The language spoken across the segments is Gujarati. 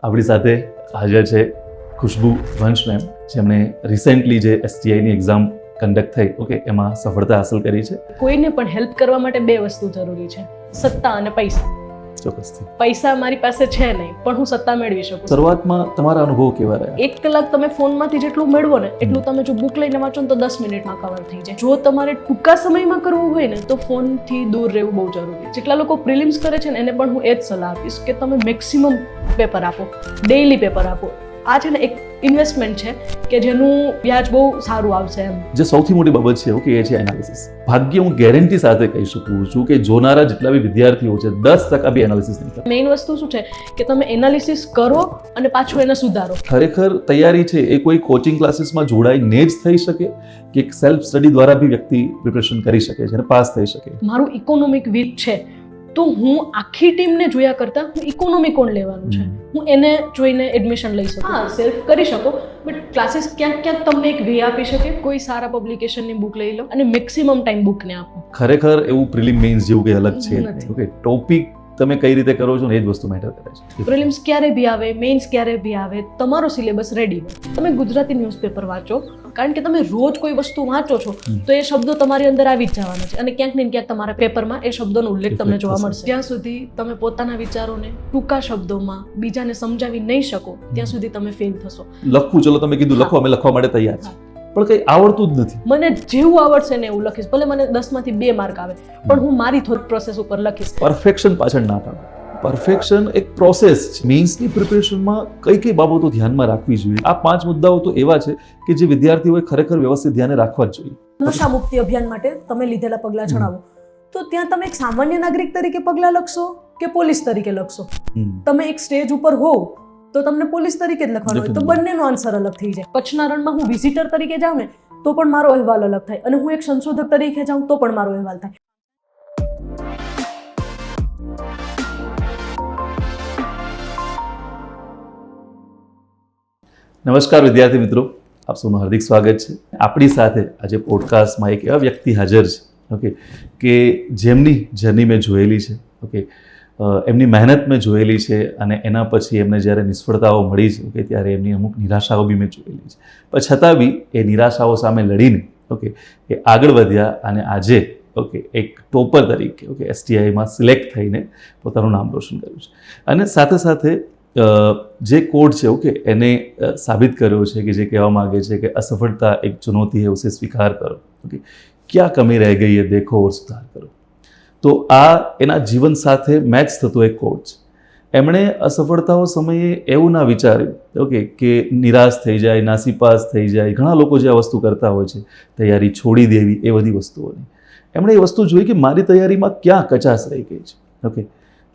આપણી સાથે હાજર છે ખુશ્બુ વંશ મેમ, જેમણે રિસેન્ટલી જે STIની એક્ઝામ કન્ડક્ટ થઈ, ઓકે, એમાં સફળતા હાંસલ કરી છે. કોઈને પણ હેલ્પ કરવા માટે બે વસ્તુ જરૂરી છે, સત્તા અને પૈસા. ચોક્કસથી. પૈસા મારી પાસે છે નહીં, પણ હું સત્તા મેળવી શકું. શરૂઆતમાં તમારા અનુભવ કેવા રહ્યા? 1 કલાક તમે ફોનમાંથી જેટલું મેળવો ને એટલું તમે જો બુક લઈને વાંચો ને તો 10 મિનિટમાં કવર થઈ જાય. જો તમારે ટૂંકા સમયમાં કરવું હોય ને તો ફોનથી દૂર રહેવું બહુ જરૂરી છે. જેટલા લોકો પ્રિલિમ્સ કરે છે ને એને પણ હું એ જ સલાહ આપીશ કે તમે મેક્સિમમ પેપર આપો, ડેઈલી પેપર આપો. આ છે ને એક ઇન્વેસ્ટમેન્ટ છે કે જેનું વ્યાજ બહુ સારું આવશે એમ. જે સૌથી મોટી બાબત છે, ઓકે, એ છે એનાલિસિસ. ભાગ્ય હું ગેરંટી સાથે કહી શકું છું કે જોનારા જેટલા બી વિદ્યાર્થીઓ છે 10% બી એનાલિસિસ નહીં કરે. મેઇન વસ્તુ શું છે કે તમે એનાલિસિસ કરો અને પાછું એને સુધારો. ખરેખર તૈયારી છે એ કોઈ કોચિંગ ક્લાસીસમાં જોડાઈને જ થઈ શકે કે સેલ્ફ સ્ટડી દ્વારા બી વ્યક્તિ પ્રિપરેશન કરી શકે છે અને પાસ થઈ શકે. મારું ઇકોનોમિક વીક છે તો હું આખી ટીમને જોયા કરતા હું ઇકોનોમી કોણ લેવાનું છે હું એને જોઈને એડમિશન લઈ શકું. હા, સેલ્ફ કરી શકો, બટ ક્લાસીસ ક્યાંક ક્યાંક તમને એક વે આપી શકે. કોઈ સારા પબ્લિકેશનની બુક લઈ લો અને મેક્સિમમ ટાઈમ બુકને આપો. ખરેખર એવું પ્રિલિમ મેઇન્સ જેવું કંઈ અલગ છે નથી. ઓકે, ટોપિક તમે કઈ રીતે કરો છો ને એ જ વસ્તુ મેટર કરે છે. પ્રિલિમ્સ ક્યારે બી આવે, મેઇન્સ ક્યારે બી આવે, તમારો સિલેબસ રેડી હોય. તમે ગુજરાતી ન્યૂઝપેપર વાંચો, કારણ કે તમે રોજ કોઈ વસ્તુ વાંચો છો તો એ શબ્દો તમારી અંદર આવી જ જવાના છે અને ક્યાંક ને ક્યાંક તમારા પેપરમાં એ શબ્દોનો ઉલ્લેખ તમને જોવા મળશે. જ્યાં સુધી તમે પોતાના વિચારોને ટૂંકા શબ્દોમાં બીજાને સમજાવી નહીં શકો ત્યાં સુધી તમે ફેલ થશો. લખવું, ચલો તમે કીધું લખો, અમે લખવા માટે તૈયાર છે, પણ કંઈ આવડતું જ નથી. મને જેવું આવડશે ને એવું લખીશ, ભલે મને 10 માંથી 2 માર્ક આવે પણ હું મારી થોટ પ્રોસેસ ઉપર લખીશ. પરફેક્શન પાછળ ના પાડો. પરફેક્શન એક પ્રોસેસ છે. મેઇન્સની પ્રિપરેશનમાં કઈ કઈ બાબતો ધ્યાનમાં રાખવી જોઈએ? આ 5 મુદ્દાઓ તો એવા છે કે જે વિદ્યાર્થીઓએ ખરેખર વ્યવસ્થિત ધ્યાને રાખવા જ જોઈએ. નશા મુક્તિ અભિયાન માટે તમે લીધેલા પગલાં જણાવો. તો ત્યાં તમે એક સામાન્ય નાગરિક તરીકે પગલાં લખશો કે પોલીસ તરીકે લખશો? તમે એક સ્ટેજ ઉપર હોવ તો તમને પોલીસ તરીકે જ લખવાનું હોય, તો બંનેનો આન્સર અલગ થઈ જાય. કચ્છના રણમાં હું વિઝિટર તરીકે જાઉં ને તો પણ મારો અહેવાલ અલગ થાય અને હું એક સંશોધક તરીકે જાઉં તો પણ મારો અહેવાલ થાય. નમસ્કાર વિદ્યાર્થી મિત્રો, આપ સૌનું હાર્દિક સ્વાગત છે. આપણી સાથે આજે પોડકાસ્ટમાં એક એવા વ્યક્તિ હાજર છે, ઓકે, કે જેમની જર્ની મેં જોયેલી છે, ઓકે, એમની મહેનત મેં જોયેલી છે અને એના પછી એમને જ્યારે નિષ્ફળતાઓ મળી છે, ઓકે, ત્યારે એમની અમુક નિરાશાઓ બી મેં જોયેલી છે. પણ છતાં બી એ નિરાશાઓ સામે લડીને, ઓકે, એ આગળ વધ્યા અને આજે, ઓકે, એક ટોપર તરીકે, ઓકે, STIમાં સિલેક્ટ થઈને પોતાનું નામ રોશન કર્યું છે. અને સાથે સાથે જે કોડ છે, ઓકે, એને સાબિત કર્યો છે કે જે કહેવા માગે છે કે અસફળતા એક ચુનૌતી है, उसे स्वीकार करो, ओके, क्या कमी रह गई है देखो और सुधार करो. તો આ એના જીવન સાથે મેચ થતો એક કોડ છે. એમણે અસફળતાઓ સમયે એવું ના વિચાર્યું, ઓકે, કે નિરાશ થઈ જાય, નાસીપાસ થઈ જાય. ઘણા લોકો જે આ વસ્તુ કરતા હોય છે, તૈયારી છોડી દેવી, એ બધી વસ્તુઓની એમણે એ વસ્તુ જોઈ કે મારી તૈયારીમાં ક્યાં કચાશ રહી ગઈ છે, ઓકે.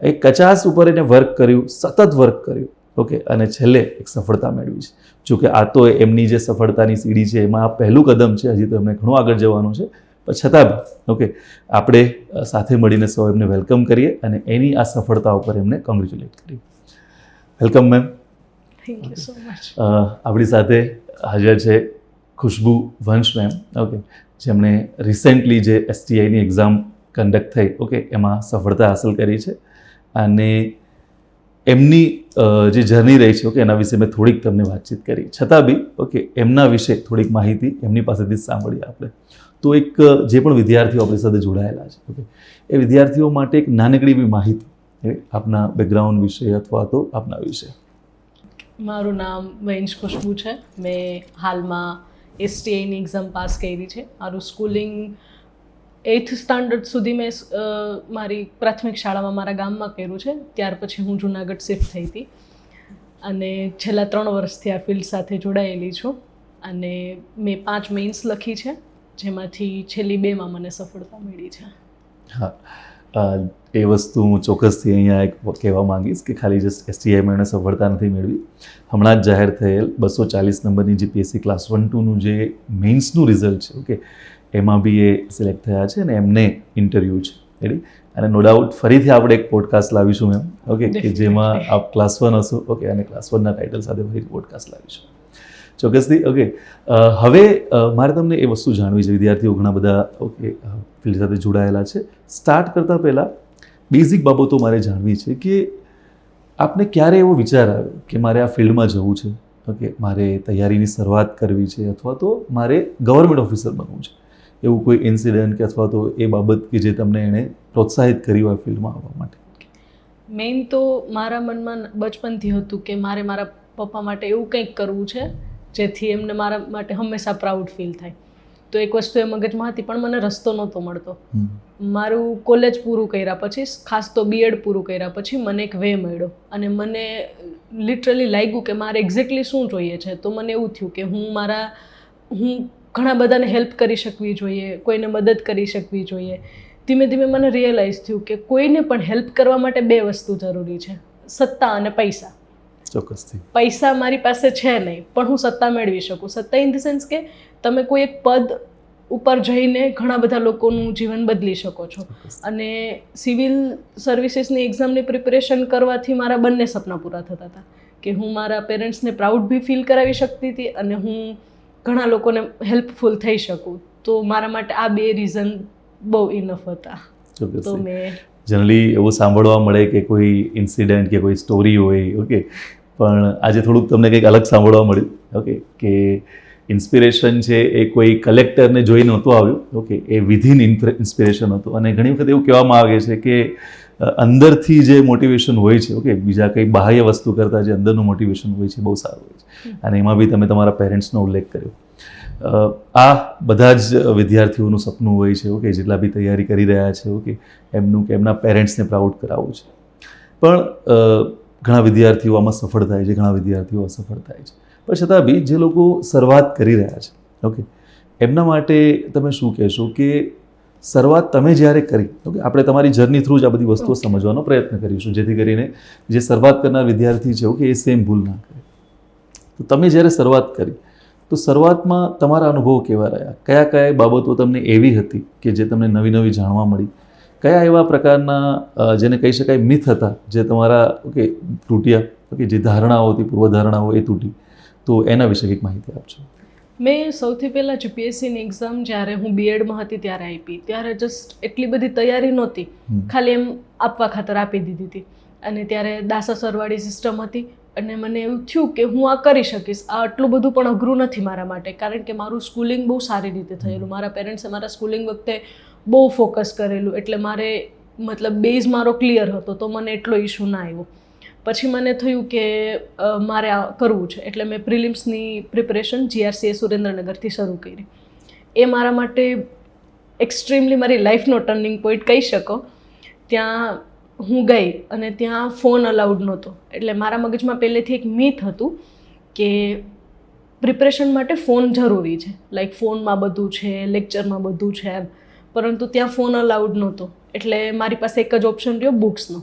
એ કચાશ ઉપર એને વર્ક કર્યું, સતત વર્ક કર્યું, ઓકે, અને છેલ્લે એક સફળતા મેળવી છે. જોકે આ તો એમની જે સફળતાની સીડી છે એમાં આ પહેલું કદમ છે, હજી તો એમને ઘણું આગળ જવાનું છે. પણ છતાં બી, ઓકે, આપણે સાથે મળીને સૌ એમને વેલકમ કરીએ અને એની આ સફળતા ઉપર એમને કોંગ્રેચ્યુલેટ કરીએ. Welcome ma'am. Thank you so much. આપણી સાથે હાજર છે ખુશ્બુ વંશ મેમ, ઓકે, જેમણે રિસેન્ટલી જે STIની એક્ઝામ કન્ડક્ટ થઈ, ઓકે, એમાં સફળતા હાંસલ કરી છે. અને એમની જે જર્ની રહી છે, ઓકે, એના વિશે મેં થોડીક તમને વાતચીત કરી. છતાં બી, ઓકે, એમના વિશે થોડીક માહિતી એમની પાસેથી જ સાંભળીએ આપણે. તો એક જે પણ વિદ્યાર્થીઓ આપણી સાથે જોડાયેલા છે, ઓકે, એ વિદ્યાર્થીઓ માટે એક નાનકડી એવી માહિતી આપના બેકગ્રાઉન્ડ વિશે અથવા તો આપના વિશે. મારું નામ વંશ ખુશ્બુ છે. મેં હાલમાં STIની એક્ઝામ પાસ કરી છે. મારું સ્કૂલિંગ 8th સ્ટાન્ડર્ડ સુધી મેં મારી પ્રાથમિક શાળામાં મારા ગામમાં કર્યું છે. ત્યાર પછી હું જુનાગઢ શિફ્ટ થઈ હતી અને છેલ્લા 3 વર્ષથી આ ફિલ્ડ સાથે જોડાયેલી છું. અને મેં 5 મેઇન્સ લખી છે, જેમાંથી છેલ્લી 2માં મને સફળતા મળી છે. હા, એ વસ્તુ હું ચોક્કસથી અહીંયા એક કહેવા માંગીશ કે ખાલી જસ્ટ STIમાં એણે સફળતા નથી મેળવી. હમણાં જ જાહેર થયેલ 240 નંબરની જે PSC ક્લાસ 1-2નું જે મેઇન્સનું રિઝલ્ટ છે, ઓકે, એમાં બી એ સિલેક્ટ થયા છે અને એમને ઇન્ટરવ્યૂ છે, રેડી. અને નો ડાઉટ ફરીથી આપણે એક પોડકાસ્ટ લાવીશું મેમ, ઓકે, કે જેમાં આપ ક્લાસ 1 હશો, ઓકે, અને ક્લાસ 1ના ટાઇટલ સાથે ફરી પોડકાસ્ટ લાવીશું ચોક્કસથી. ઓકે, હવે મારે તમને એ વસ્તુ જાણવી છે, વિદ્યાર્થીઓ ઘણા બધા, ઓકે, ફિલ્ડ સાથે જોડાયેલા છે. સ્ટાર્ટ કરતાં પહેલાં બેઝિક બાબતો મારે જાણવી છે કે આપને ક્યારે એવો વિચાર આવ્યો કે મારે આ ફિલ્ડમાં જવું છે, ઓકે, મારે તૈયારીની શરૂઆત કરવી છે, અથવા તો મારે ગવર્મેન્ટ ઓફિસર બનવું છે? એવું કોઈ ઇન્સિડન્ટ કે અથવા તો એ બાબત કે જે તમને એણે પ્રોત્સાહિત કર્યું આ ફિલ્ડમાં આવવા માટે? મેઇન તો મારા મનમાં બચપનથી હતું કે મારે મારા પપ્પા માટે એવું કંઈક કરવું છે જેથી એમને મારા માટે હંમેશા પ્રાઉડ ફીલ થાય. તો એક વસ્તુ એ મગજમાં હતી, પણ મને રસ્તો નહોતો મળતો. મારું કોલેજ પૂરું કર્યા પછી, ખાસ તો બીએડ પૂરું કર્યા પછી મને એક વે મળ્યો અને મને લિટરલી લાગ્યું કે મારે એક્ઝેક્ટલી શું જોઈએ છે. તો મને એવું થયું કે હું ઘણા બધાને હેલ્પ કરી શકવી જોઈએ, કોઈને મદદ કરી શકવી જોઈએ. ધીમે ધીમે મને રિયલાઇઝ થયું કે કોઈને પણ હેલ્પ કરવા માટે બે વસ્તુ જરૂરી છે, સત્તા અને પૈસા. ચોક્કસથી. પૈસા મારી પાસે છે નહીં, પણ હું સત્તા મેળવી શકું. સત્તા ઇન ધ સેન્સ કે તમે કોઈ એક પદ ઉપર જઈને ઘણા બધા લોકોનું જીવન બદલી શકો છો. અને સિવિલ સર્વિસીસની એક્ઝામની પ્રિપેરેશન કરવાથી મારા બંને સપના પૂરા થતા હતા કે હું મારા પેરેન્ટ્સને પ્રાઉડ બી ફીલ કરાવી શકતી હતી અને હું ઘણા લોકોને હેલ્પફુલ થઈ શકું. તો મારા માટે આ બે રીઝન બહુ ઇનફ હતા. તો મેં જનરલી એવું સાંભળવા મળે કે કોઈ ઇન્સિડન્ટ કે કોઈ સ્ટોરી હોય, ઓકે, પણ આજે થોડુંક તમને કંઈક અલગ સાંભળવા મળ્યું, ઓકે, કે ઇન્સ્પિરેશન છે એ કોઈ કલેક્ટરને જોઈ નહોતું આવ્યું, ઓકે, એ વિધિન ઇન્સ્પિરેશન હતું. અને ઘણી વખત એવું કહેવામાં આવે છે કે અંદરથી જે મોટિવેશન હોય છે, ઓકે, બીજા કંઈ બાહ્ય વસ્તુ કરતાં જે અંદરનું મોટિવેશન હોય છે બહુ સારું હોય છે. અને એમાં બી તમે તમારા પેરેન્ટ્સનો ઉલ્લેખ કર્યો. આ બધા જ વિદ્યાર્થીઓનું સપનું હોય છે, ઓકે, જેટલા બી તૈયારી કરી રહ્યા છે, ઓકે, એમનું કે એમના પેરેન્ટ્સને પ્રાઉડ કરાવવું છે. પણ ઘણા વિદ્યાર્થીઓ આમાં સફળ થાય છે, ઘણા વિદ્યાર્થીઓ અસફળ થાય છે. પણ છતાં બી જે લોકો શરૂઆત કરી રહ્યા છે, ઓકે, એમના માટે તમે શું કહેશો કે શરૂઆત તમે જ્યારે કરી, ઓકે, આપણે તમારી જર્ની થ્રુ જ આ બધી વસ્તુઓ સમજવાનો પ્રયત્ન કરીશું જેથી કરીને જે શરૂઆત કરનાર વિદ્યાર્થી છે, ઓકે, એ સેમ ભૂલ ના કરે. તો તમે જ્યારે શરૂઆત કરી તો શરૂઆતમાં તમારા અનુભવો કેવા રહ્યા? કયા કયા બાબતો તમને એવી હતી કે જે તમને નવી નવી જાણવા મળી? કયા એવા પ્રકારના જેને કહી શકાય મિથ હતા જે તમારા, ઓકે, તૂટ્યા, ઓકે, જે ધારણાઓ હતી, પૂર્વધારણાઓ એ તૂટી? તો એના વિશે કંઈક માહિતી આપજો. મેં સૌથી પહેલાં જીપીએસસીની એક્ઝામ જ્યારે હું બીએડમાં હતી ત્યારે આપી. ત્યારે જસ્ટ એટલી બધી તૈયારી નહોતી, ખાલી એમ આપવા ખાતર આપી દીધી હતી. અને ત્યારે દાસા સરવાળી સિસ્ટમ હતી અને મને એવું થયું કે હું આ કરી શકીશ. આ આટલું બધું પણ અઘરું નથી મારા માટે, કારણ કે મારું સ્કૂલિંગ બહુ સારી રીતે થયેલું. મારા પેરેન્ટ્સે મારા સ્કૂલિંગ વખતે બહુ ફોકસ કરેલું, એટલે મારે મતલબ બેઝ મારો ક્લિયર હતો, તો મને એટલો ઇશ્યુ ના આવ્યો. પછી મને થયું કે મારે આ કરવું છે, એટલે મેં પ્રિલિમ્સની પ્રિપરેશન જીઆરસીએ સુરેન્દ્રનગરથી શરૂ કરી. એ મારા માટે એક્સ્ટ્રીમલી મારી લાઈફનો ટર્નિંગ પોઈન્ટ કહી શકો. ત્યાં હું ગઈ અને ત્યાં ફોન અલાઉડ નહોતો. એટલે મારા મગજમાં પહેલેથી એક મિથ હતું કે પ્રિપરેશન માટે ફોન જરૂરી છે, લાઈક ફોનમાં બધું છે, લેક્ચરમાં બધું છે એમ. પરંતુ ત્યાં ફોન અલાઉડ નહોતો. એટલે મારી પાસે એક જ ઓપ્શન રહ્યો બુક્સનો.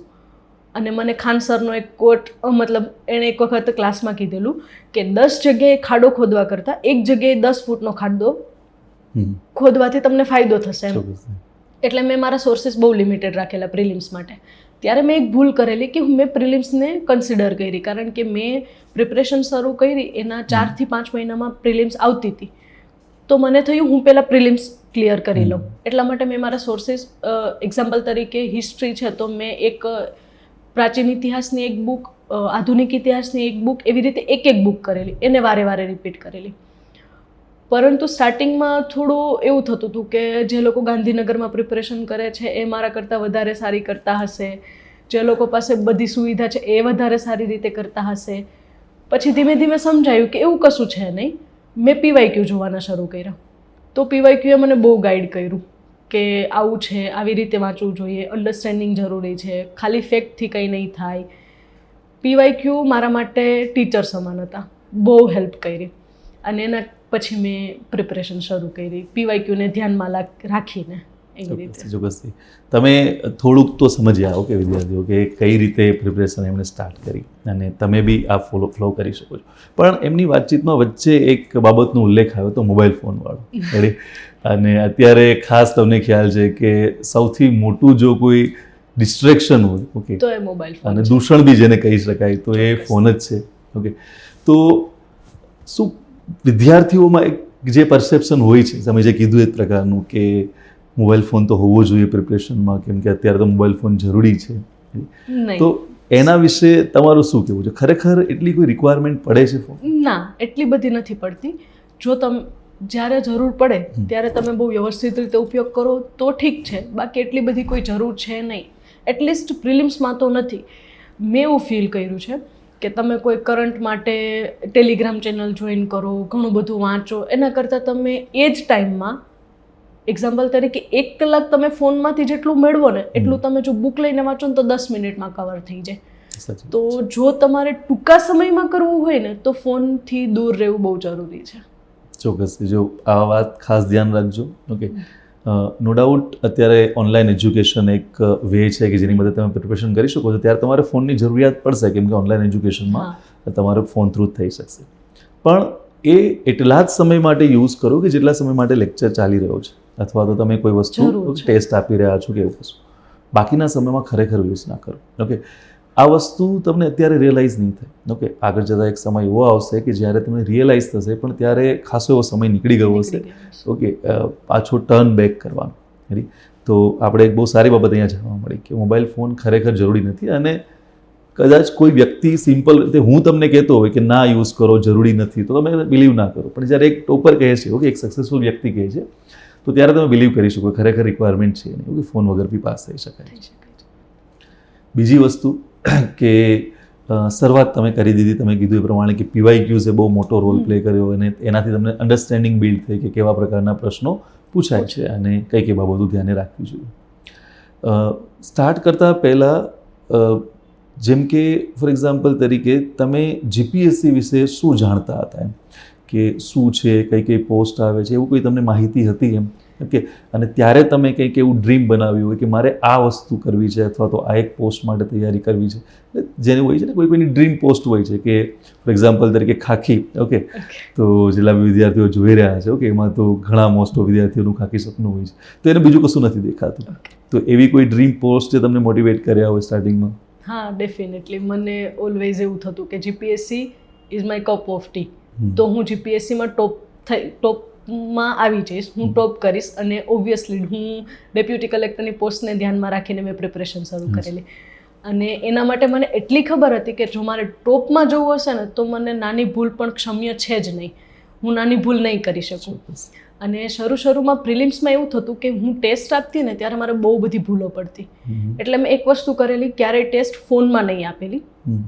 અને મને ખાન સરનો એક કોટ, મતલબ એણે એક વખત ક્લાસમાં કીધેલું કે 10 જગ્યાએ ખાડો ખોદવા કરતાં એક જગ્યાએ 10 ફૂટનો ખાડો ખોદવાથી તમને ફાયદો થશે એમ. એટલે મેં મારા સોર્સિસ બહુ લિમિટેડ રાખેલા પ્રિલિમ્સ માટે. ત્યારે મેં એક ભૂલ કરેલી કે મેં પ્રિલિમ્સને કન્સિડર કરી, કારણ કે મેં પ્રિપરેશન શરૂ કરી એના 4 થી 5 મહિનામાં પ્રિલિમ્સ આવતી હતી. તો મને થયું હું પહેલાં પ્રિલિમ્સ ક્લિયર કરી લઉં. એટલા માટે મેં મારા સોર્સિસ, એક્ઝામ્પલ તરીકે હિસ્ટ્રી છે તો મેં એક પ્રાચીન ઇતિહાસની એક બુક, આધુનિક ઇતિહાસની એક બુક, એવી રીતે એક બુક કરેલી, એને વારે વારે રિપીટ કરેલી. પરંતુ સ્ટાર્ટિંગમાં થોડું એવું થતું હતું કે જે લોકો ગાંધીનગરમાં પ્રિપરેશન કરે છે એ મારા કરતાં વધારે સારી કરતા હશે, જે લોકો પાસે બધી સુવિધા છે એ વધારે સારી રીતે કરતા હશે. પછી ધીમે ધીમે સમજાયું કે એવું કશું છે નહીં. મેં પીવાયક્યુ જોવાના શરૂ કર્યા. તો પીવાયક્યુએ મને બહુ ગાઈડ કર્યું કે આવું છે, આવી રીતે વાંચવું જોઈએ, અન્ડરસ્ટેન્ડિંગ જરૂરી છે, ખાલી ફેક્ટથી કંઈ નહીં થાય. પીવાયક્યુ મારા માટે ટીચર સમાન હતા, બહુ હેલ્પ કરી. અને એના પછી મેં પ્રિપરેશન શરૂ કરી પીવાયક્યુને ધ્યાનમાં રાખીને. એવી રીતે ચોક્કસથી તમે થોડુંક તો સમજ્યા, ઓકે, વિદ્યાર્થીઓ, કે કઈ રીતે પ્રિપરેશન એમણે સ્ટાર્ટ કરી અને તમે બી આ ફ્લો કરી શકો છો. પણ એમની વાતચીતમાં વચ્ચે એક બાબતનો ઉલ્લેખ આવ્યો તો મોબાઈલ ફોનવાળો. રેડી? અને અત્યારે ખાસ તમને ખ્યાલ છે કે સૌથી મોટું જો કોઈ ડિસ્ટ્રેક્શન હોય, ઓકે, તો એ મોબાઈલ ફોન અને દૂષણ બી જેને કહી શકાય તો એ ફોન જ છે. ઓકે, તો શું વિદ્યાર્થીઓમાં એક જે પરસેપ્શન હોય છે, તમે જે કીધું એ પ્રકારનું કે મોબાઈલ ફોન તો હોવો જોઈએ પ્રિપરેશનમાં, કેમ કે અત્યારે તો મોબાઈલ ફોન જરૂરી છે, તો એના વિશે તમારું શું કહેવું છે? ખરેખર એટલી કોઈ રિક્વાયરમેન્ટ પડે છે ફોન? ના, એટલી બધી નથી પડતી. જો તમે જ્યારે જરૂર પડે ત્યારે તમે બહુ વ્યવસ્થિત રીતે ઉપયોગ કરો તો ઠીક છે, બાકી એટલી બધી કોઈ જરૂર છે નહીં. એટલીસ્ટ પ્રિલિમ્સમાં તો નથી. મેં એવું ફીલ કર્યું છે કે તમે કોઈ કરંટ માટે ટેલિગ્રામ ચેનલ જોઈન કરો, ઘણું બધું વાંચો, એના કરતાં તમે એ જ ટાઈમમાં એક્ઝામ્પલ તરીકે 1 કલાક તમે ફોનમાંથી જેટલું મેળવો ને એટલું તમે જો બુક લઈને વાંચો ને તો 10 મિનિટમાં કવર થઈ જાય. તો જો તમારે ટૂંકા સમયમાં કરવું હોય ને તો ફોનથી દૂર રહેવું બહુ જરૂરી છે. ચોક્કસ. જો આ વાત ખાસ ધ્યાન રાખજો. ઓકે, નો ડાઉટ અત્યારે ઓનલાઈન એજ્યુકેશન એક વે છે કે જેની મદદ તમે પ્રિપરેશન કરી શકો છો. ત્યારે તમારે ફોનની જરૂરિયાત પડશે કેમ કે ઓનલાઈન એજ્યુકેશનમાં તમારે ફોન થ્રુ જ થઈ શકશે. પણ એ એટલા જ સમય માટે યુઝ કરો કે જેટલા સમય માટે લેક્ચર ચાલી રહ્યો છે અથવા તો તમે કોઈ વસ્તુ ટેસ્ટ આપી રહ્યા છો કે એવું કશું. બાકીના સમયમાં ખરેખર યુઝ ના કરો. ઓકે, આ વસ્તુ તમને અત્યારે રિયલાઇઝ નહીં થાય. ઓકે, આગળ જતાં એક સમય એવો આવશે કે જ્યારે તમને રિયલાઇઝ થશે પણ ત્યારે ખાસો એવો સમય નીકળી ગયો હશે. ઓકે, પાછો ટર્ન બેક કરવાનો. રેડી? તો આપણે એક બહુ સારી બાબત અહીંયા જાણવા મળી કે મોબાઈલ ફોન ખરેખર જરૂરી નથી. અને કદાચ કોઈ વ્યક્તિ સિમ્પલ રીતે હું તમને કહેતો હોય કે ના યુઝ કરો, જરૂરી નથી, તો તમે બિલીવ ના કરો. પણ જ્યારે એક ટોપર કહે છે, ઓકે, એક સક્સેસફુલ વ્યક્તિ કહે છે, તો ત્યારે તમે બિલીવ કરી શકો ખરેખર રિક્વાયરમેન્ટ છે નહીં. ઓકે, ફોન વગર બી પાસ થઈ શકાય. બીજી વસ્તુ કે શરૂઆત તમે કરી દીધી, તમે કીધું એ પ્રમાણે કે PYQs બહુ મોટો રોલ પ્લે કર્યો અને એનાથી તમને અન્ડરસ્ટેન્ડિંગ બિલ્ડ થઈ કે કેવા પ્રકારના પ્રશ્નો પૂછાય છે અને કઈ કઈ બાબતો ધ્યાને રાખવી જોઈએ. સ્ટાર્ટ કરતાં પહેલાં જેમ કે ફોર એક્ઝામ્પલ તરીકે તમે GPSC વિશે શું જાણતા હતા, એમ કે શું છે, કઈ કઈ પોસ્ટ આવે છે, એવું કોઈ તમને માહિતી હતી એમ? ઓકે, અને ત્યારે તમે કંઈક એવું ડ્રીમ બનાવ્યું હોય કે મારે આ વસ્તુ કરવી છે અથવા તો આ એક પોસ્ટ માટે તૈયારી કરવી છે, જેને હોય છે ને કોઈની ડ્રીમ પોસ્ટ હોય છે કે ફોર એક્ઝામ્પલ તરીકે ખાખી. ઓકે, તો જેટલા વિદ્યાર્થીઓ જોઈ રહ્યા છે, ઓકે, એમાં તો ઘણા મોસ્ટ ઓફ વિદ્યાર્થીઓનું ખાખી સપનું હોય છે, તો એને બીજું કશું નથી દેખાતું. તો એવી કોઈ ડ્રીમ પોસ્ટ જે તમને મોટિવેટ કર્યા હોય સ્ટાર્ટિંગમાં? હા, ડેફિનેટલી. મને ઓલવેઝ એવું થતું કે GPSC is my cup of T. તો હું GPSCમાં ટોપમાં આવી જઈશ, હું ટોપ કરીશ. અને ઓબ્વિયસલી હું ડેપ્યુટી કલેક્ટરની પોસ્ટને ધ્યાનમાં રાખીને મેં પ્રિપરેશન શરૂ કરેલી. અને એના માટે મને એટલી ખબર હતી કે જો મારે ટોપમાં જવું હશે ને તો મને નાની ભૂલ પણ ક્ષમ્ય છે જ નહીં. હું નાની ભૂલ નહીં કરી શકું. અને શરૂમાં પ્રિલિમ્સમાં એવું થતું કે હું ટેસ્ટ આપતી ને ત્યારે મારે બહુ બધી ભૂલો પડતી. એટલે મેં એક વસ્તુ કરેલી, ક્યારેય ટેસ્ટ ફોનમાં નહીં આપેલી,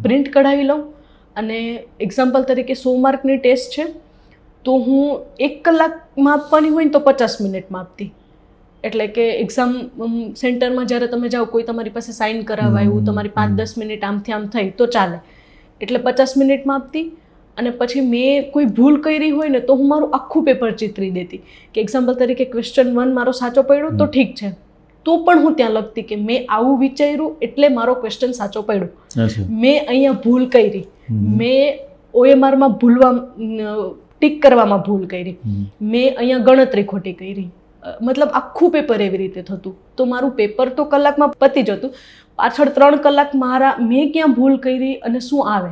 પ્રિન્ટ કઢાવી લઉં. અને એક્ઝામ્પલ તરીકે 100 માર્કની ટેસ્ટ છે તો હું 1 કલાકમાં આપવાની હોય ને તો 50 મિનિટમાં આપતી. એટલે કે એક્ઝામ સેન્ટરમાં જ્યારે તમે જાઓ, કોઈ તમારી પાસે સાઇન કરાવવા આવ્યું, તમારી 5-10 મિનિટ આમથી આમ થઈ તો ચાલે, એટલે 50 મિનિટમાં આપતી. અને પછી મેં કોઈ ભૂલ કરી હોય ને તો હું મારું આખું પેપર ચિતરી દેતી. કે એક્ઝામ્પલ તરીકે ક્વેશ્ચન 1 મારો સાચો પડ્યો તો ઠીક છે, તો પણ હું ત્યાં લખતી કે મેં આવું વિચાર્યું એટલે મારો ક્વેશ્ચન સાચો પડ્યો, મેં અહીંયા ભૂલ કરી, મેં OMRમાં ટીક કરવામાં ભૂલ કરી, મેં અહીંયા ગણતરી ખોટી કરી. મતલબ આખું પેપર એવી રીતે થતું. તો મારું પેપર તો કલાકમાં પતી જતું, પાછળ 3 કલાક મેં ક્યાં ભૂલ કરી અને શું આવે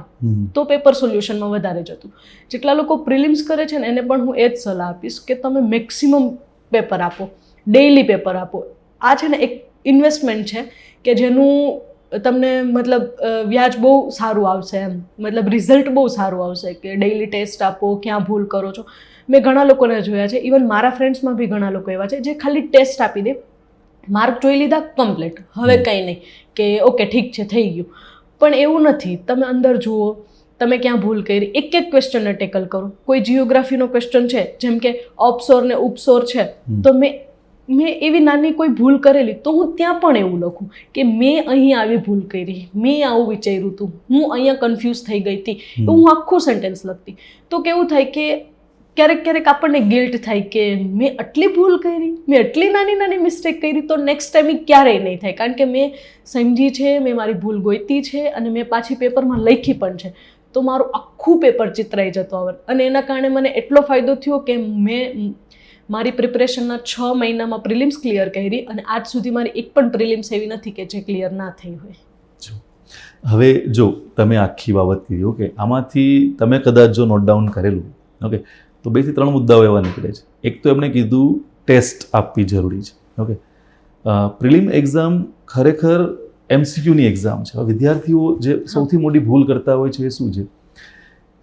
તો પેપર સોલ્યુશનમાં વધારે જતું. જેટલા લોકો પ્રિલિમ્સ કરે છે ને એને પણ હું એ જ સલાહ આપીશ કે તમે મેક્સિમમ પેપર આપો, ડેઇલી પેપર આપો. આ છે ને એક ઇન્વેસ્ટમેન્ટ છે કે જેનું તમને મતલબ વ્યાજ બહુ સારું આવશે એમ, મતલબ રિઝલ્ટ બહુ સારું આવશે કે ડેઇલી ટેસ્ટ આપો, ક્યાં ભૂલ કરો છો. મેં ઘણા લોકોને જોયા છે, ઇવન મારા ફ્રેન્ડ્સમાં બી ઘણા લોકો એવા છે જે ખાલી ટેસ્ટ આપી દે, માર્ક જોઈ લીધા, કમ્પ્લીટ, હવે કંઈ નહીં, કે ઓકે ઠીક છે થઈ ગયું. પણ એવું નથી. તમે અંદર જુઓ, તમે ક્યાં ભૂલ કરી, એક એક ક્વેશ્ચનને ટેકલ કરો. કોઈ જિયોગ્રાફીનો ક્વેશ્ચન છે, જેમ કે ઓપસોર ને ઉપસોર છે, તો મેં એવી નાની કોઈ ભૂલ કરેલી તો હું ત્યાં પણ એવું લખું કે મેં અહીં આવી ભૂલ કરી, મેં આવું વિચાર્યું હતું, હું અહીંયા કન્ફ્યુઝ થઈ ગઈ હતી, એવું હું આખું સેન્ટેન્સ લખતી. તો કેવું થાય કે ક્યારેક આપણને ગિલ્ટ થાય કે મેં આટલી ભૂલ કરી, મેં આટલી નાની મિસ્ટેક કરી, તો નેક્સ્ટ ટાઈમ એ ક્યારેય નહીં થાય. કારણ કે મેં સમજી છે, મેં મારી ભૂલ ગોતી છે અને મેં પાછી પેપરમાં લખી પણ છે. તો મારું આખું પેપર ચિતરાઈ જતો આવે. અને એના કારણે મને એટલો ફાયદો થયો કે મેં મારી પ્રિપરેશનના 6 મહિનામાં પ્રિલિમ્સ ક્લિયર કરી અને આજ સુધી મારી એક પણ પ્રિલિમ્સ એવી નથી કે જે ક્લિયર ના થઈ હોય. હવે જો તમે આખી બાબત કીધી, ઓકે, આમાંથી તમે કદાચ જો નોટ ડાઉન કરેલું, ઓકે, તો 2 થી 3 મુદ્દાઓ એવા નીકળે છે. એક તો એમણે કીધું ટેસ્ટ આપવી જરૂરી છે. ઓકે, પ્રિલિમ એક્ઝામ ખરેખર MCQની એક્ઝામ છે. હવે વિદ્યાર્થીઓ જે સૌથી મોટી ભૂલ કરતા હોય છે એ શું છે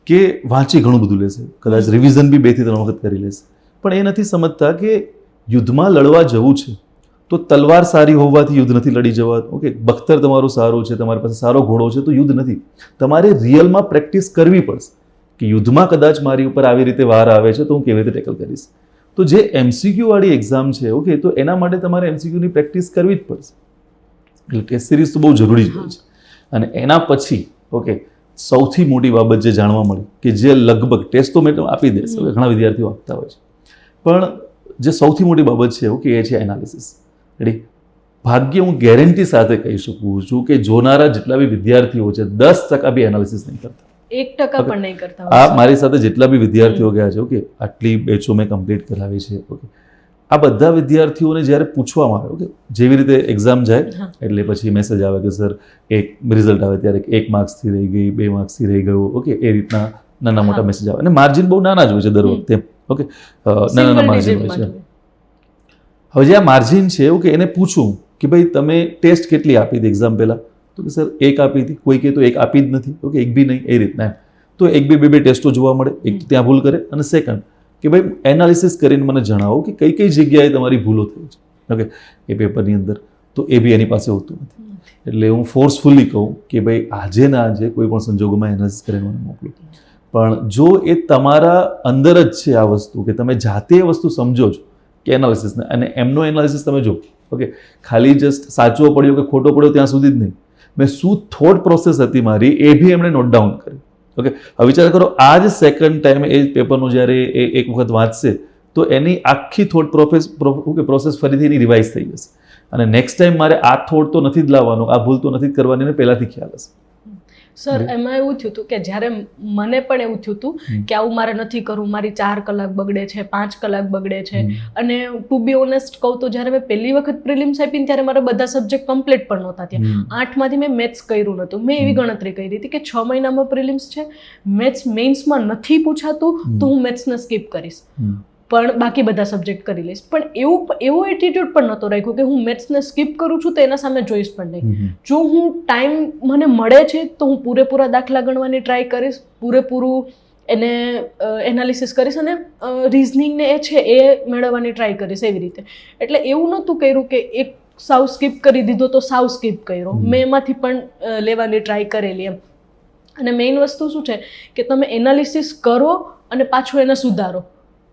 કે વાંચી ઘણું બધું લેશે, કદાચ રિવિઝન બી 2 થી 3 વખત કરી લેશે, પણ એ નથી સમજતા કે યુદ્ધમાં લડવા જવું છે તો તલવાર સારી હોવાથી યુદ્ધ નથી લડી જવાતું. ઓકે, બખ્તર તમારું સારું છે, તમારી પાસે સારો ઘોડો છે તો યુદ્ધ નથી. તમારે રિયલમાં પ્રેક્ટિસ કરવી પડશે કે યુદ્ધમાં કદાચ મારી ઉપર આવી રીતે વાર આવે છે તો હું કેવી રીતે ટેકલ કરીશ. તો જે MCQ વાળી એક્ઝામ છે, ઓકે, તો એના માટે તમારે MCQની પ્રેક્ટિસ કરવી જ પડશે. એટલે ટેસ્ટ સિરીઝ તો બહુ જરૂરી જ હોય છે. અને એના પછી ઓકે, સૌથી મોટી બાબત જે જાણવા મળી કે જે લગભગ ટેસ્ટ તો મેં આપી દઈશ, ઘણા વિદ્યાર્થીઓ આપતા હોય છે, પણ જે સૌથી મોટી બાબત છે ઓકે એ છે એનાલિસિસ. રેડી? ભાગ્ય હું ગેરંટી સાથે કહી શકું છું કે જોનારા જેટલા બી વિદ્યાર્થીઓ છે 10% બી એનાલિસિસ નહીં કરતા. 1% પણ નહીં કરતા. આ મારી સાથે જેટલા બી વિદ્યાર્થીઓ ગયા છે ઓકે, આટલી બેચો મેં કમ્પ્લીટ કરાવી છે ઓકે, આ બધા વિદ્યાર્થીઓને જ્યારે પૂછવામાં આવે ઓકે, જેવી રીતે એક્ઝામ જાય એટલે પછી મેસેજ આવે કે સર એક રિઝલ્ટ આવે ત્યારે 1 માર્ક્સથી રહી ગઈ, 2 માર્ક્સથી રહી ગયું ઓકે, એ રીતના નાના મોટા મેસેજ આવે. અને માર્જિન બહુ નાના જ હોય છે દર વખતે ઓકે, નાના માર્જિન હોય છે. હવે જે આ માર્જિન છે ઓકે, એને પૂછું કે ભાઈ તમે ટેસ્ટ કેટલી આપી હતી એક્ઝામ પહેલા, તો કે સર 1 આપી હતી, કોઈ કહે તો 1 આપી જ નથી ઓકે, 1 બી નહીં, એ રીતના. તો 1 2 ટેસ્ટો જોવા મળે, એક ત્યાં ભૂલ કરે, અને સેકન્ડ કે ભાઈ એનાલિસિસ કરીને મને જણાવો કે કઈ કઈ જગ્યાએ તમારી ભૂલો થઈ છે ઓકે એ પેપરની અંદર. તો એ બી એની પાસે હોતું નથી. એટલે હું ફોર્સફુલી કહું કે ભાઈ આજે ના આજે કોઈ પણ સંજોગોમાં એનાલિસિસ કરીને મને મોકલો. પણ જો એ તમારા અંદર જ છે આ વસ્તુ કે તમે જાતે એ વસ્તુ સમજો છો કે એનાલિસિસને, અને એમનો એનાલિસિસ તમે જો ઓકે, ખાલી જસ્ટ સાચવો પડ્યો કે ખોટો પડ્યો ત્યાં સુધી જ નહીં, મેં શું થોટ પ્રોસેસ હતી મારી એ બી એમણે નોટ ડાઉન કરી ઓકે. હવે વિચાર કરો આ જ સેકન્ડ ટાઈમ એ પેપરનું જ્યારે એ એક વખત વાંચશે તો એની આખી થોટ પ્રોસેસ ફરીથી એની રિવાઇઝ થઈ જશે, અને નેક્સ્ટ ટાઈમ મારે આ થોટ તો નથી જ લાવવાનો, આ ભૂલ તો નથી જ કરવાની, એને પહેલાથી ખ્યાલ હશે. સર એમાં એવું થયું હતું કે જ્યારે મને પણ એવું થયું હતું કે આવું મારે નથી કરવું, મારી 4 કલાક બગડે છે, 5 કલાક બગડે છે. અને ટુ બી ઓનેસ્ટ કહું તો જ્યારે મેં પહેલી વખત પ્રિલિમ્સ આપી ને ત્યારે મારા બધા સબ્જેક્ટ કમ્પ્લીટ પણ નહોતા થયા. 8માંથી મેં મેથ્સ કર્યું નહોતું. મેં એવી ગણતરી કરી હતી કે 6 મહિનામાં પ્રિલિમ્સ છે, મેથ્સ મેઇન્સમાં નથી પૂછાતું તો હું મેથ્સને સ્કીપ કરીશ, પણ બાકી બધા સબ્જેક્ટ કરી લઈશ. પણ એવો એટીટ્યુડ પણ નહોતો રાખ્યો કે હું મેથ્સને સ્કીપ કરું છું તો એના સામે જોઈશ પણ નહીં. જો હું ટાઈમ મને મળે છે તો હું પૂરેપૂરા દાખલા ગણવાની ટ્રાય કરીશ, પૂરેપૂરું એને એનાલિસિસ કરીશ, અને રિઝનિંગને એ છે એ મેળવવાની ટ્રાય કરીશ એવી રીતે. એટલે એવું નહોતું કર્યું કે એક સાવ સ્કીપ કરી દીધો તો સાવ સ્કીપ કર્યો, મેં એમાંથી પણ લેવાની ટ્રાય કરેલી એમ. અને મેઇન વસ્તુ શું છે કે તમે એનાલિસિસ કરો અને પાછું એને સુધારો.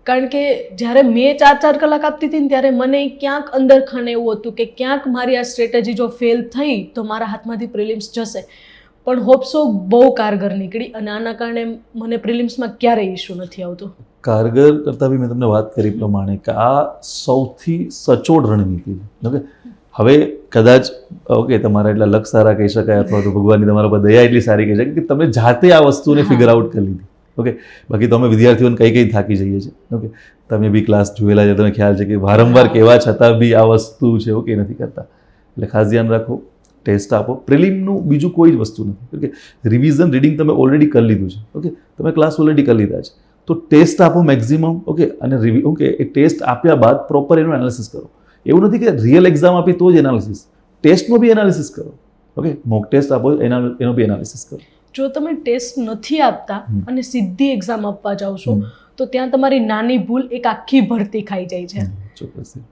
કારણ કે જ્યારે મેં 4 કલાક આપતી હતી ને ત્યારે મને ક્યાંક અંદર ખાને એવું હતું કે ક્યાંક મારી આ સ્ટ્રેટેજી જો ફેલ થઈ તો મારા હાથમાંથી પ્રિલિમ્સ જશે. પણ હોપસો બહુ કારગર નીકળી, અને આના કારણે મને પ્રિલિમ્સમાં ક્યારેય ઇશ્યુ નથી આવતો. કારગર કરતાં બી મેં તમને વાત કરી પ્રમાણે કે આ સૌથી સચોટ રણનીતિ છે ઓકે. હવે કદાચ ઓકે તમારા એટલા લક સારા કહી શકાય, અથવા તો ભગવાનની તમારા પર દયા એટલી સારી કહી શકાય કે તમે જાતે આ વસ્તુને ફિગર આઉટ કરી લીધી ઓકે. બાકી તો અમે વિદ્યાર્થીઓને કઈ થાકી જઈએ છીએ ઓકે. તમે બી ક્લાસ જોયેલા છે, તમે ખ્યાલ છે કે વારંવાર કહેવા છતાં બી આ વસ્તુ છે ઓકે નથી કરતા. એટલે ખાસ ધ્યાન રાખો, ટેસ્ટ આપો. પ્રિલિમનું બીજું કોઈ જ વસ્તુ નથી ઓકે. રિવિઝન રીડિંગ તમે ઓલરેડી કરી લીધું છે ઓકે, તમે ક્લાસ ઓલરેડી કરી લીધા છે, તો ટેસ્ટ આપો મેક્ઝિમમ ઓકે. અને ઓકે એ ટેસ્ટ આપ્યા બાદ પ્રોપર એનું એનાલિસિસ કરો. એવું નથી કે રિયલ એક્ઝામ આપી તો જ એનાલિસિસ, ટેસ્ટનો બી એનાલિસિસ કરો ઓકે. મોક ટેસ્ટ આપો એનો બી એનાલિસિસ કરો. જો તમે ટેસ્ટ નથી આપતા અને સીધી એક્ઝામ આપવા જાઓ છો તો ત્યાં તમારી નાની ભૂલ એક આખી ભરતી ખાઈ જાય છે.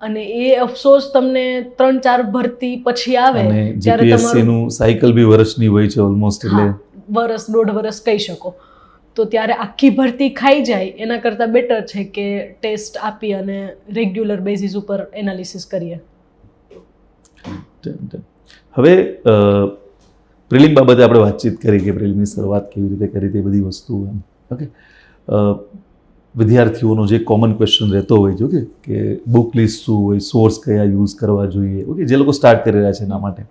અને એ અફસોસ તમને 3-4 ભરતી પછી આવે ત્યારે તમારું સાયકલ બી વર્ષની હોય છે ઓલમોસ્ટ, એટલે વર્ષ 1.5 વર્ષ કહી શકો. તો ત્યારે આખી ભરતી ખાઈ જાય એના કરતાં બેટર છે કે ટેસ્ટ આપી અને રેગ્યુલર બેઝિસ ઉપર એનાલિસિસ કરીએ. હવે પ્રિલિમ બાબતે આપણે વાતચીત કરી કે પ્રિલિમની શરૂઆત કેવી રીતે કરી તે બધી વસ્તુઓ ઓકે. વિદ્યાર્થીઓનો જે કોમન ક્વેશ્ચન રહેતો હોય છે કે બુક લિસ્ટ શું હોય, સોર્સ કયા યુઝ કરવા જોઈએ ઓકે, જે લોકો સ્ટાર્ટ કરી રહ્યા છે એના માટે.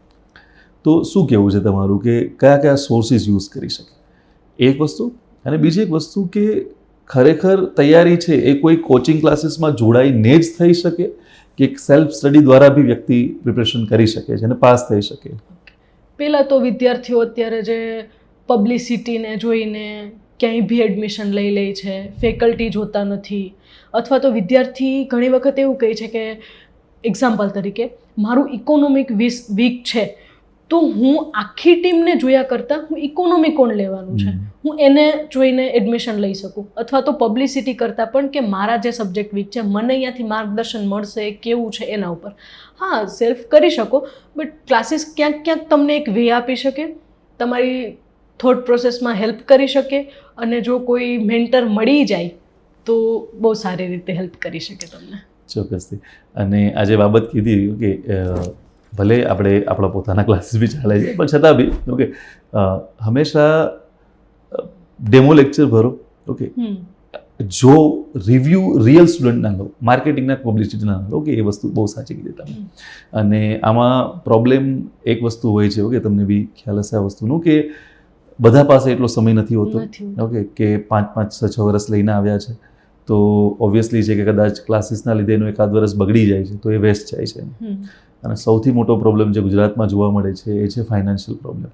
તો શું કહેવું છે તમારું કે કયા કયા સોર્સિસ યુઝ કરી શકે એક વસ્તુ, અને બીજી એક વસ્તુ કે ખરેખર તૈયારી છે એ કોઈ કોચિંગ ક્લાસીસમાં જોડાઈને જ થઈ શકે કે સેલ્ફ સ્ટડી દ્વારા બી વ્યક્તિ પ્રિપરેશન કરી શકે છે અને પાસ થઈ શકે? પહેલાં તો વિદ્યાર્થીઓ અત્યારે જે પબ્લિસિટીને જોઈને ક્યાંય બી એડમિશન લઈ લે છે, ફેકલ્ટી જોતા નથી, અથવા તો વિદ્યાર્થી ઘણી વખત એવું કહે છે કે એક્ઝામ્પલ તરીકે મારું ઇકોનોમિક વીક છે તો હું આખી ટીમને જોયા કરતાં હું ઇકોનોમી કોણ લેવાનું છે હું એને જોઈને એડમિશન લઈ શકું, અથવા તો પબ્લિસિટી કરતાં પણ કે મારા જે સબ્જેક્ટ વીક છે મને અહીંયાથી માર્ગદર્શન મળશે કેવું છે એના ઉપર. હા, સેલ્ફ કરી શકો, બટ ક્લાસીસ ક્યાંક ક્યાંક તમને એક વે આપી શકે, તમારી થોટ પ્રોસેસમાં હેલ્પ કરી શકે, અને જો કોઈ મેન્ટર મળી જાય તો બહુ સારી રીતે હેલ્પ કરી શકે તમને. ચોક્કસથી. અને આજે બાબત કીધી કે ભલે આપણે આપણા પોતાના ક્લાસીસ બી ચાલે છે, પણ છતાં બી ઓકે હંમેશા ડેમો લેક્ચર ભરો. ઓકે, જો રિવ્યૂ રિયલ સ્ટુડન્ટના લો, માર્કેટિંગના પબ્લિસિટીના લો, કે એ વસ્તુ બહુ સાચી કીધી તમે. અને આમાં પ્રોબ્લેમ એક વસ્તુ હોય છે, ઓકે, તમને બી ખ્યાલ હશે આ વસ્તુનું, કે બધા પાસે એટલો સમય નથી હોતો. ઓકે, કે 5-5, 6-6 વર્ષ લઈને આવ્યા છે, તો ઓબ્વિયસલી છે કે કદાચ ક્લાસીસના લીધે એનું એકાદ વર્ષ બગડી જાય છે તો એ વેસ્ટ જાય છે. અને સૌથી મોટો પ્રોબ્લેમ જે ગુજરાતમાં જોવા મળે છે એ છે ફાઇનાન્શિયલ પ્રોબ્લેમ.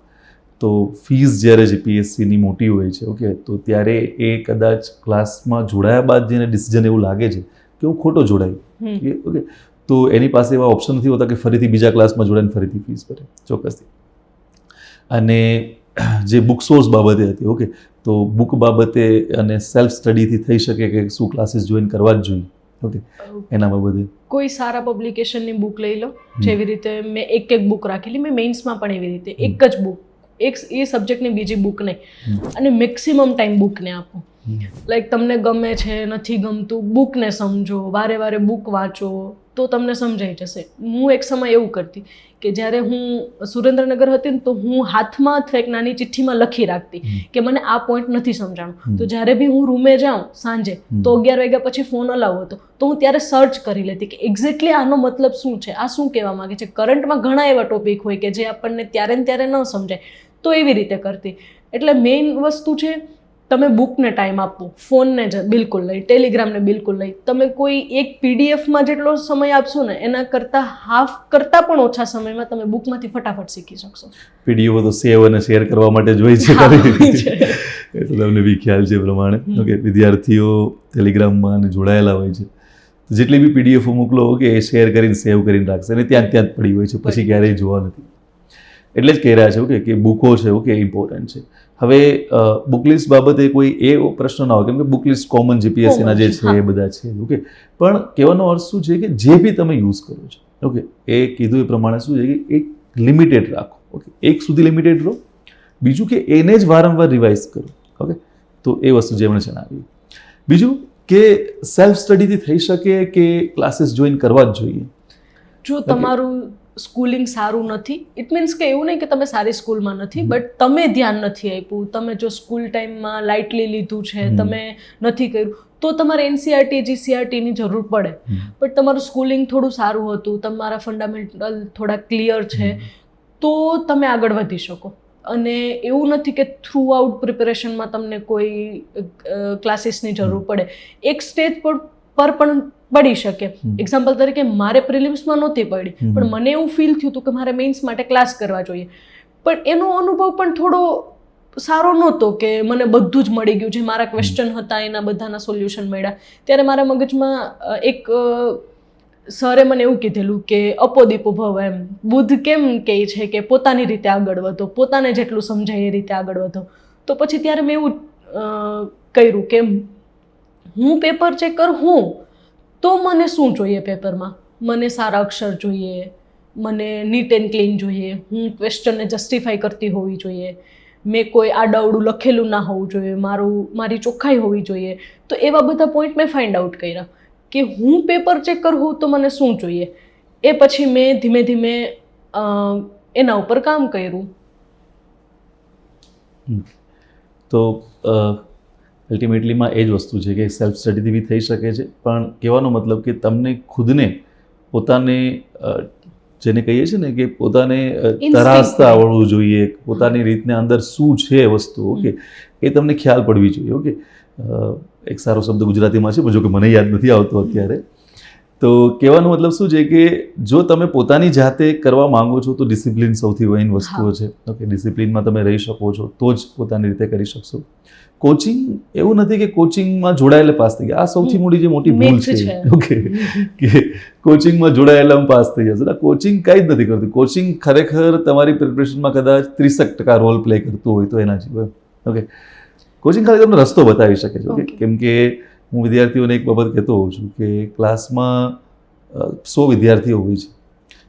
તો ફીસ જ્યારે જીપીએસસીની મોટી હોય છે, ઓકે, તો ત્યારે એ કદાચ ક્લાસમાં જોડાયા બાદ જેને ડિસિઝન એવું લાગે છે કે હું ખોટો જોડાયું, ઓકે, તો એની પાસે એવા ઓપ્શન નથી હોતા કે ફરીથી બીજા ક્લાસમાં જોડાઈને ફરીથી ફીસ ભરે. ચોક્કસથી. અને જે બુક સોર્સ બાબતે હતી, ઓકે, તો બુક બાબતે અને સેલ્ફ સ્ટડીથી થઈ શકે કે શું ક્લાસીસ જોઈન કરવા જ જોઈએ. ઓકે, એના બાબતે કોઈ સારા પબ્લિકેશનની બુક લઈ લો. જેવી રીતે મેં એક બુક રાખેલી, મેં મેઇન્સમાં પણ એવી રીતે એક જ બુક, એક એ સબ્જેક્ટની બીજી બુક નહીં, અને મેક્સિમમ ટાઈમ બુકને આપો. લાઈક તમને ગમે છે નથી ગમતું, બુકને સમજો, વારે વારે બુક વાંચો તો તમને સમજાઈ જશે. હું એક સમય એવું કરતી કે જ્યારે હું સુરેન્દ્રનગર હતી ને તો હું હાથમાં અથવા એક નાની ચિઠ્ઠીમાં લખી રાખતી કે મને આ પોઈન્ટ નથી સમજાણું, તો જ્યારે બી હું રૂમે જાઉં સાંજે તો 11 વાગ્યા પછી ફોન અલાવ હતો તો હું ત્યારે સર્ચ કરી લેતી કે એક્ઝેક્ટલી આનો મતલબ શું છે, આ શું કહેવા માગે છે. કરંટમાં ઘણા એવા ટોપિક હોય કે જે આપણને ત્યારે ને ત્યારે ન સમજાય, તો એવી રીતે કરતી. એટલે મેઇન વસ્તુ છે તમે બુકને ટાઈમ આપો, ફોનને જ બિલકુલ નહીં, ટેલિગ્રામને બિલકુલ નહીં. તમે કોઈ એક પીડીએફમાં જેટલો સમય આપશો ને એના કરતાં હાફ કરતાં પણ ઓછા સમયમાં તમે બુકમાંથી ફટાફટ શીખી શકશો. પીડીએફ તો સેવ અને શેર કરવા માટે જ હોય છે, એ તો તમને બી ખ્યાલ છે પ્રમાણે. ઓકે, વિદ્યાર્થીઓ ટેલિગ્રામમાં અને જોડાયેલા હોય છે, જેટલી બી પીડીએફો મોકલો કે એ શેર કરીને સેવ કરીને રાખશે અને ત્યાં જ પડી હોય છે, પછી ક્યારેય જોવા નથી. એટલે જ કહી રહ્યા છે ઓકે કે બુકો છે, ઓકે, ઇમ્પોર્ટન્ટ છે. હવે બુકલિસ્ટ બાબતે કોઈ એ પ્રશ્ન ના હોય, કેમ કે બુકલિસ્ટ કોમન જીપીએસસીના જે છે એ બધા છે, ઓકે. પણ કહેવાનો અર્થ શું છે કે જે બી તમે યુઝ કરો છો, ઓકે, એ કીધું એ પ્રમાણે શું છે કે એક લિમિટેડ રાખો. ઓકે, એક સુધી લિમિટેડ રહો. બીજું કે એને જ વારંવાર રિવાઇઝ કરો. ઓકે, તો એ વસ્તુ જે એમણે જણાવી. બીજું કે સેલ્ફ સ્ટડીથી થઈ શકે કે ક્લાસીસ જોઈન કરવા જ જોઈએ. જો તમારું સ્કૂલિંગ સારું નથી, ઇટ મીન્સ કે એવું નહીં કે તમે સારી સ્કૂલમાં નથી, બટ તમે ધ્યાન નથી આપ્યું, તમે જો સ્કૂલ ટાઈમમાં લાઇટલી લીધું છે, તમે નથી કર્યું, તો તમારે એનસીઆરટી જીસીઆરટીની જરૂર પડે. બટ તમારું સ્કૂલિંગ થોડું સારું હતું, તમારા ફંડામેન્ટલ થોડા ક્લિયર છે, તો તમે આગળ વધી શકો. અને એવું નથી કે થ્રુ આઉટ પ્રિપેરેશનમાં તમને કોઈ ક્લાસીસની જરૂર પડે. એક સ્ટેજ પર પણ પડી શકે. એક્ઝામ્પલ તરીકે મારે પ્રિલિમ્સમાં નહોતી પડી, પણ મને એવું ફીલ થયું હતું કે મારે મેઇન્સ માટે ક્લાસ કરવા જોઈએ, પણ એનો અનુભવ પણ થોડો સારો નહોતો કે મને બધું જ મળી ગયું, જે મારા ક્વેશ્ચન હતા એના બધાના સોલ્યુશન મળ્યા. ત્યારે મારા મગજમાં એક સરે મને એવું કીધેલું કે અપોદીપો ભવ, એમ બુદ્ધ કેમ કહે છે કે પોતાની રીતે આગળ વધો, પોતાને જેટલું સમજાય એ રીતે આગળ વધો. તો પછી ત્યારે મેં એવું કર્યું કે હું પેપર ચેકર હોઉં તો મને શું જોઈએ પેપરમાં, મને સારા અક્ષર જોઈએ, મને નીટ એન્ડ ક્લીન જોઈએ, હું ક્વેશ્ચનને જસ્ટિફાઈ કરતી હોવી જોઈએ, મેં કોઈ આડાવડું લખેલું ના હોવું જોઈએ, મારી ચોખ્ખાઈ હોવી જોઈએ. તો એવા બધા પોઈન્ટ મેં ફાઇન્ડ આઉટ કર્યા કે હું પેપર ચેકર હોઉં તો મને શું જોઈએ. એ પછી મેં ધીમે ધીમે એના ઉપર કામ કર્યું. તો અલ્ટિમેટલીમાં એ જ વસ્તુ છે કે સેલ્ફ સ્ટડીથી બી થઈ શકે છે, પણ કહેવાનો મતલબ કે તમને ખુદને પોતાને જેને કહીએ છીએ ને કે પોતાને તરાસતા આવડવું જોઈએ, પોતાની રીતને અંદર શું છે વસ્તુ, ઓકે, એ તમને ખ્યાલ પડવી જોઈએ. ઓકે, એક સારો શબ્દ ગુજરાતીમાં છે, જો કે મને યાદ નથી આવતો અત્યારે. તો કહેવાનો મતલબ શું છે કે જો તમે પોતાની જાતે કરવા માંગો છો તો ડિસિપ્લિન સૌથી મેઇન વસ્તુઓ છે. ઓકે, ડિસિપ્લિનમાં તમે રહી શકો છો તો જ પોતાની રીતે કરી શકશો. કોચિંગ એવું નથી કે કોચિંગમાં જોડાયેલા પાસ થઈ ગયા. આ સૌથી મોટી ભૂલ છે. ઓકે, કે કોચિંગમાં જોડાયેલા પાસ થઈ જશે. કોચિંગ કંઈ જ નથી કરતું. કોચિંગ ખરેખર તમારી પ્રિપરેશનમાં કદાચ 30% રોલ પ્લે કરતું હોય તો એના જેવું. ઓકે, કોચિંગ ખાલી તમને રસ્તો બતાવી શકે છે. ઓકે, કેમ કે હું વિદ્યાર્થીઓને એક બાબત કહેતો હોઉં છું કે ક્લાસમાં 100 વિદ્યાર્થીઓ હોય છે,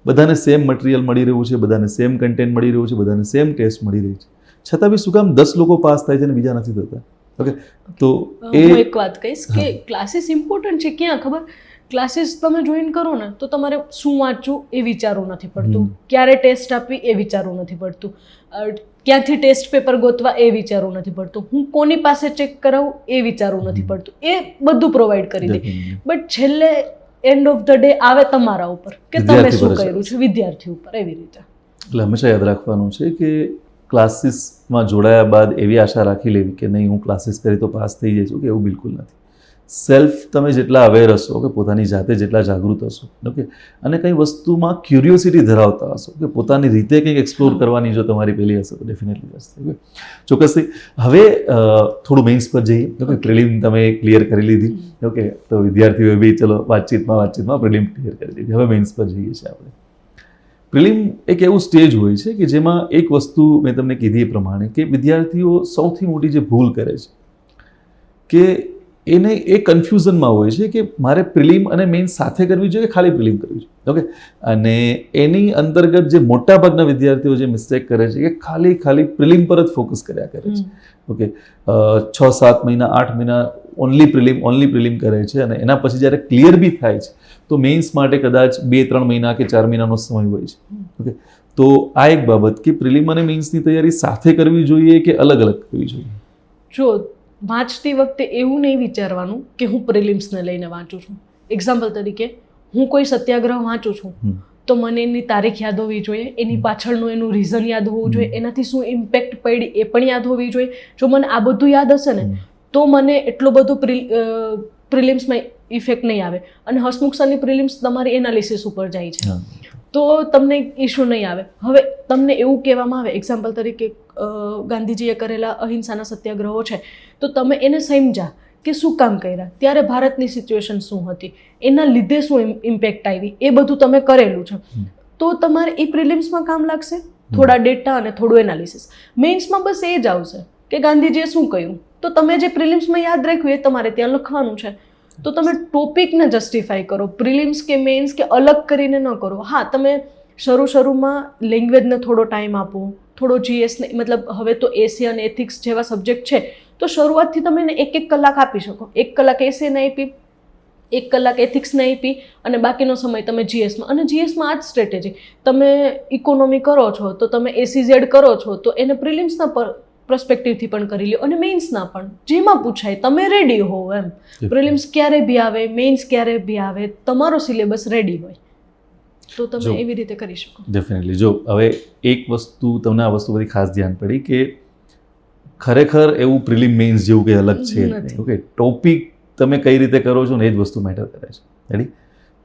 બધાને સેમ મટીરિયલ મળી રહ્યું છે, બધાને સેમ કન્ટેન્ટ મળી રહ્યું છે, બધાને સેમ ટેસ્ટ મળી રહી છે, છતાં બી શું કામ 10 લોકો પાસ થાય છે અને બીજા નથી થતા. ઓકે, તો હું એક વાત કહીશ કે ક્લાસીસ ઇમ્પોર્ટન્ટ છે. ક્યાં ખબર, ક્લાસીસ તમે જોઈન કરો ને તો તમારે શું વાંચવું એ વિચારવું નથી પડતું, ક્યારે ટેસ્ટ આપવી એ વિચારવું નથી પડતું, ક્યાંથી ટેસ્ટ પેપર ગોતવા એ વિચારવું નથી પડતું, હું કોની પાસે ચેક કરાવું એ વિચારવું નથી પડતું. એ બધું પ્રોવાઈડ કરી દે. બટ છેલ્લે એન્ડ ઓફ ધ ડે આવે તમારા ઉપર કે તમે શું કર્યું છે, વિદ્યાર્થી ઉપર. એવી રીતે એટલે હંમેશા યાદ રાખવાનું છે કે ક્લાસીસમાં જોડાયા બાદ એવી આશા રાખી લેવી કે નહીં હું ક્લાસીસ કરી તો પાસ થઈ જઈશું, કે એવું બિલકુલ નથી. સેલ્ફ તમે જેટલા અવેર હશો, કે પોતાની જાતે જેટલા જાગૃત હશો, ઓકે, અને કંઈ વસ્તુમાં ક્યુરિયોસિટી ધરાવતા હશો, કે પોતાની રીતે કંઈક એક્સપ્લોર કરવાની જો તમારી પેલી હશે તો ડેફિનેટલી હશે. ચોક્કસથી. હવે થોડું મેઇન્સ પર જઈએ. ઓકે, પ્રિલિમ તમે ક્લિયર કરી લીધી. ઓકે, તો વિદ્યાર્થીઓએ બી ચલો વાતચીતમાં પ્રિલિમ ક્લિયર કરી લીધી. હવે મેઇન્સ પર જઈએ છીએ આપણે. પ્રિલિમ એક એવું સ્ટેજ હોય છે કે જેમાં એક વસ્તુ મેં તમને કીધી એ પ્રમાણે કે વિદ્યાર્થીઓ સૌથી મોટી જે ભૂલ કરે છે કે એને એ કન્ફ્યુઝનમાં હોય છે કે મારે પ્રિલિમ અને મેઇન સાથે કરવી જોઈએ, ખાલી પ્રિલિમ કરવી જોઈએ. ઓકે, અને એની અંતર્ગત જે મોટાભાગના વિદ્યાર્થીઓ જે મિસ્ટેક કરે છે કે ખાલી પ્રિલિમ પર જ ફોકસ કર્યા કરે છે. ઓકે, 6-7 મહિના 8 મહિના ઓનલી પ્રિલિમ કરે છે અને એના પછી જ્યારે ક્લિયર બી થાય છે તો મેઇન્સ માટે કદાચ 2-3 મહિના કે 4 મહિનાનો સમય હોય છે. ઓકે, તો આ એક બાબત કે પ્રિલિમ અને મેઇન્સની તૈયારી સાથે કરવી જોઈએ કે અલગ અલગ કરવી જોઈએ. જો વાંચતી વખતે એવું નહીં વિચારવાનું કે હું પ્રિલિમ્સને લઈને વાંચું છું. એક્ઝામ્પલ તરીકે હું કોઈ સત્યાગ્રહ વાંચું છું તો મને એની તારીખ યાદ હોવી જોઈએ, એની પાછળનું એનું રીઝન યાદ હોવું જોઈએ, એનાથી શું ઇમ્પેક્ટ પડી એ પણ યાદ હોવી જોઈએ. જો મને આ બધું યાદ હશે ને તો મને એટલો બધો પ્રિલિમ્સમાં ઇફેક્ટ નહીં આવે. અને હસમુખ સરની પ્રિલિમ્સ તમારી એનાલિસિસ ઉપર જાય છે તો તમને ઇશ્યુ નહીં આવે. હવે તમને એવું કહેવામાં આવે, એક્ઝામ્પલ તરીકે ગાંધીજીએ કરેલા અહિંસાના સત્યાગ્રહો છે તો તમે એને સમજ્યા કે શું કામ કર્યા, ત્યારે ભારતની સિચ્યુએશન શું હતી, એના લીધે શું ઇમ્પેક્ટ આવી, એ બધું તમે કરેલું છે તો તમારે એ પ્રિલિમ્સમાં કામ લાગશે. થોડા ડેટા અને થોડું એનાલિસિસ. મેઇન્સમાં બસ એ જ આવશે કે ગાંધીજીએ શું કહ્યું, તો તમે જે પ્રિલિમ્સમાં યાદ રાખ્યું એ તમારે ત્યાં લખવાનું છે. તો તમે ટોપિકને જસ્ટિફાઈ કરો, પ્રિલિમ્સ કે મેઇન્સ કે અલગ કરીને ન કરો. હા, તમે શરૂમાં લેંગ્વેજને થોડો ટાઈમ આપો, થોડો જીએસને, મતલબ હવે તો એસી અને એથિક્સ જેવા સબ્જેક્ટ છે તો શરૂઆતથી તમે એને 1-1 કલાક આપી શકો. 1 કલાક એસીને આપી, 1 કલાક એથિક્સને આપી અને બાકીનો સમય તમે જીએસમાં. અને જીએસમાં આ જ સ્ટ્રેટેજી, તમે ઇકોનોમી કરો છો તો તમે એસીઝેડ કરો છો તો એને પ્રિલિમ્સના પર્સપેક્ટિવથી પણ કરી લો અને મેઇન્સના પણ, જેમાં પૂછાય તમે રેડી હો. એમ પ્રિલિમ્સ ક્યારે બી આવે, મેઇન્સ ક્યારે બી આવે, તમારો સિલેબસ રેડી હોય તો તમે એવી રીતે કરી શકો. ડેફિનેટલી. જો હવે એક વસ્તુ તમને આ વસ્તુ બધી ખાસ ધ્યાન પડી કે ખરેખર એવું પ્રિલિમ મેઇન્સ જેવું કંઈ અલગ છે. ઓકે, ટોપિક તમે કઈ રીતે કરો છો ને એ જ વસ્તુ મેટર કરે છે. રેડી?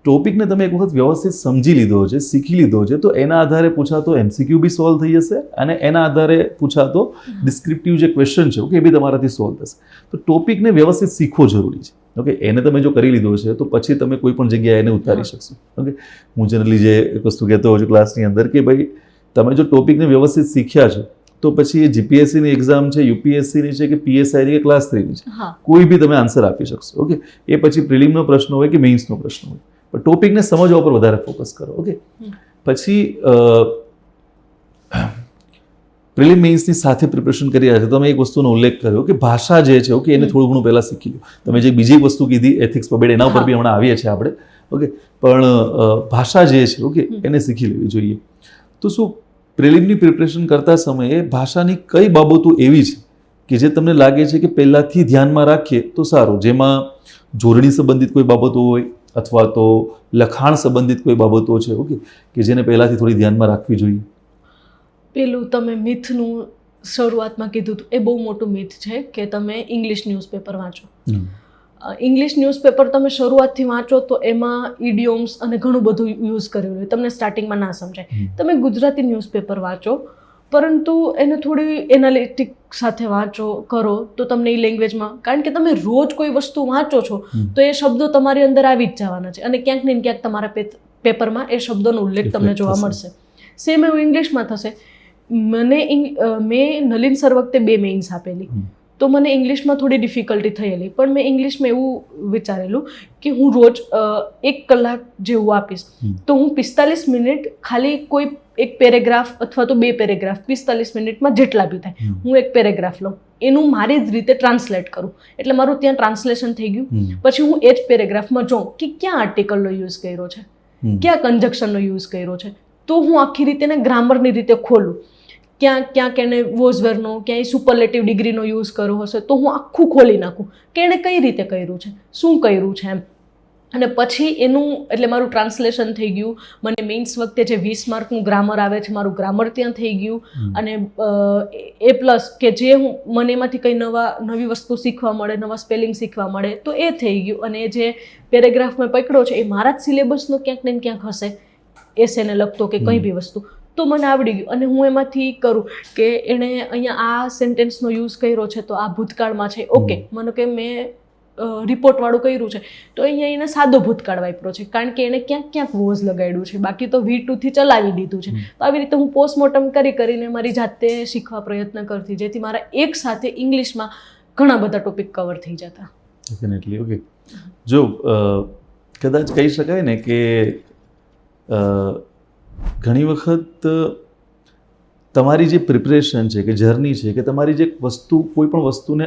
ટોપિકને તમે એક વખત વ્યવસ્થિત સમજી લીધો છે, શીખી લીધો છે તો એના આધારે પૂછાતો MCQ બી સોલ્વ થઈ જશે અને એના આધારે પૂછાતો ડિસ્ક્રિપ્ટિવ જે ક્વેશ્ચન છે ઓકે એ બી તમારાથી સોલ્વ થશે. તો ટોપિકને વ્યવસ્થિત શીખવો જરૂરી છે. ઓકે, એને તમે જો કરી લીધો છે તો પછી તમે કોઈ પણ જગ્યાએ એને ઉતારી શકશો. ઓકે, હું જનરલી જે એક વસ્તુ કહેતો હોઉં છું ક્લાસની અંદર કે ભાઈ તમે જો ટોપિકને વ્યવસ્થિત શીખ્યા છો તો પછી એ જીપીએસસીની એક્ઝામ છે, યુપીએસસીની છે કે પીએસઆઈની કે ક્લાસ 3ની છે, કોઈ બી તમે આન્સર આપી શકશો. ઓકે, એ પછી પ્રિલિમનો પ્રશ્ન હોય કે મેઇન્સનો પ્રશ્ન હોય, પણ ટોપિકને સમજવા પર વધારે ફોકસ કરો. ઓકે, પછી પ્રિલિમ મેઇન્સની સાથે પ્રિપરેશન કરી રહ્યા છે. તમે એક વસ્તુનો ઉલ્લેખ કર્યો કે ભાષા જે છે ઓકે એને થોડું ઘણું પહેલાં શીખી લો. તમે જે બીજી વસ્તુ કીધી એથિક્સ પબેડ એના ઉપર બી હમણાં આવીએ છીએ આપણે. ઓકે, પણ ભાષા જે છે ઓકે એને શીખી લેવી જોઈએ. તો શું પ્રિલિમની પ્રિપરેશન કરતા સમયે ભાષાની કઈ બાબતો એવી છે કે જે તમને લાગે છે કે પહેલાંથી ધ્યાનમાં રાખીએ તો સારું, જેમાં જોડણી સંબંધિત કોઈ બાબતો હોય અથવા તો લખાણ સંબંધિત કોઈ બાબતો છે ઓકે કે જેને પહેલાંથી થોડી ધ્યાનમાં રાખવી જોઈએ? પેલું તમે મિથનું શરૂઆતમાં કીધું હતું એ બહુ મોટું મિથ છે કે તમે ઇંગ્લિશ ન્યૂઝપેપર વાંચો. ઇંગ્લિશ ન્યૂઝપેપર તમે શરૂઆતથી વાંચો તો એમાં ઇડિયોમ્સ અને ઘણું બધું યુઝ કરેલું હોય, તમને સ્ટાર્ટિંગમાં ના સમજાય. તમે ગુજરાતી ન્યૂઝપેપર વાંચો પરંતુ એને થોડી એનાલિટિક સાથે વાંચો કરો તો તમને એ લેંગ્વેજમાં, કારણ કે તમે રોજ કોઈ વસ્તુ વાંચો છો તો એ શબ્દો તમારી અંદર આવી જ જવાના છે અને ક્યાંક ને ક્યાંક તમારા પેપરમાં એ શબ્દોનો ઉલ્લેખ તમને જોવા મળશે. સેમ એવું ઇંગ્લિશમાં થશે. મેં નલિન સર વખતે 2 મેઇન્સ આપેલી તો મને ઇંગ્લિશમાં થોડી ડિફિકલ્ટી થયેલી, પણ મેં ઇંગ્લિશમાં એવું વિચારેલું કે હું રોજ 1 કલાક જેવું આપીશ તો હું 45 મિનિટ ખાલી કોઈ એક પેરેગ્રાફ અથવા તો 2 પેરેગ્રાફ 45 મિનિટમાં જેટલા બી થાય હું એક પેરેગ્રાફ લઉં, એનું મારી જ રીતે ટ્રાન્સલેટ કરું. એટલે મારું ત્યાં ટ્રાન્સલેશન થઈ ગયું. પછી હું એ જ પેરેગ્રાફમાં જોઉં કે ક્યાં આર્ટિકલનો યુઝ કર્યો છે, ક્યાં કન્જક્શનનો યુઝ કર્યો છે, તો હું આખી રીતે એને ગ્રામરની રીતે ખોલું. ક્યાંક એને વોઝવેરનો, ક્યાંય સુપરલેટિવ ડિગ્રીનો યુઝ કર્યો હશે તો હું આખું ખોલી નાખું કે એણે કઈ રીતે કર્યું છે, શું કર્યું છે એમ. અને પછી એનું એટલે મારું ટ્રાન્સલેશન થઈ ગયું. મને મેઇન્સ વખતે જે 20 માર્કનું ગ્રામર આવે છે મારું ગ્રામર ત્યાં થઈ ગયું. અને એ પ્લસ કે જે મને એમાંથી કંઈ નવી વસ્તુ શીખવા મળે, નવા સ્પેલિંગ શીખવા મળે તો એ થઈ ગયું. અને જે પેરેગ્રાફ મેં પકડ્યો છે એ મારા જ સિલેબસનો ક્યાંક ને ક્યાંક હશે, એસેને લગતો કે કંઈ બી વસ્તુ, તો મને આવડી ગયું. અને હું એમાંથી કરું કે એણે અહીંયા આ સેન્ટેન્સનો યુઝ કર્યો છે તો આ ભૂતકાળમાં છે, ઓકે. મને કે મેં રિપોર્ટવાળું કર્યું છે તો અહીંયા એને સાદો ભૂતકાળ વાપર્યો છે કારણ કે એણે ક્યાંક વોઝ લગાડ્યું છે, બાકી તો V2 થી ચલાવી દીધું છે. તો આવી રીતે હું પોસ્ટમોર્ટમ કરીને મારી જાતે શીખવા પ્રયત્ન કરતી, જેથી મારા એક સાથે ઇંગ્લિશમાં ઘણા બધા ટોપિક કવર થઈ જતા. ડેફિનેટલી. ઓકે, જો કદાચ કહી શકાય ને કે ઘણી વખત તમારી જે પ્રિપરેશન છે કે જર્ની છે કે તમારી જે વસ્તુ કોઈ પણ વસ્તુને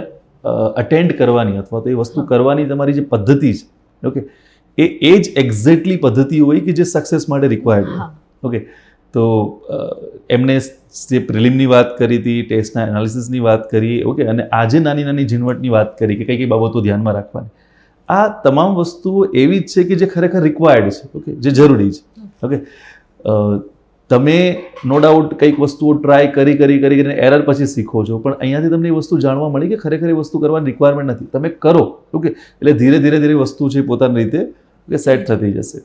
અટેન્ડ કરવાની અથવા તો એ વસ્તુ કરવાની તમારી જે પદ્ધતિ છે, ઓકે, એ જ એક્ઝેક્ટલી પદ્ધતિ હોય કે જે સક્સેસ માટે રિક્વાયર્ડ હોય. ઓકે, તો એમને જે પ્રિલિમની વાત કરી હતી, ટેસ્ટના એનાલિસિસની વાત કરી, ઓકે, અને આજે નાની નાની ઝીણવટની વાત કરી કે કઈ કઈ બાબતો ધ્યાનમાં રાખવાની. આ તમામ વસ્તુઓ એવી જ છે કે જે ખરેખર રિક્વાયર્ડ છે, ઓકે, જે જરૂરી છે. ઓકે, તમે નો ડાઉટ કંઈક વસ્તુઓ ટ્રાય કરીને એરર પછી શીખો છો, પણ અહીંયાથી તમને એ વસ્તુ જાણવા મળી કે ખરેખર એ વસ્તુ કરવાની રિક્વાયરમેન્ટ નથી. તમે કરો, ઓકે, એટલે ધીરે ધીરે વસ્તુ છે પોતાની રીતે ઓકે સેટ થતી જશે.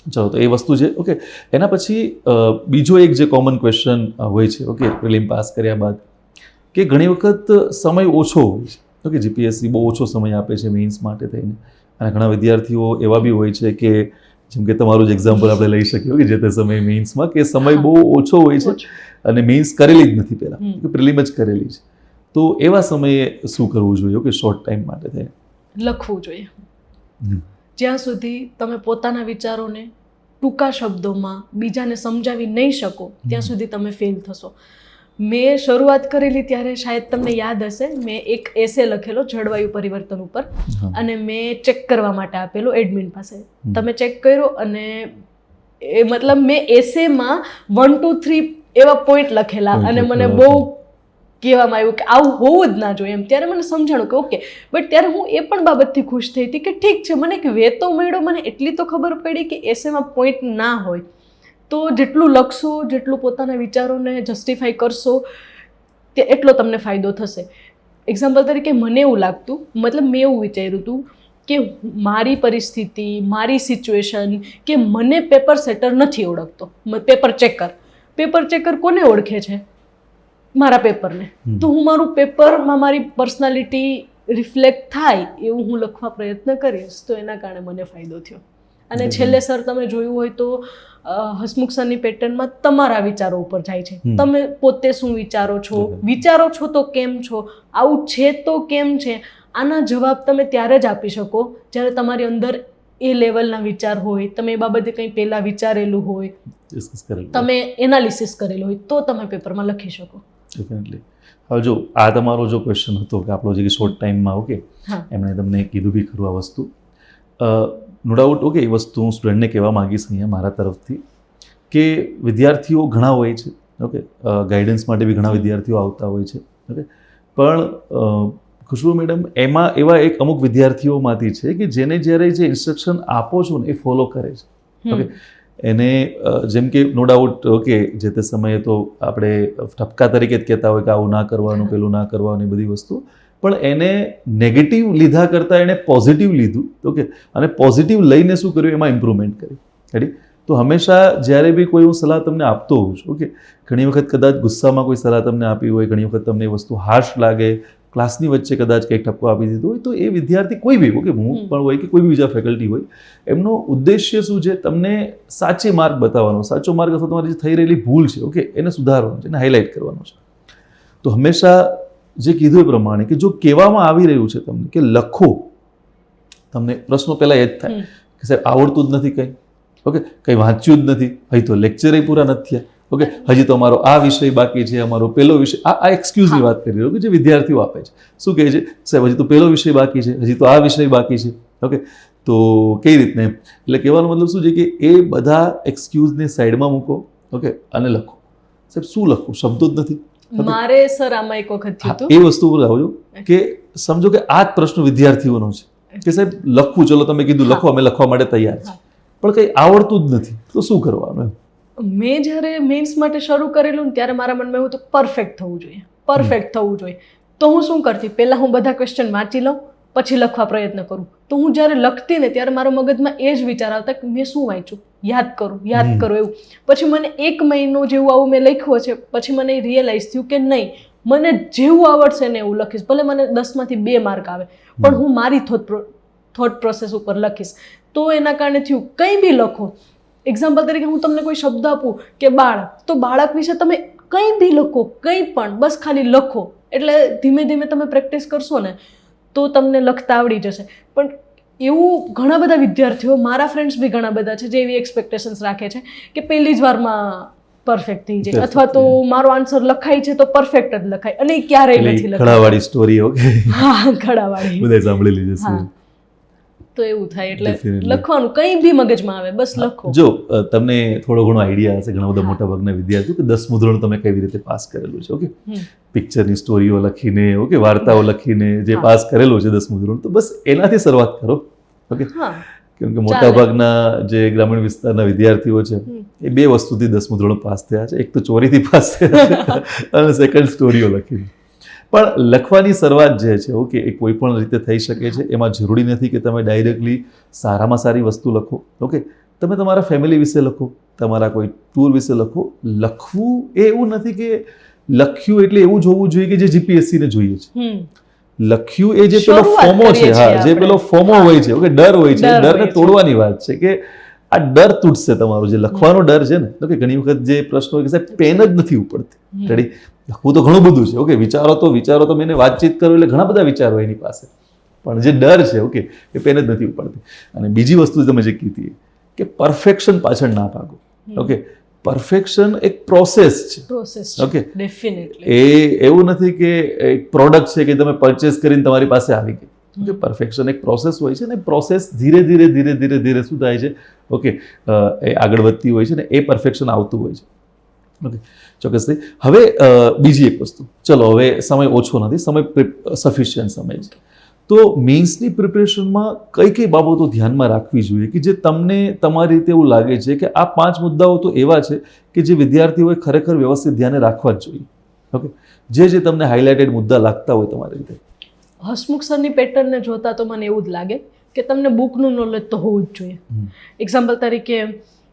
ચલો, તો એ વસ્તુ છે. ઓકે, એના પછી બીજો એક જે કોમન ક્વેશ્ચન હોય છે, ઓકે, પ્રિલિમ પાસ કર્યા બાદ, કે ઘણી વખત સમય ઓછો હોય છે. ઓકે, જીપીએસસી બહુ ઓછો સમય આપે છે મેઇન્સ માટે થઈને, અને ઘણા વિદ્યાર્થીઓ એવા બી હોય છે કે જેમ કે તમારું જ એક્ઝામ્પલ આપણે લઈ શકીએ કે જે તે સમયે મેઇન્સમાં કે સમય બહુ ઓછો હોય છે અને મેઇન્સ કરેલી જ નથી પહેલાં, કે પ્રિલિમ જ કરેલી છે. તો એવા સમયે શું કરવું જોઈએ કે શોર્ટ ટાઈમ માટે થઈને? લખવું જોઈએ. જ્યાં સુધી તમે પોતાના વિચારોને ટૂંકા શબ્દોમાં બીજાને સમજાવી નહીં શકો ત્યાં સુધી તમે ફેલ થશો. મેં શરૂઆત કરેલી ત્યારે શાયદ તમને યાદ હશે, મેં એક એસે લખેલો જળવાયુ પરિવર્તન ઉપર અને મેં ચેક કરવા માટે આપેલો એડમિન પાસે. તમે ચેક કર્યો અને એ મતલબ મેં એસેમાં 1 2 3 એવા પોઈન્ટ લખેલા અને મને બહુ કહેવામાં આવ્યું કે આવું હોવું જ ના જોઈએ એમ. ત્યારે મને સમજાણું કે ઓકે, બટ ત્યારે હું એ પણ બાબતથી ખુશ થઈ હતી કે ઠીક છે, મને એક વેતો મળ્યો, મને એટલી તો ખબર પડી કે એસેમાં પોઈન્ટ ના હોય. તો જેટલું લખશો, જેટલું પોતાના વિચારોને જસ્ટિફાઈ કરશો તે એટલો તમને ફાયદો થશે. એક્ઝામ્પલ તરીકે મને એવું લાગતું, મતલબ મેં એવું વિચાર્યું હતું કે મારી પરિસ્થિતિ, મારી સિચ્યુએશન, કે મને પેપર સેટર નથી ઓળખતો, પેપર ચેકર કોને ઓળખે છે? મારા પેપરને. તો હું મારું પેપરમાં મારી પર્સનાલિટી રિફ્લેક્ટ થાય એવું હું લખવા પ્રયત્ન કરીશ, તો એના કારણે મને ફાયદો થયો. અને છેલ્લે સર તમે જોયું હોય તો હસમુખ સરની પેટર્નમાં તમારા વિચારો ઉપર જાય છે. તમે પોતે શું વિચારો છો તો કેમ છો, આવું છે તો કેમ છે, આના જવાબ તમે ત્યારે જ આપી શકો જ્યારે તમારી અંદર એ લેવલના વિચાર હોય, તમે એ બાબતે કંઈ પહેલાં વિચારેલું હોય, તમે એનાલિસિસ કરેલું હોય, તો તમે પેપરમાં લખી શકો. ડેફિનેટલી. હવે જો આ તમારો જો ક્વેશ્ચન હતો કે આપણો જે શોર્ટ ટાઈમમાં, ઓકે, એમણે તમને કીધું બી ખરું આ વસ્તુ, નો ડાઉટ. ઓકે, એ વસ્તુ હું સ્ટુડન્ટને કહેવા માગીશ અહીંયા મારા તરફથી કે વિદ્યાર્થીઓ ઘણા હોય છે, ઓકે, ગાઈડન્સ માટે બી ઘણા વિદ્યાર્થીઓ આવતા હોય છે, ઓકે, પણ ખુશ્બુ મેડમ એમાં એવા એક અમુક વિદ્યાર્થીઓમાંથી છે કે જેને જ્યારે જે ઇન્સ્ટ્રક્શન આપો છો ને એ ફોલો કરે છે. ઓકે, એને જેમ કે નો ડાઉટ, ઓકે, જે તે સમયે તો આપણે ઠપકા તરીકે જ કહેતા હોય કે આવું ના કરવાનું, પેલું ના કરવાનું, એ બધી વસ્તુ, પણ એને નેગેટિવ લીધા કરતાં એણે પોઝિટિવ લીધું, ઓકે, અને પોઝિટિવ લઈને શું કર્યું એમાં ઇમ્પ્રુવમેન્ટ કરી. રેડી? તો હંમેશા જ્યારે બી કોઈ હું સલાહ તમને આપતો હોઉં છું, ઓકે, ઘણી વખત કદાચ ગુસ્સામાં કોઈ સલાહ તમને આપી હોય, ઘણી વખત તમને એ વસ્તુ હાર્શ લાગે, ક્લાસની વચ્ચે કદાચ કંઈક ઠપકો આપી દીધો હોય, તો એ વિદ્યાર્થી કોઈ બી, ઓકે, હું પણ હોય કે કોઈ બી બીજા ફેકલ્ટી હોય, એમનો ઉદ્દેશ્ય શું છે? તમને સાચી માર્ગ બતાવવાનો, સાચો માર્ગ અથવા તમારી જે થઈ રહેલી ભૂલ છે, ઓકે, એને સુધારવાનો છે, એને હાઇલાઇટ કરવાનો છે. તો હંમેશા જે કીધું એ પ્રમાણે કે જો કહેવામાં આવી રહ્યું છે તમને કે લખો, તમને પ્રશ્નો પહેલાં એ જ થાય કે સાહેબ આવડતું જ નથી કંઈ, ઓકે, કંઈ વાંચ્યું જ નથી, હજી તો લેક્ચરે પૂરા નથી થયા, ઓકે, હજી તો અમારો આ વિષય બાકી છે, અમારો પહેલો વિષય, આ એક્સક્યુઝની વાત કરી રહ્યો કે જે વિદ્યાર્થીઓ આપે છે. શું કહે છે? સાહેબ હજી તો પહેલો વિષય બાકી છે, હજી તો આ વિષય બાકી છે, ઓકે. તો કઈ રીતને? એટલે કહેવાનો મતલબ શું છે કે એ બધા એક્સક્યુઝને સાઈડમાં મૂકો, ઓકે, અને લખો. સાહેબ શું લખવું? શબ્દો જ નથી. મારે સર આમાં એક વખત થયું હતું. એ વસ્તુ પર આવજો કે સમજો કે આ જ પ્રશ્ન વિદ્યાર્થીઓનો છે કે સાહેબ લખવું, ચલો તમે કીધું લખો, અમે લખવા માટે તૈયાર છે, પણ કંઈ આવડતું જ નથી, તો શું કરવાનું? મેં જ્યારે મેન્સ માટે શરૂ કરેલું ને ત્યારે મારા મનમાં એવું હતું પરફેક્ટ થવું જોઈએ, પરફેક્ટ થવું જોઈએ. તો હું શું કરતી, પહેલાં હું બધા ક્વેશ્ચન વાંચી લઉં, પછી લખવા પ્રયત્ન કરું. તો હું જ્યારે લખતી ને ત્યારે મારા મગજમાં એ જ વિચાર આવતા કે મેં શું વાંચ્યું, યાદ કરું એવું. પછી મને 1 મહિનો જેવું આવું મેં લખ્યું છે, પછી મને રિયલાઇઝ થયું કે નહીં, મને જેવું આવડશે ને એવું લખીશ, ભલે મને 10માંથી 2 માર્ક આવે, પણ હું મારી થોટ પ્રોસેસ ઉપર લખીશ. તો એના કારણે થયું કંઈ બી લખો. એક્ઝામ્પલ તરીકે હું તમને કોઈ શબ્દ આપું કે બાળક, તો બાળક વિશે તમે કંઈ બી લખો, કંઈ પણ, બસ ખાલી લખો. એટલે ધીમે ધીમે તમે પ્રેક્ટિસ કરશો ને તો તમને લખતા આવડી જશે. પણ એવું ઘણા બધા વિદ્યાર્થીઓ, મારા ફ્રેન્ડ્સ બી ઘણા બધા છે જે એવી એક્સપેક્ટેશન્સ રાખે છે કે પહેલી જ વારમાં પરફેક્ટ થઈ જાય, અથવા તો મારો આન્સર લખાય છે તો પરફેક્ટ જ લખાય, અને એ ક્યારેય નથી લખાય. ખડાવાળી સ્ટોરી, ઓકે, હા, ખડાવાળી બધાય સાંભળેલી જશે. તો એવું થાય. એટલે લખવાનું કંઈ બી મગજમાં આવે બસ લખો. જો તમને થોડો ઘણો આઈડિયા હશે, ઘણા બધા મોટા ભાગના વિદ્યાર્થીઓ કે 10મું ધોરણ તમે કેવી રીતે પાસ કરેલું છે, ઓકે, પિક્ચરની સ્ટોરીઓ લખીને, ઓકે, વાર્તાઓ લખીને જે પાસ કરેલું છે 10મું ધોરણ, તો બસ એનાથી શરૂઆત કરો, ઓકે. કેમ કે મોટા ભાગના જે ગ્રામીણ વિસ્તારના વિદ્યાર્થીઓ છે એ 2 વસ્તુથી 10મું ધોરણ પાસ થયા છે. એક તો ચોરીથી પાસ થયા છે અને સેકન્ડ સ્ટોરીઓ લખીને. પણ લખવાની શરૂઆત જે છે, ઓકે, એ કોઈ પણ રીતે થઈ શકે છે. એમાં જરૂરી નથી કે તમે ડાયરેક્ટલી સારામાં સારી વસ્તુ લખો, ઓકે. તમે તમારા ફેમિલી વિશે લખો, તમારા કોઈ ટૂર વિશે લખો. લખવું એ એવું નથી કે લખ્યું એટલે એવું જ હોવું જોઈએ કે જે જીપીએસસી ને જોઈએ છે. લખ્યું એ જે પેલો ફોમો છે, હા, જે પેલો ફોમો હોય છે, ઓકે, ડર હોય છે, ડરને તોડવાની વાત છે કે આ ડર તૂટશે તમારો, જે લખવાનો ડર છે ને. ઓકે, ઘણી વખત જે પ્રશ્ન હોય કે સાહેબ પેન જ નથી ઉપડતી. રેડી? લખવું તો ઘણું બધું છે, ઓકે, વિચારો તો મેં વાતચીત કરો એટલે ઘણા બધા વિચારો એની પાસે, પણ જે ડર છે, ઓકે, એ પેન જ નથી ઉપડતી. અને બીજી વસ્તુ તમે જે કીધી કે પરફેક્શન પાછળ ના ભાગો, ઓકે. પરફેક્શન એક પ્રોસેસ છે, ઓકે, ડેફિનેટલી. એ એવું નથી કે એક પ્રોડક્ટ છે કે તમે પરચેસ કરીને તમારી પાસે આવી ગઈ. ઓકે, પરફેક્શન એક પ્રોસેસ હોય છે ને, પ્રોસેસ ધીરે ધીરે શું થાય છે, ઓકે, એ આગળ વધતી હોય છે ને, એ પરફેક્શન આવતું હોય છે, ઓકે, ચોક્કસથી. હવે બીજી એક વસ્તુ, ચલો હવે સમય ઓછો નથી, સમય સફિશિયન્ટ સમય છે, તો મેન્સની પ્રિપરેશનમાં કઈ બાબતો ધ્યાનમાં રાખવી જોઈએ કે જે તમને તમારી રીતે એવું લાગે છે કે આ 5 મુદ્દાઓ તો એવા છે કે જે વિદ્યાર્થીઓએ ખરેખર વ્યવસ્થિત ધ્યાને રાખવા જ જોઈએ, ઓકે, જે તમને હાઇલાઇટેડ મુદ્દા લાગતા હોય તમારી રીતે? હસમુખ સરની પેટર્નને જોતા તો મને એવું જ લાગે કે તમને બુકનું નોલેજ તો હોવું જ જોઈએ. એક્ઝામ્પલ તરીકે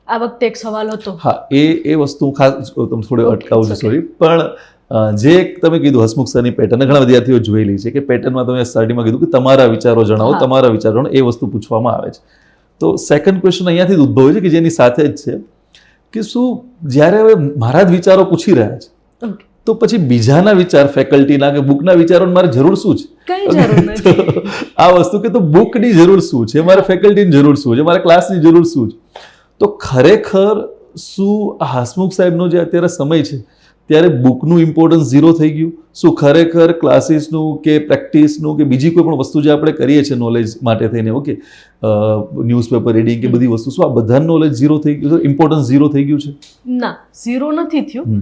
આ વખતે એક સવાલ હતો. હા, એ વસ્તુ ખાસ તમે થોડી અટકાવું છું, સોરી, પણ જે તમે કીધું હસમુખ સરની પેટર્ન, ઘણા વિદ્યાર્થીઓ જોયેલી છે કે પેટર્નમાં તમે સ્ટાર્ટિંગમાં કીધું કે તમારા વિચારો જણાવો, તમારા વિચારો, એ વસ્તુ પૂછવામાં આવે છે. તો સેકન્ડ ક્વેશ્ચન અહીંયાથી જ ઉદ્ભવે છે કે જેની સાથે જ છે કે શું જ્યારે હવે મારા જ વિચારો પૂછી રહ્યા છે, તો પછી બીજાના વિચાર, ફેકલ્ટીના કે બુકના વિચારોની મારે જરૂર શું છે? કઈ જરૂર નથી. આ વસ્તુ કે તો બુકની જરૂર શું છે, મારે ફેકલ્ટીની જરૂર શું છે, મારા ક્લાસની જરૂર શું છે? તો ખરેખર શું આ હસમુખ સાહેબનો જે અત્યારે સમય છે ત્યારે બુકનું ઇમ્પોર્ટન્સ 0 થઈ ગયું? શું ખરેખર ક્લાસીસનું કે પ્રેક્ટિસનું કે બીજી કોઈ પણ વસ્તુ જે આપણે કરીએ છીએ નોલેજ માટે થઈને, ઓકે, ન્યૂઝપેપર રીડિંગ કે બધી વસ્તુ, શું આ બધા નોલેજ 0 થઈ ગયું, ઇમ્પોર્ટન્સ 0 થઈ ગયું છે? ના, 0 નથી થયું.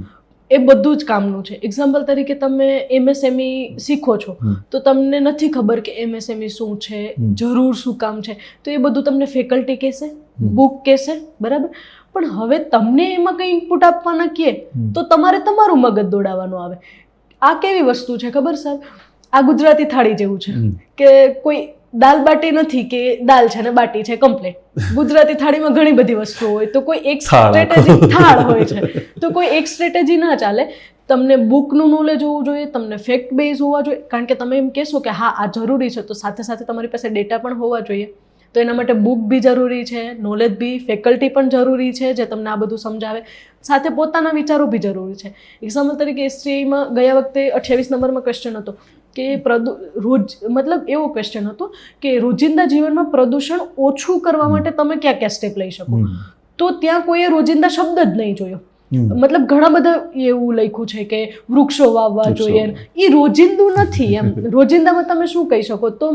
એ બધું જ કામનું છે. એક્ઝામ્પલ તરીકે તમે MSME શીખો છો તો તમને નથી ખબર કે MSME શું છે, જરૂર શું કામ છે, તો એ બધું તમને ફેકલ્ટી કહેશે, બુક કહેશે, બરાબર. પણ હવે તમને એમાં કંઈ ઇનપુટ આપવાના કહે તો તમારે તમારું મગજ દોડાવવાનું આવે. આ કેવી વસ્તુ છે ખબર સર? આ ગુજરાતી થાળી જેવું છે કે કોઈ દાલ બાટી નથી કે દાલ છે ને બાટી છે કમ્પ્લીટ. ગુજરાતી થાળીમાં ઘણી બધી વસ્તુઓ હોય તો કોઈ એક સ્ટ્રેટેજી થાળ હોય છે તો કોઈ એક સ્ટ્રેટેજી ના ચાલે. તમને બુકનું નોલેજ હોવું જોઈએ, તમને ફેક્ટ બેઝ હોવા જોઈએ, કારણ કે તમે એમ કહેશો કે હા આ જરૂરી છે તો સાથે સાથે તમારી પાસે ડેટા પણ હોવા જોઈએ. તો એના માટે બુક બી જરૂરી છે, નોલેજ બી, ફેકલ્ટી પણ જરૂરી છે જે તમને આ બધું સમજાવે, સાથે પોતાના વિચારો બી જરૂરી છે. એક્ઝામ્પલ તરીકે STIમાં ગયા વખતે 28 નંબરમાં ક્વેશ્ચન હતો કે મતલબ એવો ક્વેશ્ચન હતો કે રોજિંદા જીવનમાં પ્રદૂષણ ઓછું કરવા માટે તમે કયા કયા સ્ટેપ લઈ શકો. તો ત્યાં કોઈએ રોજિંદા શબ્દ જ નહીં જોયો. મતલબ ઘણા બધા એવું લખ્યું છે કે વૃક્ષો વાવવા જોઈએ. એ રોજિંદું નથી એમ. રોજિંદામાં તમે શું કહી શકો? તો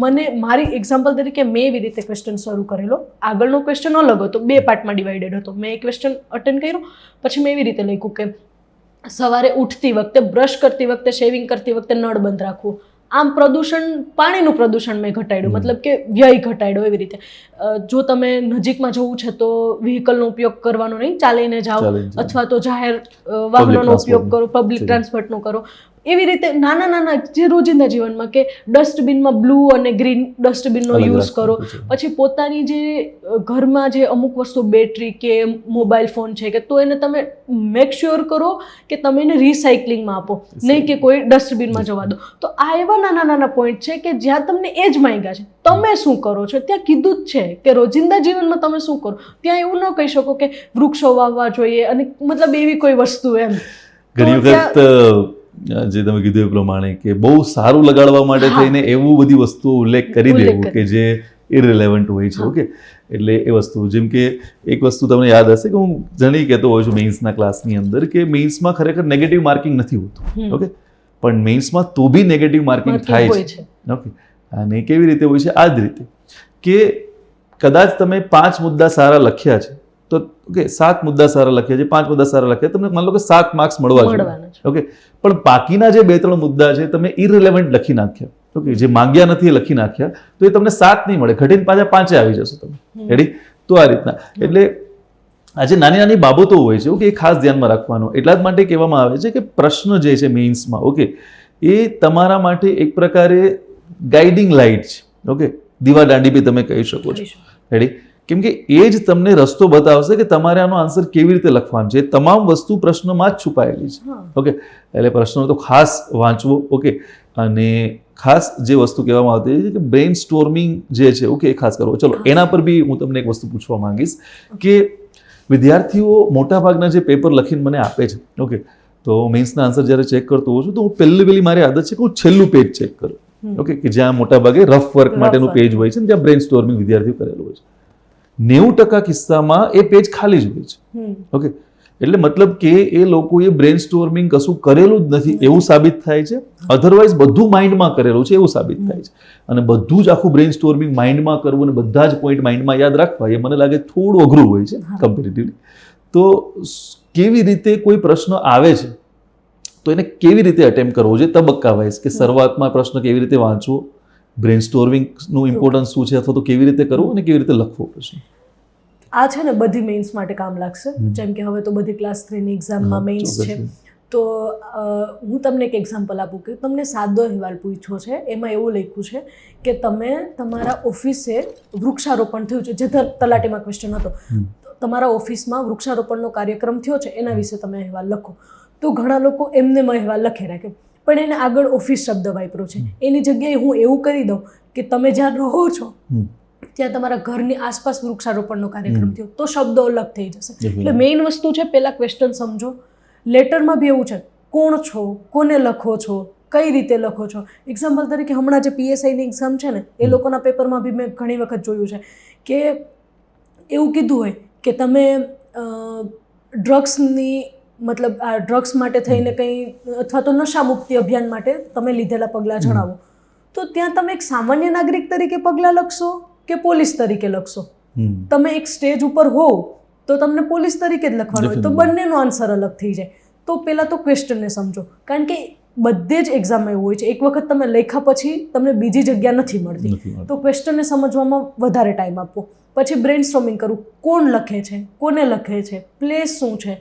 મને મારી એક્ઝામ્પલ તરીકે મેં એવી રીતે ક્વેશ્ચન શરૂ કરેલો. આગળનો ક્વેશ્ચન અલગ હતો, 2 પાર્ટમાં ડિવાઇડેડ હતો. મેં એ ક્વેશ્ચન અટેન્ડ કર્યો, પછી મેં એવી રીતે લખ્યું કે સવારે ઉઠતી વખતે, બ્રશ કરતી વખતે, શેવિંગ કરતી વખતે નળ બંધ રાખવું. આમ પાણીનું પ્રદૂષણ મેં ઘટાડ્યું, મતલબ કે વ્યય ઘટાડ્યો એવી રીતે. જો તમે નજીકમાં જવું છે તો વ્હીકલનો ઉપયોગ કરવાનો નહીં, ચાલીને જાઓ અથવા તો જાહેર વાહનોનો ઉપયોગ કરો, પબ્લિક ટ્રાન્સપોર્ટનો કરો. એવી રીતે નાના નાના જે રોજિંદા જીવનમાં કે ડસ્ટબિનમાં બ્લુ અને ગ્રીન ડસ્ટબિનનો યુઝ કરો. પછી પોતાની જે ઘરમાં જે અમુક વસ્તુ બેટરી કે મોબાઈલ ફોન છે કે તો એને તમે મેક શ્યોર કરો કે તમે એને રિસાયકલિંગમાં આપો, નહીં કે કોઈ ડસ્ટબિનમાં જવા દો. તો આ એવા નાના નાના પોઈન્ટ છે કે જ્યાં તમને એ જ માંગ્યા છે તમે શું કરો છો ત્યાં કીધું જ છે કે રોજિંદા જીવનમાં તમે શું કરો. ત્યાં એવું ન કહી શકો કે વૃક્ષો વાવવા જોઈએ અને મતલબ એવી કોઈ વસ્તુ એમ. ઘણી વખત જે તમે કીધું એ પ્રમાણે કે બહુ સારું લગાડવા માટે થઈને એવું બધી વસ્તુઓ ઉલ્લેખ કરી દેવું કે જે ઇરરિલેવન્ટ હોય છે. ઓકે, એટલે એ વસ્તુ, જેમ કે એક વસ્તુ તમને યાદ હશે કે હું ઘણી કહેતો હોઉં છું મેઇન્સના ક્લાસની અંદર કે મેઇન્સમાં ખરેખર નેગેટિવ માર્કિંગ નથી હોતું. ઓકે, પણ મેઇન્સમાં તો બી નેગેટિવ માર્કિંગ થાય છે. ઓકે, અને કેવી રીતે હોય છે? આ જ રીતે કે કદાચ તમે 5 મુદ્દા સારા લખ્યા છે તો ઓકે 7 મુદ્દા સારા લખ્યા છે, 5 મુદ્દા સારા લખ્યા, તમને માની લો કે 7 માર્ક્સ મળવા જોઈએ. ઓકે, પણ બાકીના જે 2-3 મુદ્દા છે તમે ઇરરિલેવન્ટ લખી નાખ્યા. ઓકે, જે માંગ્યા નથી એ લખી નાખ્યા તો એ તમને 7 નહીં મળે, ઘટીને પાછા 5 આવી જશો તમે. રેડી? તો આ રીતના એટલે આજે નાની નાની બાબતો હોય છે. ઓકે, એ ખાસ ધ્યાનમાં રાખવાનો. એટલા જ માટે કહેવામાં આવે છે કે પ્રશ્ન જે છે મેઇન્સમાં, ઓકે, એ તમારા માટે એક પ્રકારે ગાઈડિંગ લાઇટ છે. ઓકે, દીવા દાંડી બી તમે કહી શકો છો. રેડી? કેમ કે એ જ તમને રસ્તો બતાવશે કે તમારે આનો આન્સર કેવી રીતે લખવાનો છે. તમામ વસ્તુ પ્રશ્નમાં જ છુપાયેલી છે. ઓકે, એટલે પ્રશ્નો તો ખાસ વાંચવો. ઓકે, અને ખાસ જે વસ્તુ કહેવામાં આવતી છે કે બ્રેઇન સ્ટોર્મિંગ જે છે, ઓકે, એ ખાસ કરવો. ચલો, એના પર બી હું તમને એક વસ્તુ પૂછવા માંગીશ કે વિદ્યાર્થીઓ મોટાભાગના જે પેપર લખીને મને આપે છે, ઓકે, તો મેઇન્સના આન્સર જ્યારે ચેક કરતો હોઉં છું તો હું પહેલી મારી આદત છે કે હું છેલ્લું પેજ ચેક કરું. ઓકે, કે જ્યાં મોટાભાગે રફ વર્ક માટેનું પેજ હોય છે ને જ્યાં બ્રેઇન સ્ટોર્મિંગ વિદ્યાર્થીઓ કરેલું હોય છે. 90% કિસ્સામાં એ પેજ ખાલી જ હોય છે. ઓકે, એટલે મતલબ કે એ લોકોએ બ્રેઇન સ્ટોર્મિંગ કશું કરેલું જ નથી એવું સાબિત થાય છે. અધરવાઇઝ બધું માઇન્ડમાં કરેલું છે એવું સાબિત થાય છે. અને બધું જ આખું બ્રેઇન સ્ટોર્મિંગ માઇન્ડમાં કરવું અને બધા જ પોઈન્ટ માઇન્ડમાં યાદ રાખવા એ મને લાગે થોડું અઘરું હોય છે કમ્પેરેટિવલી. તો કેવી રીતે કોઈ પ્રશ્ન આવે છે તો એને કેવી રીતે અટેમ્પ્ટ કરવો જોઈએ તબક્કા વાઇઝ, કે શરૂઆતમાં પ્રશ્ન કેવી રીતે વાંચવો, બ્રેઇન સ્ટોર્મિંગનું ઇમ્પોર્ટન્સ શું છે અથવા તો કેવી રીતે કરવું અને કેવી રીતે લખવો પ્રશ્ન. આ છે ને બધી મેઇન્સ માટે કામ લાગશે. જેમ કે હવે તો બધી ક્લાસ 3ની એક્ઝામમાં મેઇન્સ છે. તો હું તમને એક એક્ઝામ્પલ આપું કે તમને સાદો અહેવાલ પૂછ્યો છે, એમાં એવું લખ્યું છે કે તમે તમારા ઓફિસે વૃક્ષારોપણ થયું છે, જે તલાટીમાં ક્વેશ્ચન હતો, તમારા ઓફિસમાં વૃક્ષારોપણનો કાર્યક્રમ થયો છે એના વિશે તમે અહેવાલ લખો. તો ઘણા લોકો એમને અહેવાલ લખી રાખે, પણ એને આગળ ઓફિસ શબ્દ વાપર્યો છે. એની જગ્યાએ હું એવું કરી દઉં કે તમે જ્યાં રહો છો ત્યાં તમારા ઘરની આસપાસ વૃક્ષારોપણનો કાર્યક્રમ થયો, તો શબ્દો અલગ થઈ જશે. એટલે મેઇન વસ્તુ છે પહેલા ક્વેશ્ચન સમજો. લેટરમાં બી એવું છે, કોણ છો, કોને લખો છો, કઈ રીતે લખો છો. એક્ઝામ્પલ તરીકે હમણાં જે PSIની એક્ઝામ છે ને એ લોકોના પેપરમાં બી મેં ઘણી વખત જોયું છે કે એવું કીધું હોય કે તમે ડ્રગ્સની મતલબ આ ડ્રગ્સ માટે થઈને કંઈ અથવા તો નશા મુક્તિ અભિયાન માટે તમે લીધેલા પગલાં જણાવો. તો ત્યાં તમે એક સામાન્ય નાગરિક તરીકે પગલાં લખશો કે પોલીસ તરીકે લખશો. તમે એક સ્ટેજ ઉપર હોવ તો તમને પોલીસ તરીકે જ લખવાનું હોય, તો બંનેનો આન્સર અલગ થઈ જાય. તો પહેલાં તો ક્વેશ્ચનને સમજો, કારણ કે બધે જ એક્ઝામમાં એવું હોય છે એક વખત તમે લખ્યા પછી તમને બીજી જગ્યા નથી મળતી. તો ક્વેશ્ચનને સમજવામાં વધારે ટાઈમ આપવો. પછી બ્રેઇન સ્ટોર્મિંગ કરવું, કોણ લખે છે, કોને લખે છે, પ્લેસ શું છે.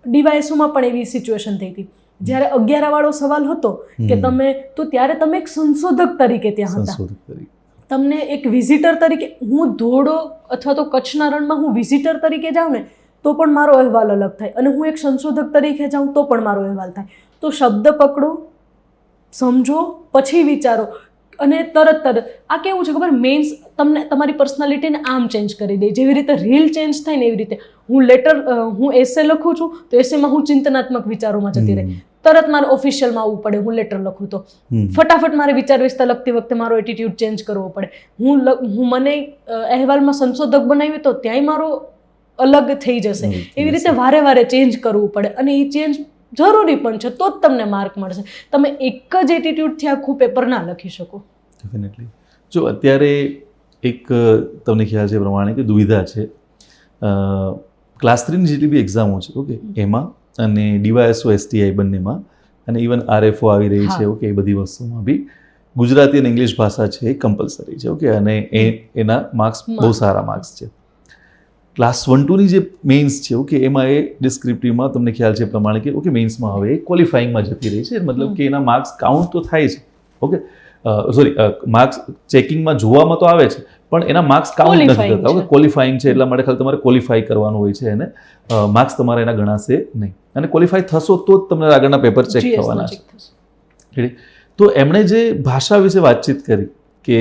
DYSOમાં પણ એવી સિચ્યુએશન થઈ હતી. જ્યારે 11 વાળો સવાલ હતો કે તમે, તો ત્યારે તમે એક સંશોધક તરીકે ત્યાં હતા. સંશોધક તરીકે. તમને એક વિઝિટર તરીકે, હું ધોરડો અથવા તો કચ્છના રણમાં હું વિઝિટર તરીકે જાઉં ને તો પણ મારો અહેવાલ અલગ થાય, અને હું એક સંશોધક તરીકે જાઉં તો પણ મારો અહેવાલ થાય. તો શબ્દ પકડો, સમજો, પછી વિચારો, અને તરત આ કેવું છે ખબર, મેઇન્સ તમને તમારી પર્સનાલિટીને આમ ચેન્જ કરી દે. જેવી રીતે રીલ ચેન્જ થાય ને એવી રીતે હું એસે લખું છું તો એસેમાં હું ચિંતનાત્મક વિચારોમાં જતી રહી. તરત મારે ઓફિશિયલમાં આવવું પડે. હું લેટર લખું તો ફટાફટ મારે વિચાર વિસ્તા લખતી વખતે મારો એટીટ્યુડ ચેન્જ કરવો પડે. હું મને અહેવાલમાં સંશોધક બનાવી તો ત્યાંય મારો અલગ થઈ જશે. એવી રીતે વારે વારે ચેન્જ કરવું પડે, અને એ ચેન્જ જરૂરી પણ છે, તો જ તમને માર્ક મળશે. તમે એક જ એટીટ્યુડથી આખું પેપર ના લખી શકો. ડેફિનેટલી. જો અત્યારે એક તમને ખ્યાલ છે પ્રમાણે કે દુવિધા છે, ક્લાસ 3ની જેટલી બી એક્ઝામો છે, ઓકે, એમાં અને ડીવાયએસઓ એસટીઆઈ બંનેમાં, અને ઇવન આરએફઓ આવી રહી છે, ઓકે, એ બધી વસ્તુમાં બી ગુજરાતી અને ઇંગ્લિશ ભાષા છે એ કમ્પલસરી છે, ઓકે, અને એના માર્ક્સ બહુ સારા માર્ક્સ છે. ક્લાસ 1-2ની જે મેઇન્સ છે, ઓકે, એમાં એ ડિસ્ક્રિપ્ટિવમાં તમને ખ્યાલ છે પ્રમાણે કે ઓકે મેઇન્સમાં હવે ક્વોલિફાઈંગમાં જતી રહી છે, મતલબ કે એના માર્ક્સ કાઉન્ટ તો થાય છે, ઓકે, સોરી, માર્ક્સ ચેકિંગમાં જોવામાં તો આવે છે પણ એના માર્ક્સ કાઉન્ટ નથી થતા. ઓકે, ક્વોલિફાઈંગ છે એટલા માટે ખાલી તમારે ક્વોલિફાઈ કરવાનું હોય છે, અને માર્ક્સ તમારે એના ગણાશે નહીં, અને ક્વોલિફાઈ થશો તો જ તમને આગળના પેપર ચેક થવાના છે. તો એમણે જે ભાષા વિશે વાતચીત કરી કે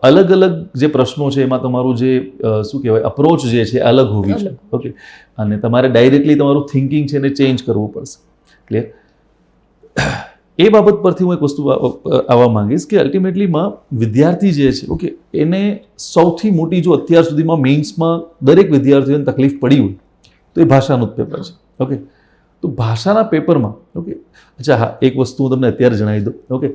અલગ અલગ જે પ્રશ્નો છે એમાં તમારું જે શું કહેવાય અપ્રોચ જે છે અલગ હોવી જોઈએ, ઓકે, અને તમારે ડાયરેક્ટલી તમારું થિંકિંગ છે એને ચેન્જ કરવું પડશે. ક્લિયર? એ બાબત પરથી હું એક વસ્તુ આવવા માંગીશ કે અલ્ટિમેટલીમાં વિદ્યાર્થી જે છે, ઓકે, એને સૌથી મોટી જો અત્યાર સુધીમાં મેઇન્સમાં દરેક વિદ્યાર્થીઓને તકલીફ પડી હોય તો એ ભાષાનું જ પેપર છે, ઓકે. તો ભાષાના પેપરમાં, ઓકે, અચ્છા હા, એક વસ્તુ હું તમને અત્યારે જણાવી દઉં, ઓકે,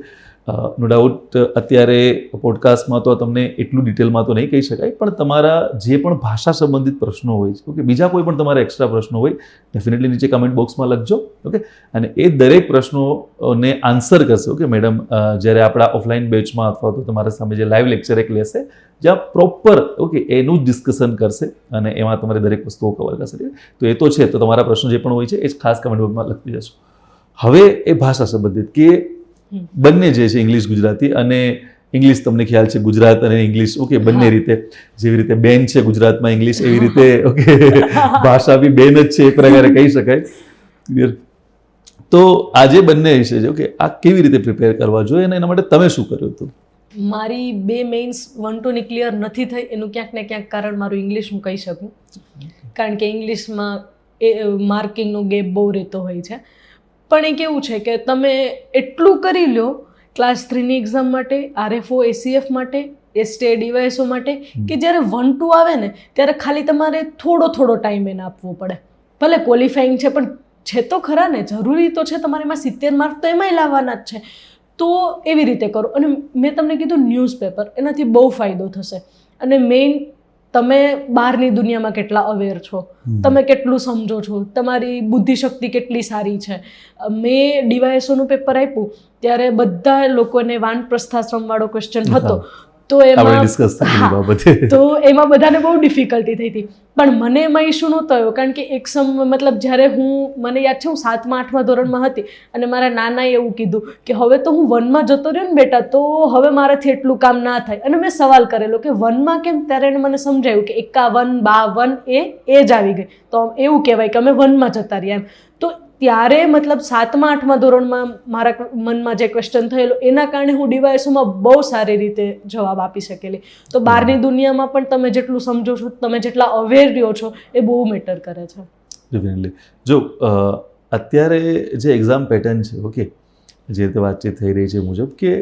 નો ડાઉટ અત્યારે પોડકાસ્ટમાં તો તમને એટલું ડિટેલમાં તો નહીં કહી શકાય, પણ તમારા જે પણ ભાષા સંબંધિત પ્રશ્નો હોય છે, ઓકે, બીજા કોઈ પણ તમારા એક્સ્ટ્રા પ્રશ્નો હોય ડેફિનેટલી નીચે કમેન્ટ બોક્સમાં લખજો, ઓકે, અને એ દરેક પ્રશ્નોને આન્સર કરશે, ઓકે મેડમ, જ્યારે આપણા ઓફલાઈન બેચમાં અથવા તો તમારા સામે જે લાઈવ લેક્ચર એક લેશે જ્યાં પ્રોપર, ઓકે, એનું જ ડિસ્કશન કરશે અને એમાં તમારે દરેક વસ્તુઓ કવર કરશે. તો એ તો છે, તો તમારા પ્રશ્નો જે પણ હોય છે એ જ ખાસ કમેન્ટ બોક્સમાં લખી દેશો. હવે એ ભાષા સંબંધિત કે બંને જે છે ઇંગ્લિશ ગુજરાતી, અને ઇંગ્લિશ તમને ખ્યાલ છે ગુજરાત અને ઇંગ્લિશ, ઓકે, બંને રીતે, જેવી રીતે બેન છે ગુજરાતમાં ઇંગ્લિશ, એવી રીતે, ઓકે, ભાષા બી બેન જ છે એ પ્રકારે કહી શકાય. ક્લિયર? તો આજે બંને વિશે છે, ઓકે, આ કેવી રીતે પ્રિપેર કરવા જોઈએ અને એના માટે તમે શું કર્યું હતું? મારી 2 મેઇન્સ 1-2ની ક્લિયર નથી થઈ એનું ક્યાંક ને ક્યાંક કારણ મારું ઇંગ્લિશ હું કહી શકું, કારણ કે ઇંગ્લિશમાં એ માર્કિંગનો ગેપ બહુ રહેતો હોય છે. પણ એ કેવું છે કે તમે એટલું કરી લો ક્લાસ 3ની એક્ઝામ માટે, આરએફઓ એસીએફ માટે, એસટીઆઈ ડીવાયએસઓ માટે, કે જ્યારે 1-2 આવે ને ત્યારે ખાલી તમારે થોડો ટાઈમ એને આપવો પડે. ભલે ક્વોલિફાઈંગ છે પણ છે તો ખરા ને, જરૂરી તો છે, તમારે એમાં 70 માર્ક તો એમાંય લાવવાના જ છે. તો એવી રીતે કરો. અને મેં તમને કીધું ન્યૂઝપેપર, એનાથી બહુ ફાયદો થશે. અને મેઇન તમે બહારની દુનિયામાં કેટલા અવેર છો, તમે કેટલું સમજો છો, તમારી બુદ્ધિશક્તિ કેટલી સારી છે. મેં ડીવાયએસઓનું પેપર આપ્યું ત્યારે બધા લોકોને વાનપ્રસ્થાશ્રમ વાળો ક્વેશ્ચન હતો, તો એમાં તો એમાં બધાને બહુ ડિફિકલ્ટી થઈ હતી. પણ મને એમાં ઇશ્યુ નહોતો આવ્યો, કારણ કે એક મતલબ જ્યારે મને યાદ છે હું 7મા-8મા ધોરણમાં હતી અને મારા નાનાએ એવું કીધું કે હવે તો હું 1માં જતો રહ્યો ને બેટા, તો હવે મારાથી એટલું કામ ના થાય. અને મેં સવાલ કરેલો કે 1માં કેમ? ત્યારે એને મને સમજાયું કે 51, 52 એ જ આવી ગઈ, તો એવું કહેવાય કે અમે 1માં જતા રહ્યા એમ. તો ત્યારે મતલબ 7મા-8મા ધોરણમાં મારા મનમાં જે ક્વેશ્ચન થયેલો એના કારણે હું ડીવાયએસઓમાં બહુ સારી રીતે જવાબ આપી શકેલી. તો બહારની દુનિયામાં પણ તમે જેટલું સમજો છો, તમે જેટલા અવેર રહ્યો છો, એ બહુ મેટર કરે છે. ડેફિનેટલી. જો અત્યારે જે એક્ઝામ પેટર્ન છે, ઓકે, જે રીતે વાતચીત થઈ રહી છે મુજબ, કે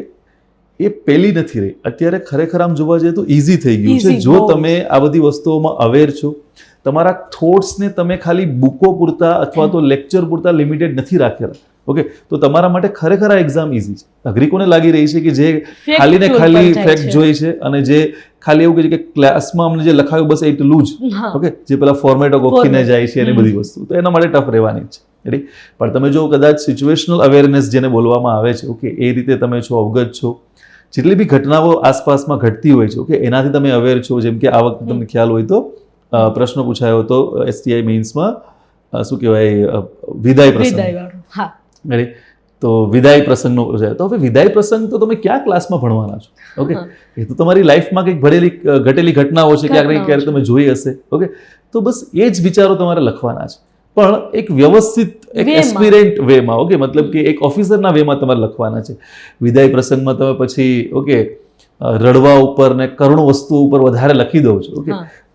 એ પહેલી નથી રહી. અત્યારે ખરેખર આમ જોવા જઈએ તો ઇઝી થઈ ગયું છે. જો તમે આ બધી વસ્તુઓમાં અવેર છો, તમારા થોટ્સને તમે ખાલી બુકો પૂરતા અથવા તો લેક્ચર પૂરતા લિમિટેડ નથી રાખેલા, ઓકે, તો તમારા માટે ખરેખર આ એક્ઝામ ઇઝી છે. અઘરી કોને લાગી રહી છે કે જે ખાલી ને ખાલી ફેક્ટ જોઈ છે અને જે ખાલી એવું કહે છે કે ક્લાસમાં અમને જે લખાયું બસ એટલું જ, ઓકે, જે પેલા ફોર્મેટો ગોખીને જાય છે અને બધી વસ્તુ, તો એના માટે ટફ રહેવાની જ છે. રેડી? પણ તમે જો કદાચ સિચ્યુએશનલ અવેરનેસ જેને બોલવામાં આવે છે, ઓકે, એ રીતે તમે છો, અવગત છો, જેટલી બી ઘટનાઓ આસપાસમાં ઘટતી હોય છે, ઓકે, એનાથી તમે અવેર છો. જેમ કે આ વખતે તમને ખ્યાલ હોય તો પ્રશ્ન પૂછાયો હતો એસટીઆઈ મેઇન્સમાં, શું કહેવાય, વિદાય પ્રસંગ, રેડી. તો વિદાય પ્રસંગનો છે. તો હવે વિદાય પ્રસંગ તો તમે કયા ક્લાસમાં ભણવાના છો? ઓકે, એ તો તમારી લાઈફમાં કંઈક ઘટેલી ઘટનાઓ છે, ક્યારેક તમે જોઈ હશે. ઓકે, તો બસ એ જ વિચારો તમારે લખવાના છે, પણ એક વ્યવસ્થિત એક એસ્પિરન્ટ વેમાં. ઓકે, મતલબ કે એક ઓફિસરના વેમાં તમારે લખવાના છે. વિદાય પ્રસંગમાં તમે પછી ઓકે રડવા ઉપર ને કરુણ વસ્તુ ઉપર વધારે લખી દો છો. ઓકે,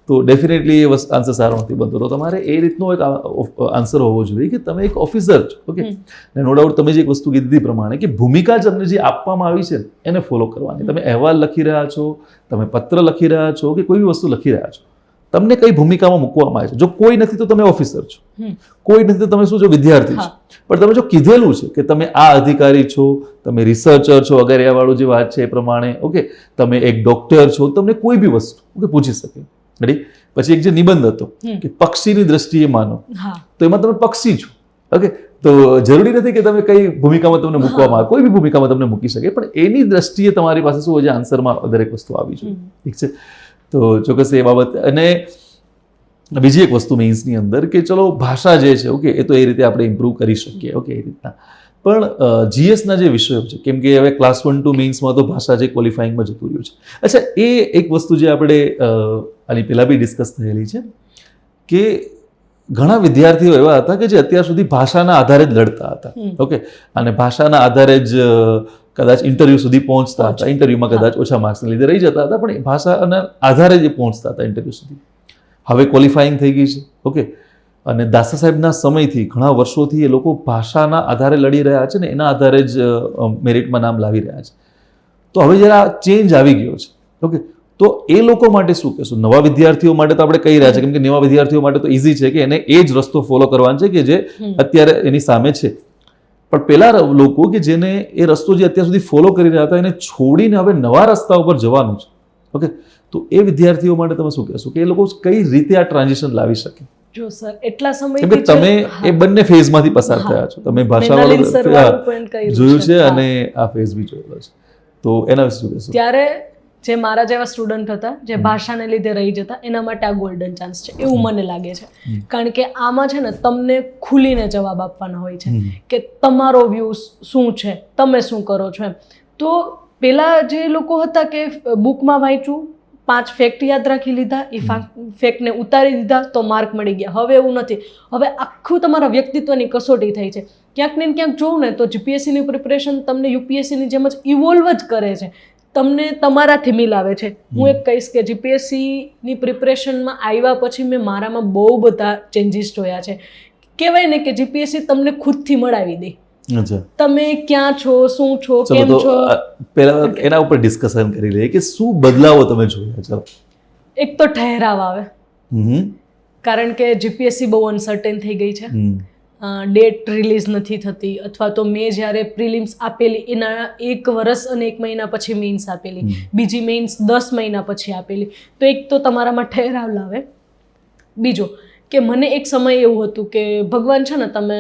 તો ડેફિનેટલી એ આન્સર સારો નથી બનતો. તો તમારે એ રીતનો એક આન્સર હોવો જોઈએ કે તમે એક ઓફિસર છો. ઓકે, ને નો ડાઉટ તમે જે એક વસ્તુ કીધી પ્રમાણે કે ભૂમિકા તમને જે આપવામાં આવી છે એને ફોલો કરવાની. તમે અહેવાલ લખી રહ્યા છો, તમે પત્ર લખી રહ્યા છો કે કોઈ બી વસ્તુ લખી રહ્યા છો, તમને કઈ ભૂમિકામાં મૂકવામાં આવે છે. જો કોઈ નથી તો તમે ઓફિસર છો, કોઈ નથી તો તમે શું છો? વિદ્યાર્થી છો. પણ તમે જો કીધેલું છે કે તમે આ અધિકારી છો, તમે રિસર્ચર છો, અગર એ વાળું જે વાત છે એ પ્રમાણે, ઓકે, તમે એક ડોક્ટર છો, તમને કોઈ બી વસ્તુ ઓકે પૂછી શકે. રેડી. પછી એક જે નિબંધ હતો કે પક્ષીની દ્રષ્ટિએ માનો, તો એમાં તમે પક્ષી છો. ઓકે, તો જરૂરી નથી કે તમે કઈ ભૂમિકામાં તમને મૂકવામાં આવે, કોઈ બી ભૂમિકામાં તમને મૂકી શકે, પણ એની દ્રષ્ટિએ તમારી પાસે શું હોય છે? આન્સરમાં દરેક વસ્તુ આવી જોઈએ. ઠીક છે. તો ચોક્કસ એ બાબત. અને બીજી એક વસ્તુ મેઇન્સની અંદર કે ચલો ભાષા જે છે, ઓકે, એ તો એ રીતે આપણે ઇમ્પ્રૂવ કરી શકીએ. ઓકે, એ રીતના. પણ જીએસના જે વિષયો છે, કેમ કે હવે ક્લાસ 1 to મેઇન્સમાં તો ભાષા જે ક્વોલિફાઈંગમાં જતું રહ્યું છે. અચ્છા, એ એક વસ્તુ જે આપણે આની પહેલાં બી ડિસ્કસ થયેલી છે કે ઘણા વિદ્યાર્થીઓ એવા હતા કે જે અત્યાર સુધી ભાષાના આધારે જ લડતા હતા. ઓકે, અને ભાષાના આધારે જ કદાચ ઇન્ટરવ્યૂ સુધી પહોંચતા હતા. ઇન્ટરવ્યૂમાં કદાચ ઓછા માર્ક્સને લીધે રહી જતા હતા, પણ ભાષાના આધારે જ પહોંચતા હતા ઇન્ટરવ્યૂ સુધી. હવે ક્વોલિફાઈંગ થઈ ગઈ છે. ઓકે, અને દાસા સાહેબના સમયથી ઘણા વર્ષોથી એ લોકો ભાષાના આધારે લડી રહ્યા છે ને એના આધારે જ મેરિટમાં નામ લાવી રહ્યા છે. તો હવે જ્યારે આ ચેન્જ આવી ગયો છે, ઓકે, તો એ લોકો માટે શું કહેશું? નવા વિદ્યાર્થીઓ માટે તો આપણે કહી રહ્યા છે, કેમ કે નવા વિદ્યાર્થીઓ માટે તો ઇઝી છે કે એને એ જ રસ્તો ફોલો કરવાનો છે કે જે અત્યારે એની સામે છે. પણ પેલા લોકો કે જેને એ રસ્તો જે અત્યાર સુધી ફોલો કરી રહ્યા હતા એને છોડીને હવે નવા રસ્તા ઉપર જવાનું છે. ઓકે, તો એ વિદ્યાર્થીઓ માટે તમે શું કહેશો કે એ લોકો કઈ રીતે આ ટ્રાન્ઝિશન લાવી શકે? જો સર, એટલા કેમ કે તમે એ બંને ફેઝમાંથી પસાર થયા છો. તમે ભાષાવાળું જોયું છે અને આ ફેઝ બી જોયેલો છે. તો એના વિશે શું કહેશો? ત્યારે જે મારા જેવા સ્ટુડન્ટ હતા જે ભાષાને લીધે રહી જતા, એના માટે આ ગોલ્ડન ચાન્સ છે એવું મને લાગે છે. કારણ કે આમાં છે ને તમને ખુલીને જવાબ આપવાના હોય છે કે તમારો વ્યૂ શું છે, તમે શું કરો છો એમ. તો પેલા જે લોકો હતા કે બુકમાં વાંચ્યું, 5 ફેક્ટ યાદ રાખી લીધા, એ ફેક્ટને ઉતારી દીધા તો માર્ક મળી ગયા. હવે એવું નથી. હવે આખું તમારા વ્યક્તિત્વની કસોટી થઈ છે. ક્યાંક ને ક્યાંક જોઉં ને તો જીપીએસસીની પ્રિપરેશન તમને યુપીએસસીની જેમ જ ઇવોલ્વ જ કરે છે, તમને તમારાથી મિલાવે છે. હું એક કહીશ કે જીપીએસસીની પ્રિપરેશનમાં આવ્યા પછી મેં મારામાં બહુ બધા ચેન્જીસ જોયા છે. કહેવાય ને કે જીપીએસસી તમને ખુદથી મળાવી દે. તમે ક્યાં છો, શું છો, કેમ છો. પહેલા એના ઉપર ડિસ્કશન કરી લઈએ કે શું બદલાવો તમે જોયા? ચાલો. એક તો ઠહેરાવ આવે, કારણ કે જીપીએસસી બહુ અનસર્ટેન થઈ ગઈ છે. ડેટ રિલીઝ નથી થતી, અથવા તો મેં જ્યારે પ્રિલિમ્સ આપેલી એના 1 વર્ષ અને 1 મહિના પછી મેઇન્સ આપેલી, બીજી મેઇન્સ 10 મહિના પછી આપેલી. તો એક તો તમારામાં ઠહેરાવ લાવે. બીજો કે મને એક સમય એવું હતું કે ભગવાન છે ને તમે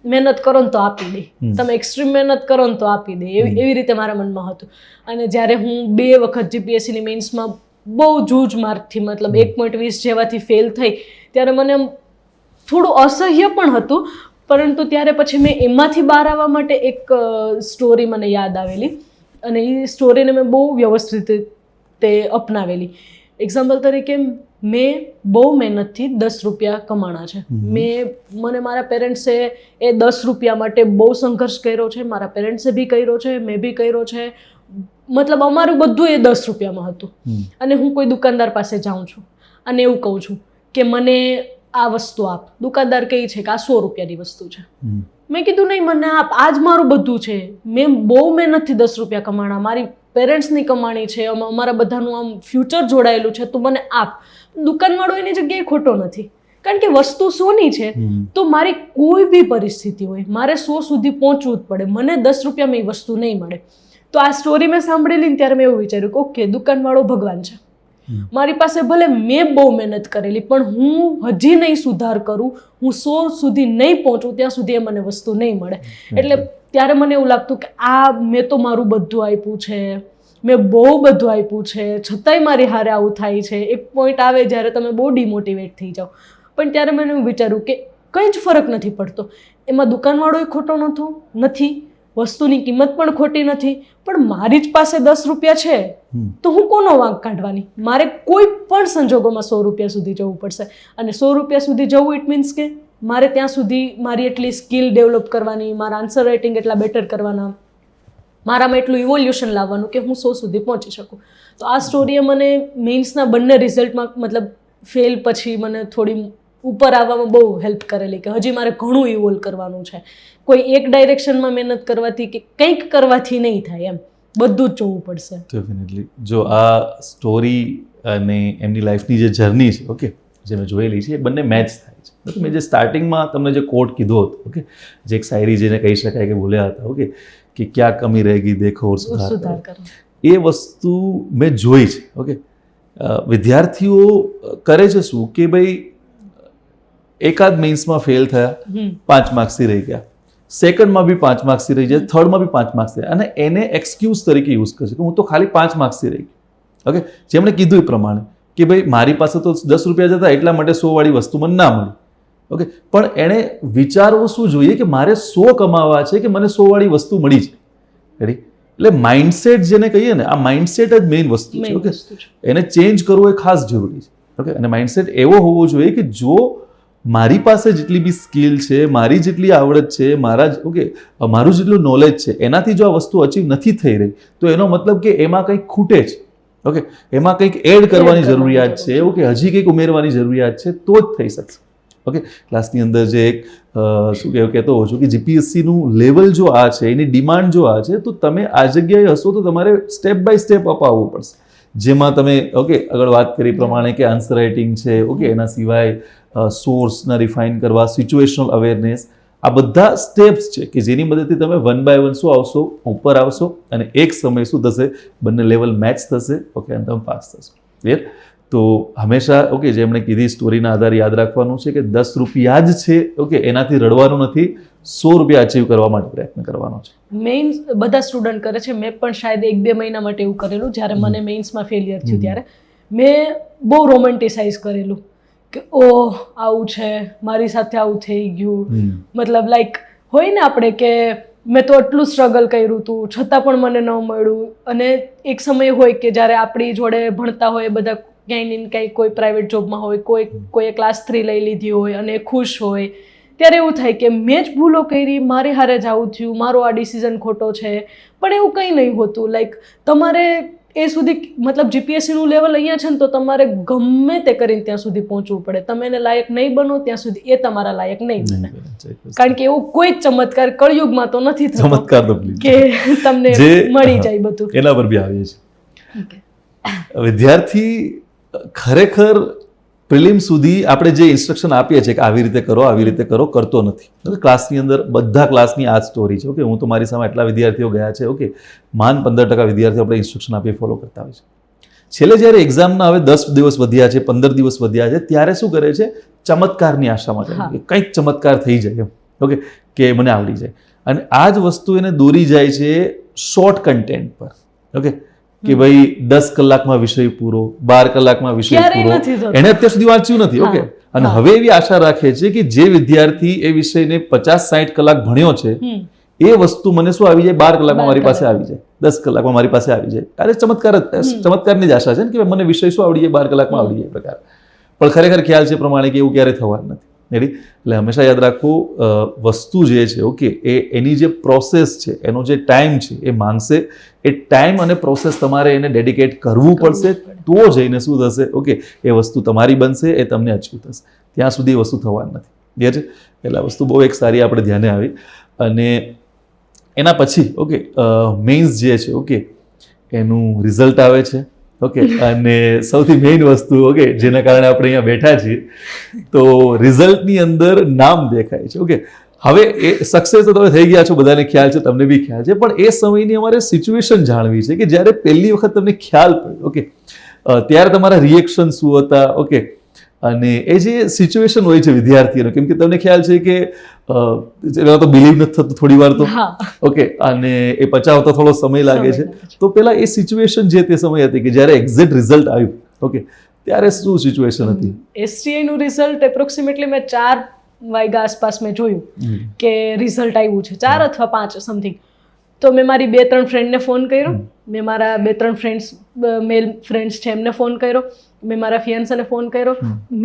મહેનત કરો ને તો આપી દે, તમે એક્સ્ટ્રીમ મહેનત કરો ને તો આપી દે, એવી રીતે મારા મનમાં હતું. અને જ્યારે હું 2 વખત જીપીએસસીની મેઇન્સમાં બહુ જૂજ માર્કથી, મતલબ 1.20 જેવાથી ફેલ થઈ, ત્યારે મને થોડું અસહ્ય પણ હતું. પરંતુ ત્યારે પછી મેં એમાંથી બહાર આવવા માટે એક સ્ટોરી મને યાદ આવેલી, અને એ સ્ટોરીને મેં બહુ વ્યવસ્થિત રીતે અપનાવેલી. એક્ઝામ્પલ તરીકે મેં બહુ મહેનતથી 10 રૂપિયા કમાણા છે. મને મારા પેરેન્ટ્સે એ 10 રૂપિયા માટે બહુ સંઘર્ષ કર્યો છે. મારા પેરેન્ટ્સે બી કર્યો છે, મેં બી કર્યો છે. મતલબ અમારું બધું એ 10 રૂપિયામાં હતું. અને હું કોઈ દુકાનદાર પાસે જાઉં છું અને એવું કહું છું કે મને આ વસ્તુ આપ. દુકાનદાર કહે છે કે આ 100 રૂપિયાની વસ્તુ છે. મેં કીધું નહીં, મને આપ, આ જ મારું બધું છે. મેં બહુ મહેનતથી 10 રૂપિયા કમાણા, મારી પેરેન્ટ્સની કમાણી છે, અમારા બધાનું આમ ફ્યુચર જોડાયેલું છે, તું મને આપ. દુકાનવાળો એની જગ્યાએ ખોટો નથી, કારણ કે વસ્તુ 100ની છે. તો મારી કોઈ બી પરિસ્થિતિ હોય, મારે 100 સુધી પહોંચવું જ પડે. મને 10 રૂપિયામાં એ વસ્તુ નહીં મળે. તો આ સ્ટોરી મેં સાંભળેલી ને ત્યારે મેં એવું વિચાર્યું કે ઓકે, દુકાનવાળો ભગવાન છે. મારી પાસે ભલે મેં બહુ મહેનત કરેલી, પણ હું હજી નહીં સુધાર કરું, હું 100 સુધી નહીં પહોંચું ત્યાં સુધી એ મને વસ્તુ નહીં મળે. એટલે ત્યારે મને એવું લાગતું કે આ મેં તો મારું બધું આપ્યું છે, મેં બહુ બધું આપ્યું છે, છતાંય મારી હારે આવું થાય છે. એક પોઈન્ટ આવે જ્યારે તમે બહુ ડિમોટિવેટ થઈ જાઓ. પણ ત્યારે મેં એવું વિચાર્યું કે કંઈ જ ફરક નથી પડતો, એમાં દુકાનવાળોય ખોટો નથી, વસ્તુની કિંમત પણ ખોટી નથી, પણ મારી જ પાસે 10 રૂપિયા છે તો હું કોનો વાંક કાઢવાની? મારે કોઈ પણ સંજોગોમાં 100 રૂપિયા સુધી જવું પડશે, અને 100 રૂપિયા સુધી જવું ઇટ મીન્સ કે મારે ત્યાં સુધી મારી એટલી સ્કિલ ડેવલપ કરવાની, મારા આન્સર રાઇટિંગ એટલા બેટર કરવાના, મારામાં એટલું ઇવોલ્યુશન લાવવાનું કે હું 100 સુધી પહોંચી શકું. તો આ સ્ટોરીએ મને મેઇન્સના બંને રિઝલ્ટમાં મતલબ ફેલ પછી મને થોડી ઉપર આવવામાં બહુ હેલ્પ કરેલી કે હજી મારે ઘણું ઇવોલ્વ કરવાનું છે. કોઈ એક ડાયરેક્શનમાં મહેનત કરવાથી કે કંઈક કરવાથી નહીં થાય, એમ બધું જ જોવું પડશે. ડેફિનેટલી. જો આ સ્ટોરી અને એમની લાઈફની જે જર્ની છે, ઓકે, જે મેં જોયેલી છે, એ બંને મેચ થાય છે. મેં જે સ્ટાર્ટિંગમાં તમને જે કોટ કીધો હતો, ઓકે, જે એક શાયરી જેને કહી શકાય કે બોલ્યા હતા, ઓકે, કે ક્યાં કમી રહેગી દેખો ઓર સુધાર કરો, એ વસ્તુ મેં જોઈ છે. ઓકે, વિદ્યાર્થીઓ કરે છે શું કે ભાઈ એકાદ મેઇન્સમાં ફેલ થયા, 5 માર્ક્સથી રહી ગયા, સેકન્ડમાં બી 5 માર્ક્સથી રહી જાય, થર્ડમાં બી 5 માર્ક્સથી, અને એને એક્સક્યુઝ તરીકે યુઝ કરશે કે હું તો ખાલી 5 માર્ક્સથી રહી ગયો. ઓકે, જેમણે કીધું એ પ્રમાણે કે ભાઈ મારી પાસે તો 10 રૂપિયા જતા એટલા માટે 100 વાળી વસ્તુ મને ના મળી. ઓકે, પણ એણે વિચારવું શું જોઈએ કે મારે 100 કમાવા છે કે મને 100 વાળી વસ્તુ મળી છે. રેડી? એટલે માઇન્ડસેટ જેને કહીએ ને, આ માઇન્ડસેટ જ મેઇન વસ્તુ છે. ઓકે, એને ચેન્જ કરવો એ ખાસ જરૂરી છે. ઓકે, અને માઇન્ડસેટ એવો હોવો જોઈએ કે જો મારી પાસે જેટલી બી સ્કિલ છે, મારી જેટલી આવડત છે, મારું જેટલું નોલેજ છે, એનાથી જો આ વસ્તુ અચીવ નથી થઈ રહી તો એનો મતલબ કે એમાં કંઈક ખૂટે છે. ઓકે, એમાં કંઈક એડ કરવાની જરૂરિયાત છે. ઓકે, હજી કંઈક ઉમેરવાની જરૂરિયાત છે, તો જ થઈ શકશે. ઓકે, ક્લાસની અંદર જે એક કહેતો હોઉં છું કે જીપીએસસીનું લેવલ જો આ છે, એની ડિમાન્ડ જો આ છે, તો તમે આ જગ્યાએ હશો તો તમારે સ્ટેપ બાય સ્ટેપ અપાવવું પડશે. જેમાં તમે આગળ વાત કરી પ્રમાણે કે આન્સર રાઇટિંગ છે, ઓકે, એના સિવાય સોર્સના રિફાઇન કરવા, સિચ્યુએશનલ અવેરનેસ, આ બધા સ્ટેપ્સ છે કે જેની મદદથી તમે 1 by 1 શું આવશો, ઉપર આવશો, અને એક સમય શું થશે, બંને લેવલ મેચ થશે. ઓકે, અને તમે પાસ થશો. ક્લિયર? તો હંમેશા જેમણે કીધી સ્ટોરીના આધારે યાદ રાખવાનું છે કે 10 રૂપિયા જ છે, ઓકે, એનાથી રડવાનું નથી, 100 રૂપિયા અચીવ કરવા માટે પ્રયત્ન કરવાનો છે. મેઇન્સ બધા સ્ટુડન્ટ કરે છે, મેં પણ શાયદ 1-2 મહિના માટે એવું કરેલું. જ્યારે મને મેઇન્સમાં ફેલિયર થયું ત્યારે મેં બહુ રોમેન્ટિસાઇઝ કરેલું કે ઓહ આવું છે, મારી સાથે આવું થઈ ગયું. મતલબ લાઈક હોય ને આપણે કે મેં તો એટલું સ્ટ્રગલ કર્યું હતું છતાં પણ મને ન મળ્યું. અને એક સમય હોય કે જ્યારે આપણી જોડે ભણતા હોય બધા ક્યાંય ને ક્યાંય કોઈ પ્રાઇવેટ જોબમાં હોય, કોઈએ ક્લાસ 3 લઈ લીધી હોય અને ખુશ હોય, ત્યારે એવું થાય કે મેં જ ભૂલો કરી, મારે હારે જ આવું થયું, મારો આ ડિસિઝન ખોટો છે. પણ એવું કંઈ નહીં હોતું. લાઈક તમારે એ સુધી મતલબ જીપીએસસીનું લેવલ અહીંયા છે ને તો તમારે ગમે તે કરીને ત્યાં સુધી પહોંચવું પડે. તમે એને લાયક નહીં બનો ત્યાં સુધી એ તમારા લાયક નહીં બને. કારણ કે એવું કોઈ ચમત્કાર કળયુગમાં તો નથી થતો ચમત્કાર તો કે તમને મળી જાય બધું. એના પર બી આવીએ છીએ. વિદ્યાર્થી ખરેખર પ્રિલિમ સુધી આપણે જે ઇન્સ્ટ્રક્શન આપીએ છીએ કે આવી રીતે કરો, કરતો નથી. ક્લાસની અંદર બધા ક્લાસની આ સ્ટોરી છે. ઓકે, હું તો મારી સામે એટલા વિદ્યાર્થીઓ ગયા છે, ઓકે, 15% વિદ્યાર્થીઓ આપણે ઇન્સ્ટ્રક્શન આપીએ ફોલો કરતા હોય છે. છેલ્લે જ્યારે એક્ઝામના હવે 10 દિવસ વધ્યા છે, 15 દિવસ વધ્યા છે, ત્યારે શું કરે છે, ચમત્કારની આશામાં જાય કે કંઈક ચમત્કાર થઈ જાય, ઓકે, કે મને આવડી જાય. અને આ જ વસ્તુ એને દોરી જાય છે શોર્ટ કન્ટેન્ટ પર. ઓકે, કે ભાઈ 10 કલાકમાં વિષય પૂરો, 12 કલાકમાં વિષય પૂરો, એને અત્યાર સુધી વાંચ્યું નથી. ઓકે, અને હવે એવી આશા રાખે છે કે જે વિદ્યાર્થી એ વિષયને 50-60 કલાક ભણ્યો છે એ વસ્તુ મને શું આવી જાય, 12 કલાકમાં મારી પાસે આવી જાય, 10 કલાકમાં મારી પાસે આવી જાય. અરે ચમત્કારની જ આશા છે ને કે મને વિષય શું આવડી જાય, 12 કલાકમાં આવડી જાય પ્રકાર. પણ ખરેખર ખ્યાલ છે પ્રમાણે કે એવું ક્યારે થવાનું નથી. એટલે હંમેશા યાદ રાખવું, વસ્તુ જે છે, ઓકે, એની જે પ્રોસેસ છે, એનો જે ટાઈમ છે, એ માંગશે. એ ટાઈમ અને પ્રોસેસ તમારે એને ડેડિકેટ કરવું પડશે, તો જઈને શું થશે, ઓકે, એ વસ્તુ તમારી બનશે, એ તમને અચીવ થશે. ત્યાં સુધી એ વસ્તુ થવાની નથી. ક્લિયર છે? એટલે આ વસ્તુ બહુ એક સારી આપણે ધ્યાને આવી. અને એના પછી ઓકે, મેઇન્સ જે છે, ઓકે, એનું રિઝલ્ટ આવે છે. ઓકે, અને સૌથી મેઇન વસ્તુ, ઓકે, જેના કારણે આપણે અહીંયા બેઠા છીએ, તો રિઝલ્ટની અંદર નામ દેખાય છે. ઓકે, હવે એ સક્સેસ તો તમે થઈ ગયા છો, બધાને ખ્યાલ છે, તમને બી ખ્યાલ છે, પણ એ સમયની અમારે સિચ્યુએશન જાણવી છે કે જ્યારે પહેલી વખત તમને ખ્યાલ પડ્યો, ઓકે, ત્યારે તમારા રિએક્શન શું હતા. ઓકે, અને એ જે સિચ્યુએશન હોય છે વિદ્યાર્થીઓનો, કેમ કે તમને ખ્યાલ છે કે એમાં તો બિલીવ નથી થતું થોડી વાર તો, ઓકે, અને એ પચાવતા થોડો સમય લાગે છે. તો પેલા એ સિચ્યુએશન જે તે સમય હતી કે જ્યારે એક્ઝેક્ટ રિઝલ્ટ આવ્યું, ઓકે, ત્યારે શું સિચ્યુએશન હતી? એસટીઆઈ નું રિઝલ્ટ એપ્રોક્સિમેટલી મેં 4 વાગ્યા આસપાસ મેં જોયું કે રિઝલ્ટ આવ્યું છે 4 અથવા 5 સમથિંગ. તો મેં મારી 2-3 ફ્રેન્ડને ફોન કર્યો, મેં મારા 2-3 ફ્રેન્ડ્સ મેલ ફ્રેન્ડ્સ છે એમને ફોન કર્યો, મેં મારા ફિયાન્સાને ફોન કર્યો.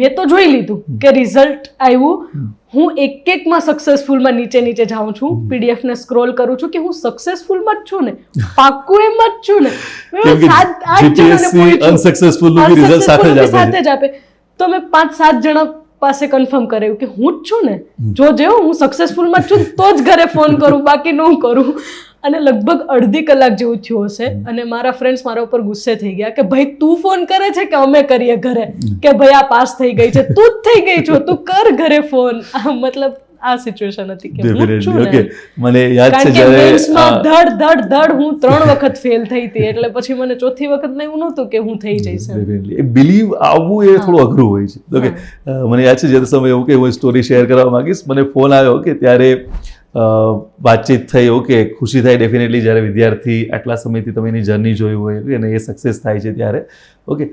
મેં તો જોઈ લીધું કે રિઝલ્ટ આવ્યું. હું એક-એકમાં સક્સેસફુલમાં નીચે જાઉં છું, પીડીએફને સ્ક્રોલ કરું છું કે હું સક્સેસફુલમાં જ છું ને, પાક્કું એમ જ છું ને. મેં 7-8 જણાને અનસક્સેસફુલ રિઝલ્ટ સાથે જ આપે. તો મેં 5-7 જણા પાસે કન્ફર્મ કરાયું કે હું જ છું ને, જો જેવું હું સક્સેસફુલમાં જ છું તો જ ઘરે ફોન કરું, બાકી ન કરું. અને લગભગ અડધી કલાક જેવું થયું હશે અને મારા ફ્રેન્ડ્સ મારા ઉપર ગુસ્સે થઈ ગયા કે ભાઈ તું ફોન કરે છે કે અમે કરીએ ઘરે, કે ભાઈ આ પાસ થઈ ગઈ છે, તું જ થઈ ગઈ છો, તું કર ઘરે ફોન. મતલબ આ સિચ્યુએશન હતી કે હું જ છું ને. મને યાદ છે કારણ કે મેન્સમાં ધડ હું 3 વખત ફેલ થઈ હતી, એટલે પછી મને ચોથી વખત એવું નહોતું કે હું થઈ જઈશ. બિલીવ આવવું એ થોડું અઘરું હોય છે. ઓકે, મને યાદ છે જે સમય એવું કે હું સ્ટોરી શેર કરવા માંગીશ. મને ફોન આવ્યો કે ત્યારે વાતચીત થઈ, ઓકે, ખુશી થાય ડેફિનેટલી જ્યારે વિદ્યાર્થી આટલા સમયથી તમે એની જર્ની જોઈ હોય અને એ સક્સેસ થાય છે ત્યારે. ઓકે,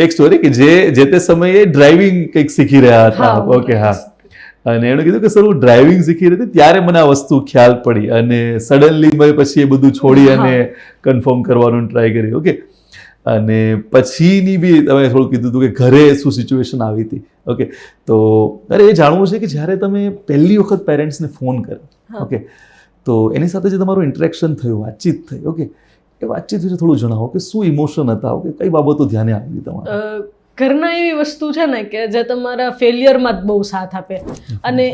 એક સ્ટોરી કે જે તે સમયે ડ્રાઇવિંગ કંઈક શીખી રહ્યા હતા. ઓકે, હા, અને એણે કીધું કે સર હું ડ્રાઇવિંગ શીખી રહી હતી ત્યારે મને આ વસ્તુ ખ્યાલ પડી અને સડનલી મેં પછી એ બધું છોડી અને કન્ફર્મ કરવાનું ટ્રાય કરી. ઓકે, અને પછીની બી તમે થોડું કીધું હતું કે ઘરે શું સિચ્યુએશન આવી હતી. ઓકે, તો અરે એ જાણવું છે કે જ્યારે તમે પહેલી વખત પેરેન્ટ્સને ફોન કર્યો, ઓકે, તો એની સાથે જે તમારું ઇન્ટરેક્શન થયું, વાતચીત થઈ, ઓકે, એ વાતચીત વિશે થોડું જણાવો કે શું ઇમોશન હતા, ઓકે, કઈ બાબતો ધ્યાને આવી તમારા? ઘરના એવી વસ્તુ છે ને કે જે તમારા ફેલિયરમાં જ બહુ સાથ આપે અને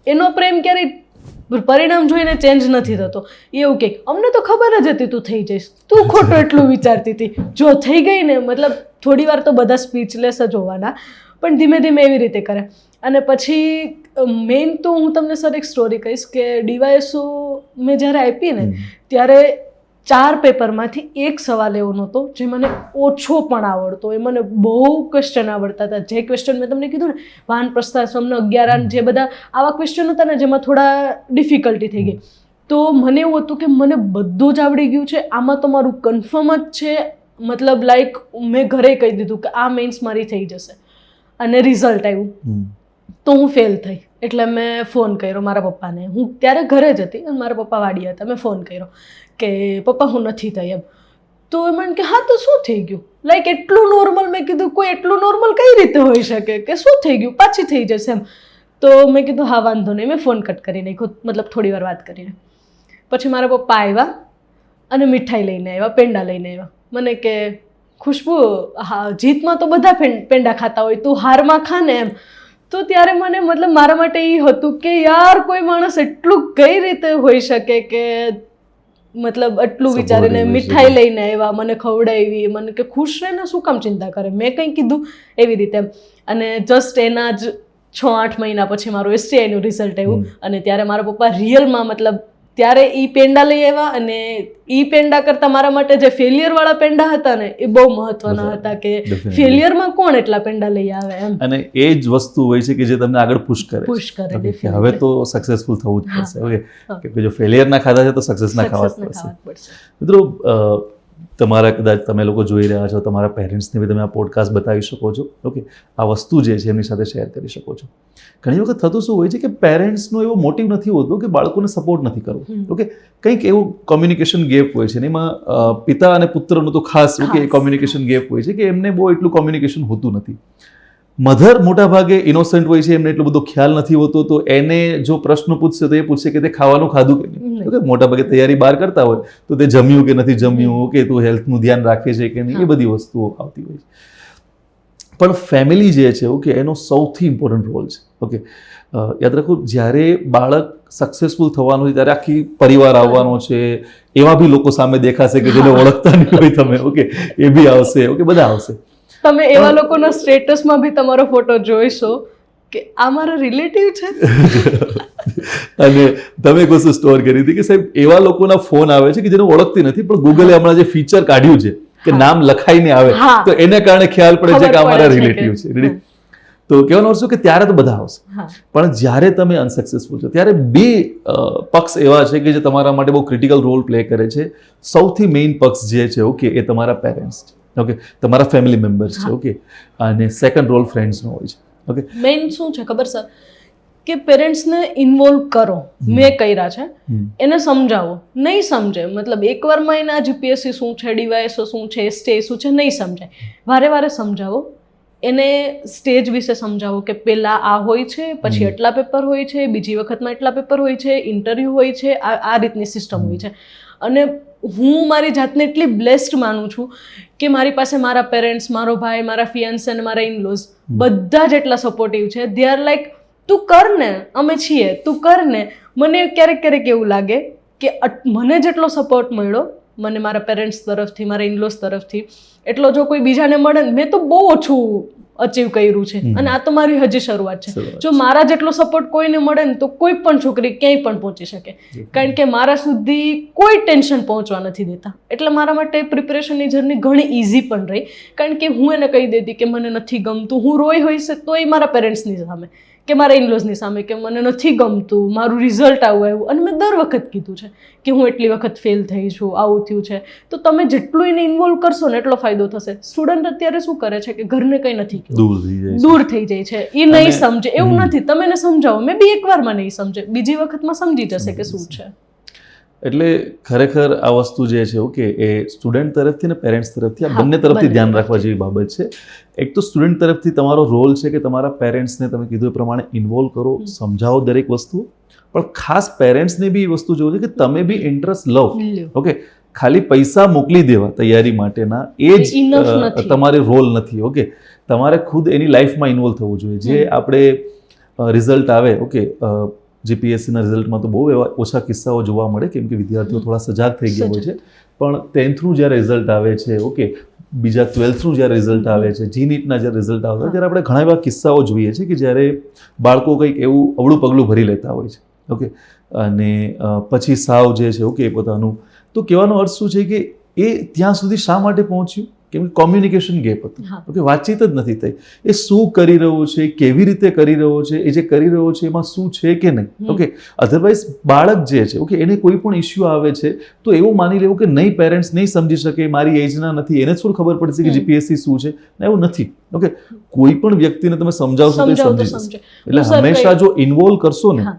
એનો પ્રેમ ક્યારેય પરિણામ જોઈને ચેન્જ નથી થતો. એવું કે અમને તો ખબર જ હતી તું થઈ જઈશ, તું ખોટું એટલું વિચારતી હતી, જો થઈ ગઈ ને. મતલબ થોડી વાર તો બધા સ્પીચલેસ જ હોવાના, પણ ધીમે ધીમે એવી રીતે કરે. અને પછી મેઇન તો હું તમને સર એક સ્ટોરી કહીશ કે ડીવાયએસઓ મેં જ્યારે આપી ને ત્યારે 4 પેપરમાંથી એક સવાલ એવો નહોતો જે મને ઓછો પણ આવડતો. એ મને બહુ ક્વેશ્ચન આવડતા હતા. જે ક્વેશ્ચન મેં તમને કીધું ને, વાહન પ્રસ્થાશ્રમનો 11 જે બધા આવા ક્વેશ્ચન હતા ને જેમાં થોડા ડિફિકલ્ટી થઈ ગઈ, તો મને એવું હતું કે મને બધું જ આવડી ગયું છે, આમાં તો મારું કન્ફર્મ જ છે. મતલબ લાઈક મેં ઘરે કહી દીધું કે આ મેઇન્સ મારી થઈ જશે. અને રિઝલ્ટ આવ્યું તો હું ફેલ થઈ. એટલે મેં ફોન કર્યો મારા પપ્પાને. હું ત્યારે ઘરે જ હતી અને મારા પપ્પા વાડી હતા. મેં ફોન કર્યો કે પપ્પા હું નથી થઈ એમ. તો એ મને કે હા તો શું થઈ ગયું, લાઈક એટલું નોર્મલ. મેં કીધું કોઈ એટલું નોર્મલ કઈ રીતે હોઈ શકે કે શું થઈ ગયું, પાછી થઈ જશે એમ. તો મેં કીધું હા વાંધો નહીં. મેં ફોન કટ કરી નાખ્યો, મતલબ થોડી વાર વાત કરીને. પછી મારા પપ્પા આવ્યા અને મીઠાઈ લઈને આવ્યા, પેંડા લઈને આવ્યા. મને કે ખુશ્બુ, હા જીતમાં તો બધા પેંડા ખાતા હોય, તું હારમાં ખા ને એમ. તો ત્યારે મને મતલબ મારા માટે એ હતું કે યાર કોઈ માણસ એટલું કઈ રીતે હોઈ શકે કે મતલબ આટલું વિચારીને મીઠાઈ લઈને આવ્યા, મને ખવડાવી, મને કે ખુશ રહીને શું કામ ચિંતા કરે, મેં કંઈ કીધું એવી રીતે. અને જસ્ટ એના જ 6-8 મહિના પછી મારું એસટીઆઈનું રિઝલ્ટ આવ્યું અને ત્યારે મારા પપ્પા રિયલમાં મતલબ ત્યારે એ પેંડા લઈ આવ્યા. અને એ પેંડા કરતાં મારા માટે જે ફેલિયરવાળા પેંડા હતા ને એ બહુ મહત્વના હતા કે ફેલિયરમાં કોણ એટલા પેંડા લઈ આવે એમ. અને એ જ વસ્તુ હોય છે કે જે તમને આગળ પુશ કરે. હવે તો સક્સેસફુલ થવું જ પડશે. ઓકે, કે જો ફેલિયર ના ખાધા છે તો સક્સેસ ના ખાવા જ પડશે. મિત્રો, તમારા કદાચ તમે લોકો જોઈ રહ્યા છો, તમારા પેરેન્ટ્સને બી તમે આ પોડકાસ્ટ બતાવી શકો છો. ઓકે, આ વસ્તુ જે છે એમની સાથે શેર કરી શકો છો. ઘણી વખત થતું શું હોય છે કે પેરેન્ટ્સનો એવો મોટિવ નથી હોતો કે બાળકોને સપોર્ટ નથી કરવો. ઓકે, કંઈક એવું કોમ્યુનિકેશન ગેપ હોય છે ને એમાં પિતા અને પુત્રનો તો ખાસ ઓકે કોમ્યુનિકેશન ગેપ હોય છે કે એમને બહુ એટલું કોમ્યુનિકેશન હોતું નથી. મધર મોટા ભાગે ઇનોસન્ટ હોય છે, એમને એટલો બધો ખ્યાલ નથી હોતો. તો એને જો પ્રશ્ન પૂછશે તો એ પૂછશે કે તે ખાવાનું ખાધું કે નહીં. ઓકે, મોટા ભાગે તૈયારી બહાર કરતા હોય તો તે જમ્યું કે નથી જમ્યું, કે તું હેલ્થનું ધ્યાન રાખે છે કે નહીં, એ બધી વસ્તુઓ આવતી હોય છે. પણ ફેમિલી જે છે ઓકે એનો સૌથી ઇમ્પોર્ટન્ટ રોલ છે. ઓકે, યાદ રાખો જ્યારે બાળક સક્સેસફુલ થવાનું હોય ત્યારે આખી પરિવાર આવવાનો છે. એવા બી લોકો સામે દેખાશે કે જેને ઓળખતા નહીં હોય તમે. ઓકે, એ બી આવશે. ઓકે, બધા આવશે. તમે એવા લોકોના સ્ટેટસમાં બી તમારો ફોટો જોઈશો કે આ મારા રિલેટિવ છે. અને તમે એક વસ્તુ સ્ટોર કરી હતી કે સાહેબ એવા લોકોના ફોન આવે છે કે જેને ઓળખતી નથી, પણ ગૂગલે હમણાં જે ફીચર કાઢ્યું છે કે નામ લખાઈને આવે તો એને કારણે ખ્યાલ પડે છે કે અમારા રિલેટિવ છે. રેડી? તો કહેવાનો અર્થ શું કે ત્યારે તો બધા આવશે, પણ જ્યારે તમે અનસક્સેસફુલ છો ત્યારે બે પક્ષ એવા છે કે જે તમારા માટે બહુ ક્રિટિકલ રોલ પ્લે કરે છે. સૌથી મેઇન પક્ષ જે છે ઓકે એ તમારા પેરેન્ટ્સ છે. ઓકે, તમારા ફેમિલી મેમ્બર્સ છે. ઓકે, અને સેકન્ડ રોલ ફ્રેન્ડ્સનો હોય છે. ઓકે, મેઇન શું છે ખબર સર કે પેરેન્ટ્સને ઇન્વોલ્વ કરો. મેં કર્યા છે, એને સમજાવો. નહીં સમજે, મતલબ એકવારમાં એના જીપીએસસી શું છે, ડીવાયએસઓ શું છે, એસટીઆઈ શું છે, નહીં સમજાય. વારે વારે સમજાવો. એને સ્ટેજ વિશે સમજાવો કે પહેલાં આ હોય છે, પછી એટલા પેપર હોય છે, બીજી વખતમાં એટલા પેપર હોય છે, ઇન્ટરવ્યૂ હોય છે, આ રીતની સિસ્ટમ હોય છે. અને હું મારી જાતને એટલી બ્લેસ્ડ માનું છું કે મારી પાસે મારા પેરેન્ટ્સ, મારો ભાઈ, મારા ફિયાન્સે અને મારા ઇનલોઝ બધા જ એટલા સપોર્ટિવ છે. દે આર લાઈક, તું કર ને, અમે છીએ, તું કર ને. મને ક્યારેક ક્યારેક એવું લાગે કે મને જેટલો સપોર્ટ મળ્યો, મને મારા પેરેન્ટ્સ તરફથી, મારા ઇનલોઝ તરફથી, એટલો જો કોઈ બીજાને મળે ને, મેં તો બહુ ઓછું અચીવ કર્યું છે. અને આ તો મારી હજી શરૂઆત છે. જો મારા જેટલો સપોર્ટ કોઈને મળે ને તો કોઈ પણ છોકરી ક્યાંય પણ પહોંચી શકે. કારણ કે મારા સુધી કોઈ ટેન્શન પહોંચવા નથી દેતા. એટલે મારા માટે પ્રિપેરેશનની જર્ની ઘણી ઇઝી પણ રહી. કારણ કે હું એને કહી દેતી કે મને નથી ગમતું, હું રોઈ હોઈશ તો એ મારા પેરેન્ટ્સની સામે કે મારા ઇનલોઝની સામે કે મને નથી ગમતું, મારું રિઝલ્ટ આવું આવ્યું. અને મેં દર વખત કીધું છે કે હું એટલી વખત ફેલ થઈ છું, આવું થયું છે. તો તમે જેટલું એને ઇન્વોલ્વ કરશો ને એટલો ફાયદો થશે. સ્ટુડન્ટ અત્યારે શું કરે છે કે ઘરને કંઈ નથી કહેવું, દૂર થઈ જાય છે, એ નહીં સમજે. એવું નથી, તમે એને સમજાવો, મે બી એકવારમાં નહીં સમજે, બીજી વખતમાં સમજી જશે કે શું છે. એટલે ખરેખર આ વસ્તુ જે છે ઓકે, એ સ્ટુડન્ટ તરફથી ને પેરેન્ટ્સ તરફથી આ બંને તરફથી ધ્યાન રાખવા જેવી બાબત છે. એક તો સ્ટુડન્ટ તરફથી તમારો રોલ છે કે તમારા પેરેન્ટ્સને તમે કીધું એ પ્રમાણે ઇન્વોલ્વ કરો, સમજાવો દરેક વસ્તુ. પણ ખાસ પેરેન્ટ્સને બી એ વસ્તુ જોવું છે કે તમે બી ઇન્ટરેસ્ટ લો. ઓકે, ખાલી પૈસા મોકલી દેવા તૈયારી માટેના એ જ તમારી રોલ નથી. ઓકે, તમારે ખુદ એની લાઈફમાં ઇન્વોલ્વ થવું જોઈએ. જે આપણે રિઝલ્ટ આવે, ઓકે, જીપીએસસીના રિઝલ્ટમાં તો બહુ એવા ઓછા કિસ્સાઓ જોવા મળે કેમ કે વિદ્યાર્થીઓ થોડા સજાગ થઈ ગયા હોય છે. પણ 10thનું જ્યારે રિઝલ્ટ આવે છે, ઓકે, બીજા 12thનું જ્યારે રિઝલ્ટ આવે છે, જી નીટના જ્યારે રિઝલ્ટ આવે છે, ત્યારે આપણે ઘણા એવા કિસ્સાઓ જોઈએ છે કે જ્યારે બાળકો કંઈક એવું અવળું પગલું ભરી લેતા હોય છે. ઓકે, અને પછી સાવ જે છે ઓકે પોતાનું, તો કહેવાનો અર્થ શું છે કે એ ત્યાં સુધી શા માટે પહોંચ્યું? કેમ કે કોમ્યુનિકેશન ગેપ હતું. ઓકે, વાતચીત જ નથી થઈ. એ શું કરી રહ્યો છે, કેવી રીતે કરી રહ્યો છે, એ જે કરી રહ્યો છે એમાં શું છે કે નહીં. ઓકે, અધરવાઇઝ બાળક જે છે ઓકે, એને કોઈ પણ ઇસ્યુ આવે છે તો એવું માની લેવું કે નહીં, પેરેન્ટ્સ નહીં સમજી શકે, મારી એજના નથી, એને શું ખબર પડશે કે જીપીએસસી શું છે. એવું નથી. ઓકે, કોઈ પણ વ્યક્તિને તમે સમજાવશો તો સમજી જશે. એટલે હંમેશા જો ઇન્વોલ્વ કરશો ને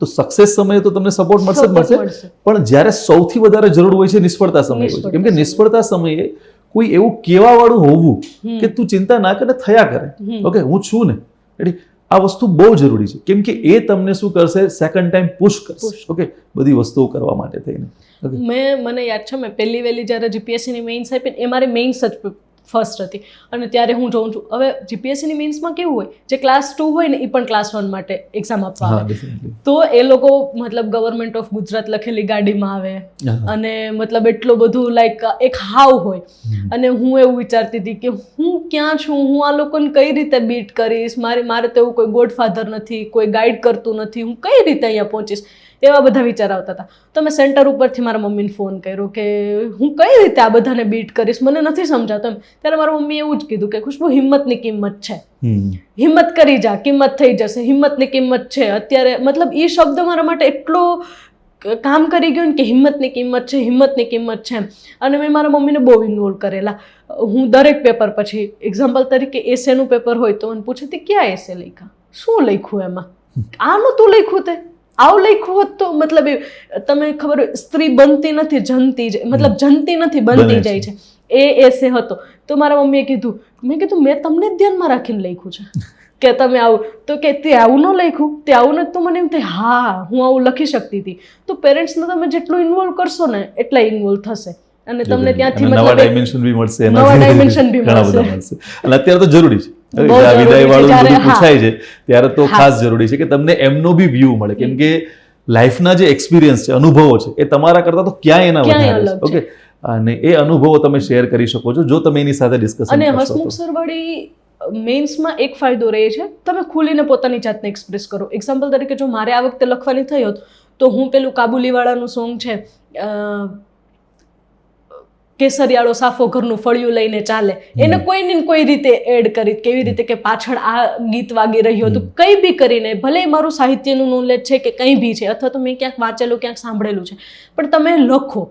તો સક્સેસ સમયે તો તમને સપોર્ટ મળશે જ મળશે. પણ જ્યારે સૌથી વધારે જરૂર હોય છે નિષ્ફળતા સમયે હોય છે. કેમ કે નિષ્ફળતા સમયે કોઈ એવું કહેવા વાળું હોવું કે તું ચિંતા ના કરે, થયા કરે. ઓકે, હું છું ને. એટલે આ વસ્તુ બહુ જરૂરી છે કેમ કે એ તમને શું કરશે, સેકન્ડ ટાઈમ પુશ કરશે. ઓકે, બધી વસ્તુઓ કરવા માટે થઈને. મને યાદ છે, મેં પહેલી વહેલી જ્યારે જીપીએસસીની મેઇન્સ આપી એ મારી મેઇન્સ જ ફર્સ્ટ હતી. અને ત્યારે હું જોઉં છું હવે જીપીએસસીની મેઇન્સમાં કેવું હોય, જે ક્લાસ 2 હોય ને એ પણ ક્લાસ 1 માટે એક્ઝામ આપવા આવે. તો એ લોકો મતલબ ગવર્મેન્ટ ઓફ ગુજરાત લખેલી ગાડીમાં આવે અને મતલબ એટલું બધું લાઈક એક હાવ હોય. અને હું એવું વિચારતી હતી કે હું ક્યાં છું, હું આ લોકોને કઈ રીતે બીટ કરીશ, મારે તો એવું કોઈ ગોડફાધર નથી, કોઈ ગાઈડ કરતું નથી, હું કઈ રીતે અહીંયા પહોંચીશ, એવા બધા વિચાર આવતા હતા. તો મેં સેન્ટર ઉપરથી મારા મમ્મીને ફોન કર્યો કે હું કઈ રીતે આ બધાને બીટ કરીશ, મને નથી સમજાતું એમ. ત્યારે મારા મમ્મીએ એવું જ કીધું કે ખુશ્બુ, હિંમતની કિંમત છે, હિંમત કરી જા, કિંમત થઈ જશે, હિંમતની કિંમત છે. અત્યારે મતલબ એ શબ્દ મારા માટે એટલો કામ કરી ગયો ને કે હિંમતની કિંમત છે, હિંમતની કિંમત છે. અને મેં મારા મમ્મીને બહુ ઇન્વોલ્વ કરેલા. હું દરેક પેપર પછી એક્ઝામ્પલ તરીકે એસેનું પેપર હોય તો મને પૂછતી ક્યાં એસે લખ્યા, શું લખ્યું એમાં, આ નહોતું લખ્યું, તે આવું લખ્યું હોત તો મતલબ તમે ખબર હોય સ્ત્રી બનતી નથી જનતી જાય, મતલબ જનતી નથી બનતી જાય છે, એ એસે હતો. તો મારા મમ્મીએ કીધું, મેં કીધું મેં તમને જ ધ્યાનમાં રાખીને લખ્યું છે કે તમે આવું, તો કે તે આવું ન લખ્યું, તે આવું નથી. તો મને એમ થાય હા હું આવું લખી શકતી હતી. તો પેરેન્ટ્સને તમે જેટલું ઇન્વોલ્વ કરશો ને એટલા ઇન્વોલ્વ થશે અને તમને ત્યાંથી નવા ડાયમેન્શન બી મળશે, નવા ડાયમેન્શન બી મળશે. અને અત્યારે તો જરૂરી છે, વિદાય વાળું બધું પૂછાય છે ત્યારે તો ખાસ જરૂરી છે કે તમને એમનો બી વ્યૂ મળે. કેમ કે લાઈફના જે એક્સપિરિયન્સ છે, અનુભવો છે, એ તમારા કરતા તો ક્યાંય એના વધારે છે. ઓકે, અને એ અનુભવો તમે શેર કરી શકો છો જો તમે એની સાથે ડિસ્કશન કરશો. અને હસમુખ સરવાળી મેઇન્સમાં એક ફાયદો રહે છે, તમે ખુલીને પોતાની જાતને એક્સપ્રેસ કરો. એક્ઝામ્પલ તરીકે જો મારે આ વખતે લખવાની થઈ હોત તો હું પેલું કાબુલીવાળાનું સોંગ છે, કેસરિયાળો સાફો ઘરનું ફળિયું લઈને ચાલે, એને કોઈને કોઈ રીતે એડ કરી, કેવી રીતે કે પાછળ આ ગીત વાગી રહ્યું હતું, કંઈ બી કરીને, ભલે મારું સાહિત્યનું નોલેજ છે કે કંઈ બી છે, અથવા તો મેં ક્યાંક વાંચેલું ક્યાંક સાંભળેલું છે, પણ તમે લખો,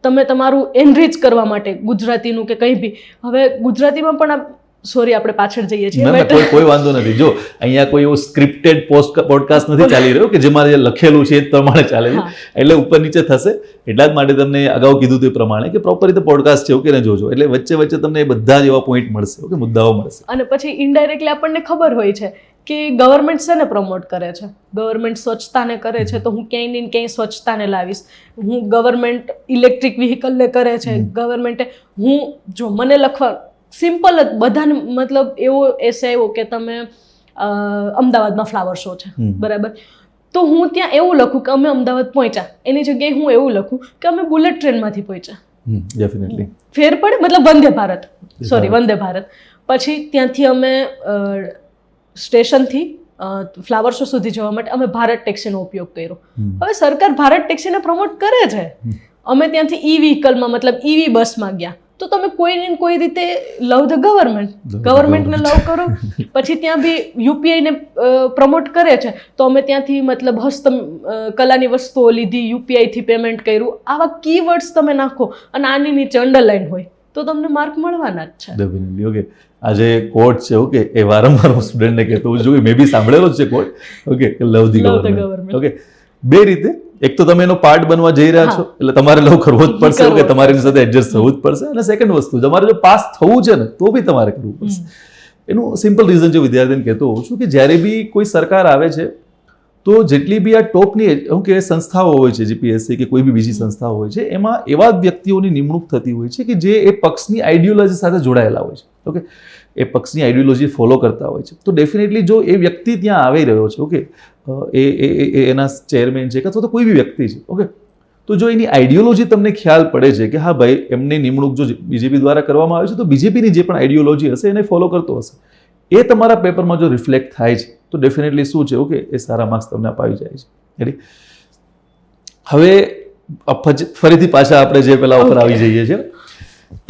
તમે તમારું એનરીચ કરવા માટે ગુજરાતીનું કે કંઈ બી. હવે ગુજરાતીમાં પણ સોરી આપણે પાછળ જઈએ છીએ ના, ના, but કોઈ વાંધો નથી. જો અહીંયા કોઈ એવો સ્ક્રિપ્ટેડ પોડકાસ્ટ નથી ચાલી રહ્યો કે જેમાં જે લખેલું છે એ જ પ્રમાણે ચાલે છે, એટલે ઉપર નીચે થશે. એટલા જ માટે તમને અગાઉ કીધું તે પ્રમાણે કે પ્રોપર રીતે પોડકાસ્ટ છે ઓકે ને જોજો, એટલે વચ્ચે વચ્ચે તમને એ બધા જ એવા પોઈન્ટ મળશે, ઓકે, મુદ્દાઓ મળશે. અને પછી ઇનડાયરેક્ટલી આપણને ખબર હોય છે કે ગવર્મેન્ટ શેને પ્રમોટ કરે છે. ગવર્મેન્ટ સ્વચ્છતાને કરે છે તો હું ક્યાંય ને ક્યાંય સ્વચ્છતાને લાવીશ. હું ગવર્મેન્ટ ઇલેક્ટ્રિક વ્હીકલને કરે છે, ગવર્મેન્ટે હું જો મને લખવા સિમ્પલ જ બધાને મતલબ એવો એસે આવ્યો કે તમે અમદાવાદમાં ફ્લાવર શો છે બરાબર, તો હું ત્યાં એવું લખું કે અમે અમદાવાદ પહોંચ્યા, એની જગ્યાએ હું એવું લખું કે અમે બુલેટ ટ્રેનમાંથી પહોંચ્યા. ડેફિનેટલી ફેર પડે, મતલબ વંદે ભારત. પછી ત્યાંથી અમે સ્ટેશનથી ફ્લાવર શો સુધી જવા માટે અમે ભારત ટેક્સીનો ઉપયોગ કર્યો. હવે સરકાર ભારત ટેક્સીને પ્રમોટ કરે છે, અમે ત્યાંથી ઈ વ્હીકલમાં મતલબ ઈવી બસમાં ગયા, તો તમે કોઈને કોઈ રીતે લવ ધ ગવર્મેન્ટને લવ કરો. પછી ત્યાં બી યુપીઆઈને પ્રમોટ કરે છે તો અમે ત્યાંથી મતલબ કલાની વસ્તુઓ લીધી, યુપીઆઈથી પેમેન્ટ કર્યું. આવા કીવર્ડ્સ તમે નાખો અને આની નીચે અંડરલાઈન હોય તો તમને માર્ક મળવાના જ છે. ડેફિનેટલી. ઓકે, આ જે કોટ છે ઓકે એ વારંવાર હું સ્ટુડન્ટને કહેતો હોઉં છું, મેં બી સાંભળેલો જ છે quote, okay, love the government. Okay, બે રીતે, એક તો તમે એનો પાર્ટ બનવા જઈ રહ્યા છો એટલે તમારે લવ કરવો જ પડશે, ઓકે, તમારે એની સાથે એડજસ્ટ થવું જ પડશે. અને સેકન્ડ વસ્તુ, તમારે જો પાસ થવું છે ને તો બી તમારે કરવું પડશે. એનું સિમ્પલ રીઝન જે વિદ્યાર્થીને કહેતો હોઉં છું કે જ્યારે બી કોઈ સરકાર આવે છે તો જેટલી બી આ ટોપની શું કે સંસ્થાઓ હોય છે, જીપીએસસી કે કોઈ બી બીજી સંસ્થાઓ હોય છે, એમાં એવા વ્યક્તિઓની નિમણૂક થતી હોય છે કે જે એ પક્ષની આઈડિયોલોજી સાથે જોડાયેલા હોય છે, ઓકે, એ પક્ષની આઈડિયોલોજી ફોલો કરતા હોય છે. તો ડેફિનેટલી જો એ વ્યક્તિ ત્યાં આવી રહ્યો છે, ઓકે, એ એના ચેરમેન છે અથવા તો કોઈ બી વ્યક્તિ છે, ઓકે, તો જો એની આઈડિયોલોજી તમને ખ્યાલ પડે છે કે હા ભાઈ એમની નિમણૂક જો બીજેપી દ્વારા કરવામાં આવે છે તો બીજેપીની જે પણ આઈડિયોલોજી હશે એને ફોલો કરતો હશે, એ તમારા પેપરમાં જો રિફ્લેક્ટ થાય છે તો ડેફિનેટલી શું છે, ઓકે, એ સારા માર્ક્સ તમને અપાવી જાય છે. હવે ફરીથી પાછા આપણે જે પેલા ઉપર આવી જઈએ છીએ.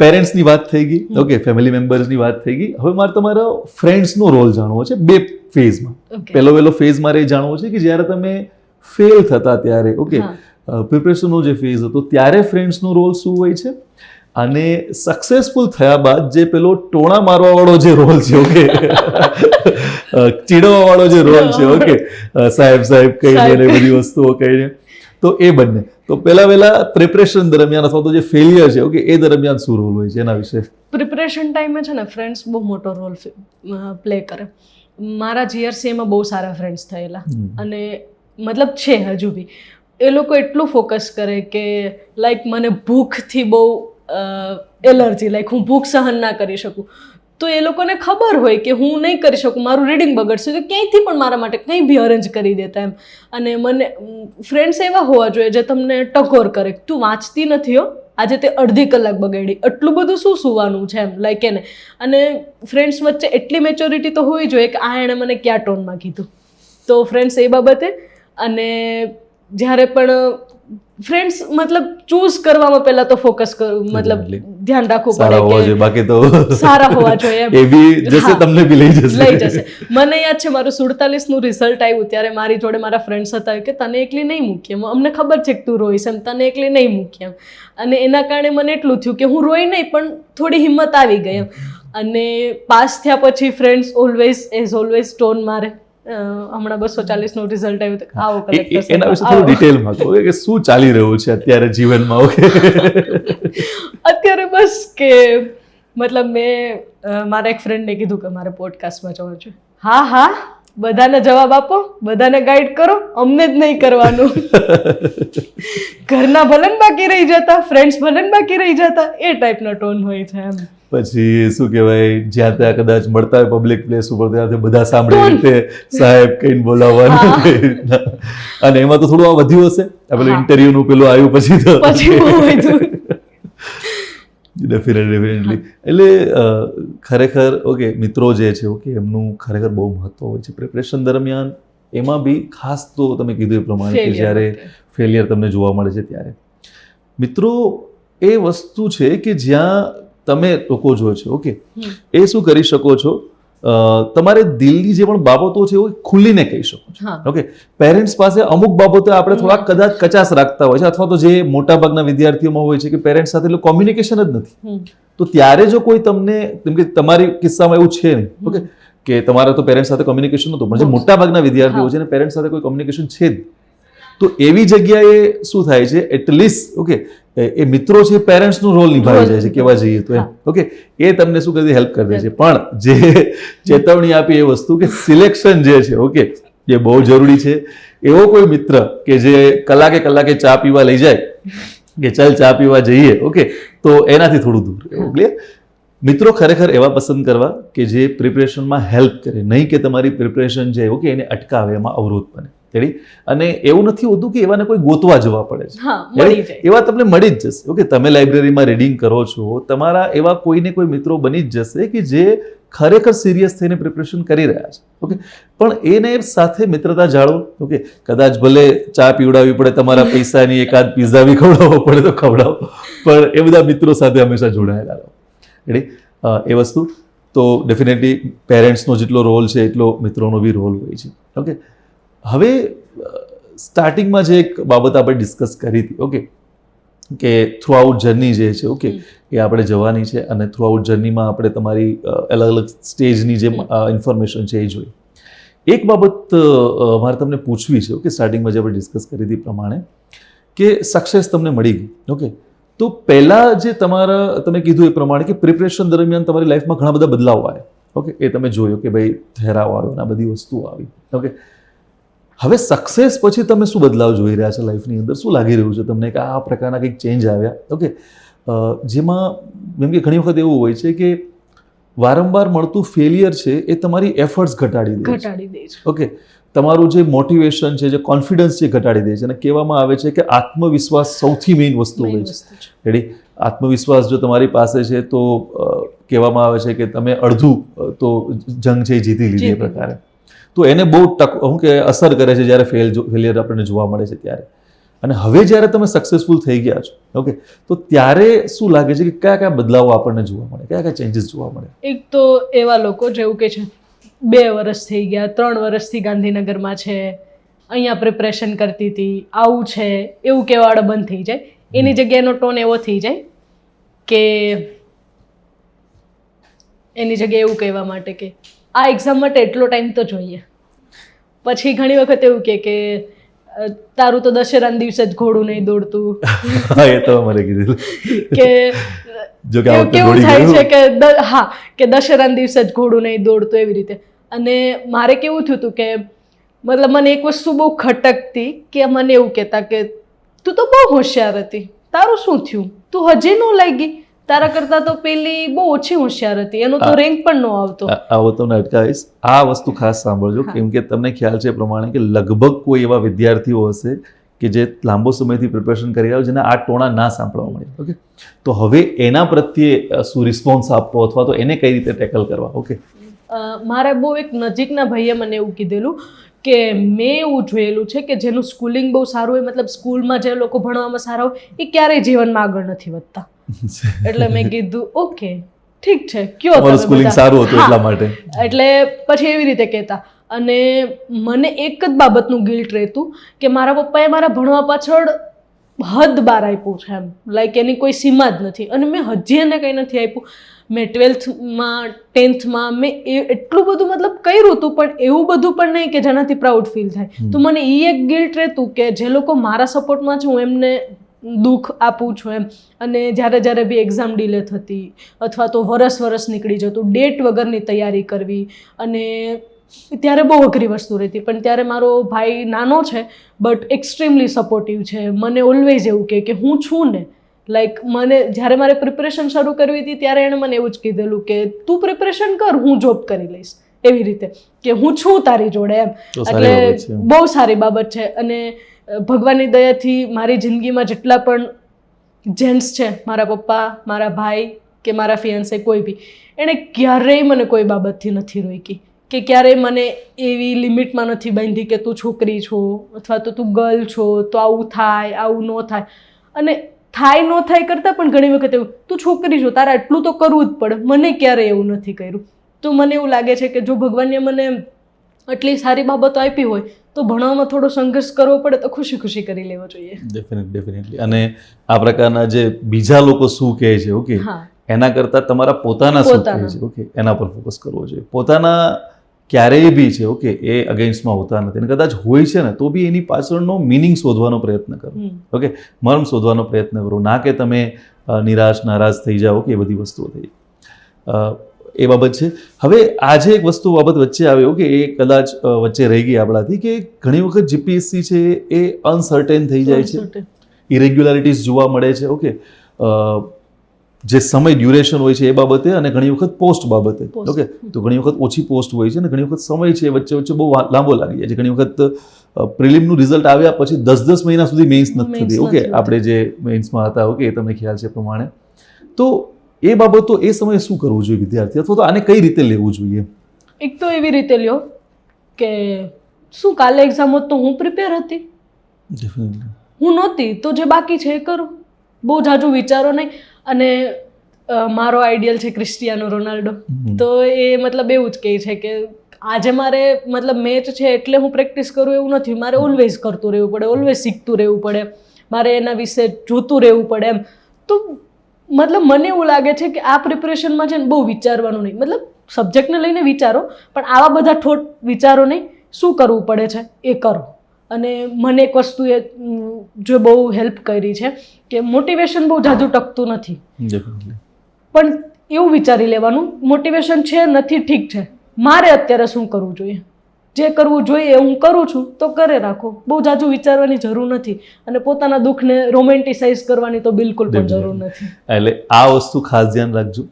પેરેન્ટ્સની વાત થઈ ગઈ, ઓકે, ફેમિલી મેમ્બર્સની વાત થઈ ગઈ. હવે મારે તમારો ફ્રેન્ડ્સનો રોલ જાણવો છે બે ફેઝમાં. પહેલો ફેઝ મારે એ જાણવો છે કે જ્યારે તમે ફેલ થતા ત્યારે, ઓકે, પ્રિપરેશનનો જે ફેઝ હતો ત્યારે ફ્રેન્ડ્સનો રોલ શું હોય છે, અને સક્સેસફુલ થયા બાદ જે પેલો ટોણા મારવા વાળો જે રોલ છે, ઓકે, ચીડવા વાળો જે રોલ છે, ઓકે, સાહેબ કહીને બધી વસ્તુઓ કહીને, તો એ બંને. તો પહેલા પ્રિપરેશન દરમિયાન અથવા તો જે ફેલિયર છે, ઓકે, એ દરમિયાન શું રોલ હોય છે એના વિશે? પ્રિપરેશન ટાઈમે છે ને ફ્રેન્ડ્સ બહુ મોટો રોલ પ્લે કરે. મારા જીઆરસીએમાં બહુ સારા ફ્રેન્ડ્સ થયેલા અને મતલબ છે હજુ બી. એ લોકો એટલું ફોકસ કરે કે લાઈક મને ભૂખથી બહુ એલર્જી, લાઈક હું ભૂખ સહન ના કરી શકું, તો એ લોકોને ખબર હોય કે હું નહીં કરી શકું, મારું રીડિંગ બગડશે, તો ક્યાંયથી પણ મારા માટે કંઈ બી અરેન્જ કરી દેતા એમ. અને મને ફ્રેન્ડ્સ એવા હોવા જોઈએ જે તમને ટકોર કરે, તું વાંચતી નથી હો, આજે તે અડધી કલાક બગાડી, આટલું બધું શું સુવાનું છે એમ, લાઈક એને. અને ફ્રેન્ડ્સ વચ્ચે એટલી મેચ્યોરિટી તો હોવી જોઈએ કે આ એણે મને કયા ટોનમાં કીધું, તો ફ્રેન્ડ્સ એ બાબતે. અને જ્યારે પણ ફ્રેન્ડ્સ મતલબ ચૂઝ કરવામાં પહેલા તો ફોકસ કરું, મતલબ ધ્યાન રાખવું પડે કે બાકી તો સારા હોવા જોઈએ, એ બી જશે, તમને બી લઈ જશે. મને યાદ છે મારું 47નું રિઝલ્ટ આવ્યું ત્યારે મારી જોડે મારા ફ્રેન્ડ્સ હતા કે તને એકલી નહીં મૂકી એમ, અમને ખબર છે કે તું રોઈશ એમ, તને એકલી નહીં મૂકી એમ. અને એના કારણે મને એટલું થયું કે હું રોઈ નહીં પણ થોડી હિંમત આવી ગઈ એમ. અને પાસ થયા પછી ફ્રેન્ડ્સ ઓલવેઝ ટોન મારે. હમણાં 240નું રિઝલ્ટ આવ્યું તો આવો કલેક્ટર સાહેબ, એના વિશે થોડું ડિટેલમાં કહો કે શું ચાલી રહ્યું છે અત્યારે જીવનમાં, ઓકે? અત્યારે બસ કે મતલબ મેં મારા એક ફ્રેન્ડને કીધું કે મારે પોડકાસ્ટમાં જવાનું છે. હા, બધાને જવાબ આપો, બધાને ગાઈડ કરો, અમને જ નહીં કરવાનું. ઘરના ભલે બાકી રહી જતા, ફ્રેન્ડ્સ ભલે બાકી રહી જતા, એ ટાઈપનો ટોન હોય છે એમ. પછી શું કહેવાય, જ્યાં ત્યાં કદાચ મળતા હોય પબ્લિક પ્લેસ ઉપર ત્યાંથી બધા સાંભળી રીતે સાહેબ કહીને બોલાવવાનું, અને એમાં તો થોડું આ વધ્યું હશે, પેલું ઇન્ટરવ્યુનું પેલું આવ્યું પછી ડેફિનેટલી. એટલે ખરેખર ઓકે, મિત્રો જે છે, ઓકે, એમનું ખરેખર બહુ મહત્વ હોય છે પ્રિપરેશન દરમિયાન. એમાં બી ખાસ તો તમે કીધું એ પ્રમાણે કે જ્યારે ફેલિયર તમને જોવા મળે છે ત્યારે મિત્રો એ વસ્તુ છે કે જ્યાં તમે લોકો જો છો, ઓકે, એ શું કરી શકો છો, તમારે દિલની જે પણ બાબતો છે એ ખુલ્લીને કહી શકો છો, ઓકે. પેરેન્ટ્સ પાસે અમુક બાબતો આપણે થોડાક કદાચ કચાશ રાખતા હોય છે, અથવા તો જે મોટા ભાગના વિદ્યાર્થીઓમાં હોય છે કે પેરેન્ટ્સ સાથે કોમ્યુનિકેશન જ નથી, તો ત્યારે જો કોઈ તમને, કેમ કે તમારી કિસ્સામાં એવું છે નહીં, ઓકે, કે તમારા તો પેરેન્ટ્સ સાથે કોમ્યુનિકેશન નહોતું, પણ જે મોટાભાગના વિદ્યાર્થીઓ છે ને પેરેન્ટ્સ સાથે કોઈ કોમ્યુનિકેશન છે જ, તો એવી જગ્યાએ શું થાય છે, એટલીસ્ટ ઓકે એ મિત્રો છે પેરેન્ટ્સનો રોલ નિભાવી જાય છે કહેવા જઈએ તો એમ, ઓકે, એ તમને શું કરે હેલ્પ કરી દે છે. પણ જે ચેતવણી આપી એ વસ્તુ કે સિલેક્શન જે છે, ઓકે, એ બહુ જરૂરી છે. એવો કોઈ મિત્ર કે જે કલાકે ચા પીવા લઈ જાય કે ચાલ ચા પીવા જઈએ, ઓકે, તો એનાથી થોડું દૂર રહેવું. ક્લિયર? મિત્રો ખરેખર એવા પસંદ કરવા કે જે પ્રિપરેશનમાં હેલ્પ કરે, નહીં કે તમારી પ્રિપરેશન છે ઓકે એને અટકાવે, એમાં અવરોધ બને. રેડી? અને એવું નથી હોતું કે એવાને કોઈ ગોતવા જવા પડે છે, એવા તમને મળી જ જશે. ઓકે, તમે લાઇબ્રેરીમાં રીડિંગ કરો છો, તમારા એવા કોઈને કોઈ મિત્રો બની જ જશે કે જે ખરેખર સિરિયસ થઈને પ્રિપરેશન કરી રહ્યા છે. ઓકે, પણ એને સાથે મિત્રતા જાળવો. ઓકે, કદાચ ભલે ચા પીવડાવવી પડે, તમારા પૈસાની એકાદ પિઝા બી ખવડાવવો પડે તો ખવડાવો, પણ એ બધા મિત્રો સાથે હંમેશા જોડાયેલા રહો. રેડી? એ વસ્તુ તો ડેફિનેટલી પેરેન્ટ્સનો જેટલો રોલ છે એટલો મિત્રોનો બી રોલ હોય છે. ઓકે, હવે સ્ટાર્ટિંગમાં જે એક બાબત આપણે ડિસ્કસ કરી હતી, ઓકે, કે થ્રુ આઉટ જર્ની જે છે, ઓકે, એ આપણે જવાની છે અને થ્રુ આઉટ જર્નીમાં આપણે તમારી અલગ અલગ સ્ટેજની જે ઇન્ફોર્મેશન છે એ જોઈ. એક બાબત મારે તમને પૂછવી છે, ઓકે, સ્ટાર્ટિંગમાં જે આપણે ડિસ્કસ કરી હતી પ્રમાણે કે સક્સેસ તમને મળી ગઈ, ઓકે, તો પહેલાં જે તમે કીધું એ પ્રમાણે કે પ્રિપરેશન દરમિયાન તમારી લાઈફમાં ઘણા બધા બદલાવ આવ્યા, ઓકે, એ તમે જોયો કે ભાઈ ઠેરાવ આવ્યો ને આ બધી વસ્તુઓ આવી. ઓકે, હવે સક્સેસ પછી તમે શું બદલાવ જોઈ રહ્યા છો લાઈફની અંદર? શું લાગી રહ્યું છે તમને કે આ પ્રકારના કંઈક ચેન્જ આવ્યા? ઓકે, જેમાં જેમ કે ઘણી વખત એવું હોય છે કે વારંવાર મળતું ફેલિયર છે એ તમારી એફર્ટ્સ ઘટાડી દે છે. ઓકે, તમારું જે મોટિવેશન છે, જે કોન્ફિડન્સ છે ઘટાડી દે છે. અને કહેવામાં આવે છે કે આત્મવિશ્વાસ સૌથી મેઇન વસ્તુ હોય છે. રેડી? આત્મવિશ્વાસ જો તમારી પાસે છે તો કહેવામાં આવે છે કે તમે અડધું તો જંગ છે એ જીતી લીધી એ પ્રકારે. તો એને બહુ શું કે અસર કરે છે જ્યારે ફેલિયર આપણને જોવા મળે છે ત્યારે. અને હવે જ્યારે તમે સક્સેસફુલ થઈ ગયા છો, ઓકે, તો ત્યારે શું લાગે છે કે કયા કયા બદલાવો આપણને જોવા મળે, કયા કયા ચેન્જીસ જોવા મળે? એક તો એવા લોકો જેવું કે છે 2 વર્ષ થઈ ગયા, 3 વર્ષથી ગાંધીનગરમાં છે, અહીંયા પ્રિપરેશન કરતી હતી, આવું છે એવું કહેવાડો બંધ થઈ જાય. એની જગ્યાએનો ટોન એવો થઈ જાય કે એની જગ્યાએ એવું કહેવા માટે કે આ એક્ઝામ માટે એટલો ટાઈમ તો જોઈએ. પછી ઘણી વખત એવું કે તારું તો દશેરાના દિવસે જ ઘોડું નહીં દોડતું. એ તો અમારે કીધું કે જો કે કેવું થાય છે કે હા કે દશેરાના દિવસે જ ઘોડું નહીં દોડતું એવી રીતે. અને મારે કેવું થયું હતું કે મતલબ મને એક વસ્તુ બહુ ખટકતી કે મને એવું કહેતા કે તું તો બહુ હોશિયાર હતી, તારું શું થયું, તું હજી ન લાગી, તારા કરતાં તો પેલી બહુ ઓછી હોશિયાર હતી, એનો તો રેન્ક પણ ન આવતો. આવો તમને અટકાવીશ, આ વસ્તુ ખાસ સાંભળજો, કેમ કે તમને ખ્યાલ છે પ્રમાણે કે લગભગ કોઈ એવા વિદ્યાર્થીઓ હશે કે જે લાંબો સમયથી પ્રિપરેશન કરી રહ્યા જેને આ ટોણા ના સાંભળવા મળે. ઓકે, તો હવે એના પ્રત્યે શું રિસ્પોન્સ આપવો અથવા તો એને કઈ રીતે ટેકલ કરવા? ઓકે, મારા બહુ એક નજીકના ભાઈએ મને એવું કીધેલું કે મેં એવું જોયેલું છે કે જેનું સ્કૂલિંગ બહુ સારું હોય, મતલબ સ્કૂલમાં જે લોકો ભણવામાં સારા હોય એ ક્યારેય જીવનમાં આગળ નથી વધતા. એટલે મેં કીધું ઓકે ઠીક છે, કયો તમારું સ્કૂલિંગ સારું હતું એટલા માટે. એટલે પછી એવી રીતે કહેતા. અને મને એક જ બાબતનું ગિલ્ટ રહેતું કે મારા પપ્પાએ મારા ભણવા પાછળ હદ બાર આપ્યું છે, એમ લાઈક એની કોઈ સીમા જ નથી. અને મેં હજી એને કંઈ નથી આપ્યું. મેં 12થમાં 10થમાં મેં એટલું બધું મતલબ કર્યું હતું, પણ એવું બધું પણ નહીં કે જેનાથી પ્રાઉડ ફીલ થાય. તો મને એ એક ગિલ્ટ રહેતું કે જે લોકો મારા સપોર્ટમાં છે હું એમને દુઃખ આપું છું એમ. અને જ્યારે બી એક્ઝામ ડિલે થતી અથવા તો વરસ નીકળી જતું, ડેટ વગરની તૈયારી કરવી, અને ત્યારે બહુ અઘરી વસ્તુ રહેતી. પણ ત્યારે મારો ભાઈ નાનો છે બટ એક્સ્ટ્રીમલી સપોર્ટિવ છે. મને ઓલવેઝ એવું કે હું છું ને, લાઈક મને જ્યારે મારે પ્રિપરેશન શરૂ કરવી હતી ત્યારે એણે મને એવું જ કીધેલું કે તું પ્રિપરેશન કર, હું જોબ કરી લઈશ, એવી રીતે કે હું છું તારી જોડે એમ. એટલે બહુ સારી બાબત છે. અને ભગવાનની દયાથી મારી જિંદગીમાં જેટલા પણ જેન્ટ્સ છે, મારા પપ્પા, મારા ભાઈ કે મારા ફિયાન્સે, કોઈ બી, એણે ક્યારેય મને કોઈ બાબતથી નથી રોકી કે ક્યારેય મને એવી લિમિટમાં નથી બાંધી કે તું છોકરી છો અથવા તો તું ગર્લ છો તો આવું થાય, આવું ન થાય. અને થાય ન થાય કરતાં પણ ઘણી વખત એવું તું છોકરી છો તારે આટલું તો કરવું જ પડે. મને ક્યારેય એવું નથી કર્યું. તો મને એવું લાગે છે કે જો ભગવાને મને આટલી સારી બાબતો આપી હોય તો ભણવામાં થોડો સંઘર્ષ કરવો પડે તો ખુશી કરી લેવો જોઈએ. ડેફિનેટલી. અને આ પ્રકારના જે બીજા લોકો શું કહે છે, ઓકે, એના કરતાં તમારા પોતાના શું કહે છે ઓકે એના પર ફોકસ કરવો જોઈએ. પોતાના ક્યારેય બી છે ઓકે એ અગેન્સ્ટમાં હોતા નથી, અને કદાચ હોય છે ને તો બી એની પાછળનો મિનિંગ શોધવાનો પ્રયત્ન કરો, ઓકે મર્મ શોધવાનો પ્રયત્ન કરો, ના કે તમે નિરાશ નારાજ થઈ જાઓ કે એ બધી વસ્તુઓ થઈ. એ બાબત છે. હવે આજે એક વસ્તુ બાબત વચ્ચે આવ્યો કે એ કદાચ વચ્ચે રહી ગઈ આપણાથી, કે ઘણી વખત જીપીએસસી છે એ અનસર્ટેન થઈ જાય છે, ઇરેગ્યુલારિટીઝ જોવા મળે છે, ઓકે જે સમય ડ્યુરેશન હોય છે એ બાબતે, અને ઘણી વખત પોસ્ટ બાબતે, ઓકે તો ઘણી વખત ઓછી પોસ્ટ હોય છે અને ઘણી વખત સમય છે વચ્ચે વચ્ચે બહુ લાંબો લાગી જાય છે. ઘણી વખત પ્રિલિમનું રિઝલ્ટ આવ્યા પછી 10 મહિના સુધી મેઇન્સ નથી થતી, ઓકે આપણે જે મેઇન્સમાં હતા ઓકે એ તમને ખ્યાલ છે પ્રમાણે. તો એ બાબતો એ સમયે શું કરવું જોઈએ વિદ્યાર્થી, અથવા તો આને કઈ રીતે લેવું જોઈએ? એક તો એવી રીતે લ્યો કે શું કાલે એક્ઝામ હોત તો હું પ્રિપેર હતી, હું નહોતી તો જે બાકી છે એ કરું, બહુ જાજુ વિચારો નહીં. અને મારો આઈડિયલ છે ક્રિસ્ટિયાનો રોનાલ્ડો, તો એ મતલબ એવું જ કહે છે કે આજે મારે મતલબ મેચ છે એટલે હું પ્રેક્ટિસ કરું એવું નથી, મારે ઓલવેઝ કરતું રહેવું પડે, ઓલવેઝ શીખતું રહેવું પડે, મારે એના વિશે જોતું રહેવું પડે એમ. તો મતલબ મને એવું લાગે છે કે આ પ્રિપરેશનમાં છે ને બહુ વિચારવાનું નહીં, મતલબ સબ્જેક્ટને લઈને વિચારો પણ આવા બધા ઠોટ વિચારો નહીં, શું કરવું પડે છે એ કરો. અને મને એક વસ્તુએ જો બહુ હેલ્પ કરી છે કે મોટિવેશન બહુ જાજુ ટકતું નથી, પણ એવું વિચારી લેવાનું મોટિવેશન છે નથી ઠીક છે, મારે અત્યારે શું કરવું જોઈએ, જે કરવું જોઈએ હું કરું છું તો કરે રાખો, બહુ જાજુ વિચારવાની જરૂર નથી, અને પોતાના દુઃખને રોમેન્ટિસાઇઝ કરવાની તો બિલકુલ પણ જરૂર નથી. એટલે આ વસ્તુ ખાસ ધ્યાન રાખજો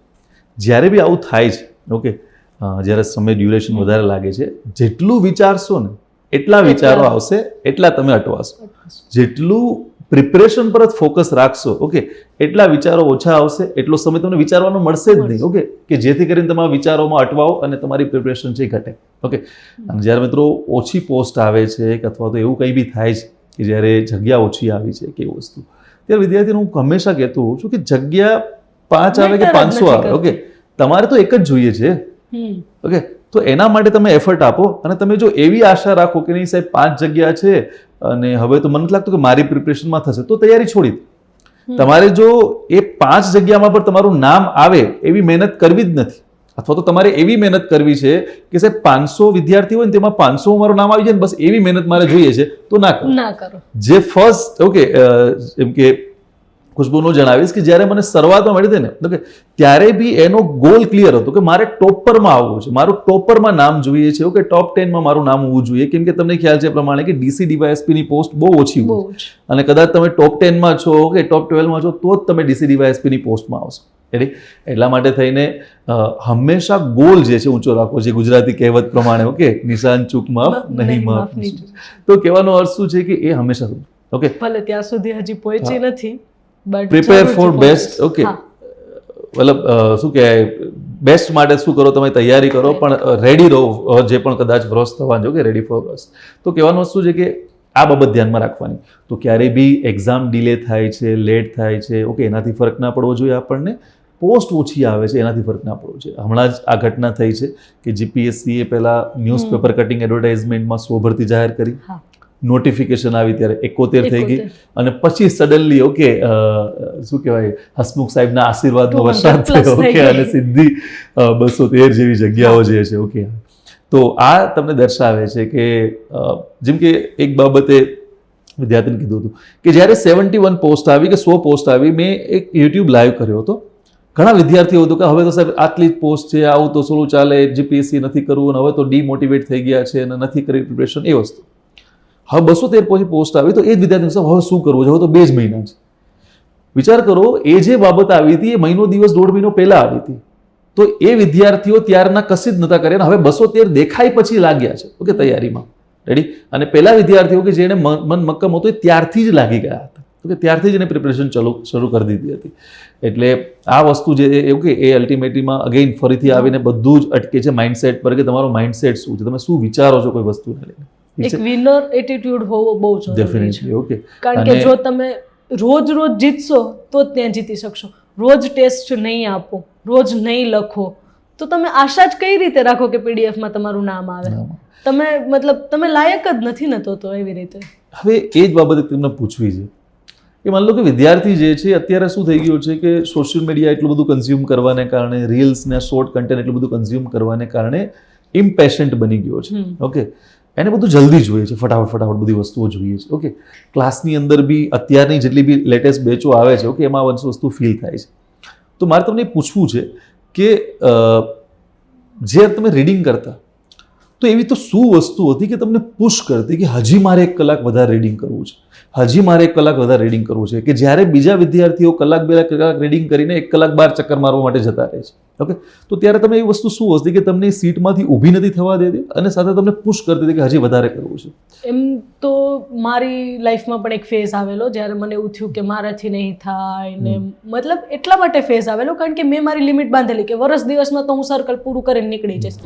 જ્યારે બી આવું થાય છે, ઓકે જ્યારે સમય ડ્યુરેશન વધારે લાગે છે, જેટલું વિચારશો ને એટલા વિચારો આવશે, એટલા તમે અટવાશો. જેટલું પ્રિપરેશન પર જ ફોકસ રાખશો ઓકે એટલા વિચારો ઓછા આવશે, એટલો સમય તમને વિચારવાનો મળશે જ નહીં, ઓકે કે જેથી કરીને તમારા વિચારોમાં અટવાઓ અને તમારી પ્રિપરેશન છે એ ઘટે, ઓકે. અને જ્યારે મિત્રો ઓછી પોસ્ટ આવે છે કે અથવા તો એવું કંઈ બી થાય છે કે જ્યારે જગ્યા ઓછી આવી છે કે એવું વસ્તુ, ત્યારે વિદ્યાર્થીને હું હંમેશા કહેતો હોઉં છું કે જગ્યા 5 આવે કે 500 આવે, ઓકે તમારે તો એક જ જોઈએ છે, ઓકે તો એના માટે તમે એફર્ટ આપો. અને તમે જો એવી આશા રાખો કે નહીં સાહેબ 5 જગ્યા છે અને હવે તો મને નથી લાગતું કે મારી પ્રિપરેશનમાં થશે, તો તૈયારી છોડી દો. તમારે જો એ 5 જગ્યામાં પર તમારું નામ આવે એવી મહેનત કરવી જ નથી, અથવા તો તમારે એવી મહેનત કરવી છે કે સાહેબ 500 વિદ્યાર્થી હોય ને તેમાં 500 મારું નામ આવી જાય ને બસ એવી મહેનત મારે જોઈએ છે, તો ના કરો. જે ફર્સ્ટ ઓકે એમ કે ખુશ્બુનું જણાવીશ કે જ્યારે મને શરૂઆતમાં મળી હતી ને ઓકે ત્યારે બી એનો ગોલ ક્લિયર હતો કે મારે ટોપરમાં આવવું છે, મારું ટોપરમાં નામ જોઈએ છે, ઓકે ટોપ 10માં મારું નામ હોવું જોઈએ. કેમ કે તમને ખ્યાલ છે પ્રમાણે કે ડીસી ડીવાયએસપીની પોસ્ટ બહુ ઓછી હોય છે, અને કદાચ તમે ટોપ 10માં છો કે ટોપ 12માં છો તો જ તમે ડીસી ડીવાયએસપીની પોસ્ટમાં આવશો. એટલા માટે થઈને હંમેશા ગોલ જે છે ઊંચો રાખવો, જે ગુજરાતી કહેવત પ્રમાણે ઓકે નિશાન ચૂક માફ નહીં માફ. તો કહેવાનો અર્થ શું છે કે એ હંમેશા ઓકે ભલે ત્યાં સુધી હજી પહોંચી નથી, પ્રિપેર ફોર બેસ્ટ, ઓકે મતલબ શું કહેવાય બેસ્ટ માટે શું કરો તમે તૈયારી કરો, પણ રેડી રહો જે પણ કદાચ વ્રસ થવાનું કે રેડી ફોર વ્રસ. તો કહેવાનું વસ્તુ છે કે આ બાબત ધ્યાનમાં રાખવાની. તો ક્યારેય બી એક્ઝામ ડિલે થાય છે, લેટ થાય છે, ઓકે એનાથી ફરક ના પડવો જોઈએ આપણને. પોસ્ટ ઓછી આવે છે એનાથી ફરક ના પડવો જોઈએ. હમણાં જ આ ઘટના થઈ છે કે જીપીએસસીએ પહેલા ન્યૂઝપેપર કટિંગ એડવર્ટાઇઝમેન્ટમાં 100 ભરતી જાહેર કરી, નોટિફિકેશન આવી ત્યારે 71 થઈ ગઈ, અને પછી સડનલી ઓકે શું કહેવાય હસમુખ સાહેબના આશીર્વાદનો વરસાદ થયો, ઓકે અને સીધી 213 જેવી જગ્યાઓ જે છે, ઓકે. તો આ તમને દર્શાવે છે કે જેમ કે એક બાબતે વિદ્યાર્થીને કીધું હતું કે જ્યારે 71 પોસ્ટ આવી કે 100 પોસ્ટ આવી, મેં એક યુટ્યુબ લાઈવ કર્યો હતો. ઘણા વિદ્યાર્થીઓ હતું કે હવે તો સાહેબ આટલી જ પોસ્ટ છે, આવું તો શું ચાલે, જીપીએસસી નથી કરવું, અને હવે તો ડીમોટિવેટ થઈ ગયા છે અને નથી કરી પ્રિપરેશન, એ વસ્તુ. હવે 213 પછી પોસ્ટ આવી તો એ જ વિદ્યાર્થી હવે શું કરવું છે, હવે તો 2 જ મહિના છે. વિચાર કરો એ જે બાબત આવી હતી એ મહિનો દિવસ 1.5 મહિનો પહેલા આવી હતી, તો એ વિદ્યાર્થીઓ ત્યારના કશી જ નતા કર્યા, હવે 213 દેખાય પછી લાગ્યા છે ઓકે તૈયારીમાં, રેડી. અને પહેલા વિદ્યાર્થીઓ કે જેને મન મક્કમ હતો એ ત્યારથી જ લાગી ગયા હતા, ઓકે ત્યારથી જ એને પ્રિપરેશન શરૂ કરી દીધી હતી. એટલે આ વસ્તુ જે એવું કે એ અલ્ટિમેટલીમાં અગેઇન ફરીથી આવીને બધું જ અટકે છે માઇન્ડસેટ પર, કે તમારો માઇન્ડસેટ શું છે, તમે શું વિચારો છો કોઈ વસ્તુને લઈને. એક વિનર એટીટ્યુડ હોવો બહુ જરૂરી છે, ઓકે. કારણ કે જો તમે રોજ જીતશો તો જ ત્યાં જીતી શકશો. રોજ ટેસ્ટ નહીં આપો, રોજ નહીં લખો, તો તમે આશા જ કઈ રીતે રાખો કે પીડીએફમાં તમારું નામ આવે? તમે મતલબ તમે લાયક જ નથી ને તો એવી રીતે. હવે એ જ બાબતે તમને પૂછવી છે કે માની લો કે વિદ્યાર્થી જે છે અત્યારે શું થઈ ગયું છે કે સોશિયલ મીડિયા એટલું બધું કન્ઝ્યુમ કરવાને કારણે, રીલ્સ ને શોર્ટ કન્ટેન્ટ એટલું બધું કન્ઝ્યુમ કરવાને કારણે ઇમ્પેશન્ટ બની ગયો છે. ઓકે, એને બધું જલ્દી જોઈએ છે, ફટાફટ બધી વસ્તુઓ જોઈએ છે. ઓકે, ક્લાસની અંદર બી અત્યારની જેટલી બી લેટેસ્ટ બેચો આવે છે, ઓકે, એમાં વસ્તુ ફીલ થાય છે. તો મારે તમને પૂછવું છે કે જે તમે રીડિંગ કરતા, તો એવી તો શું વસ્તુ હતી કે તમને પુશ કરતી કે હજી મારે 1 કલાક વધારે રીડિંગ કરવું છે, હજી મારે 1 કલાક વધારે રીડિંગ કરવું છે, કે જ્યારે બીજા વિદ્યાર્થીઓ કલાક 2 કલાક રીડિંગ કરીને 1 કલાક બહાર ચક્કર મારવા માટે જતા રહે છે. ઓકે, તો ત્યારે તમે એવી વસ્તુ શું હતી કે તમને સીટમાંથી ઊભી નથી થવા દેતી અને સાથે તમને પુશ કરતી હતી કે હજી વધારે કરવું છે? એમ તો મારી લાઈફમાં પણ એક ફેઝ આવેલો જ્યારે મને એવું થયું કે મારાથી નહીં થાય ને, મતલબ એટલા માટે ફેઝ આવેલો કારણ કે મેં મારી લિમિટ બાંધેલી કે વર્ષ દિવસમાં તો હું સર્કલ પૂરું કરીને નીકળી જઈશ.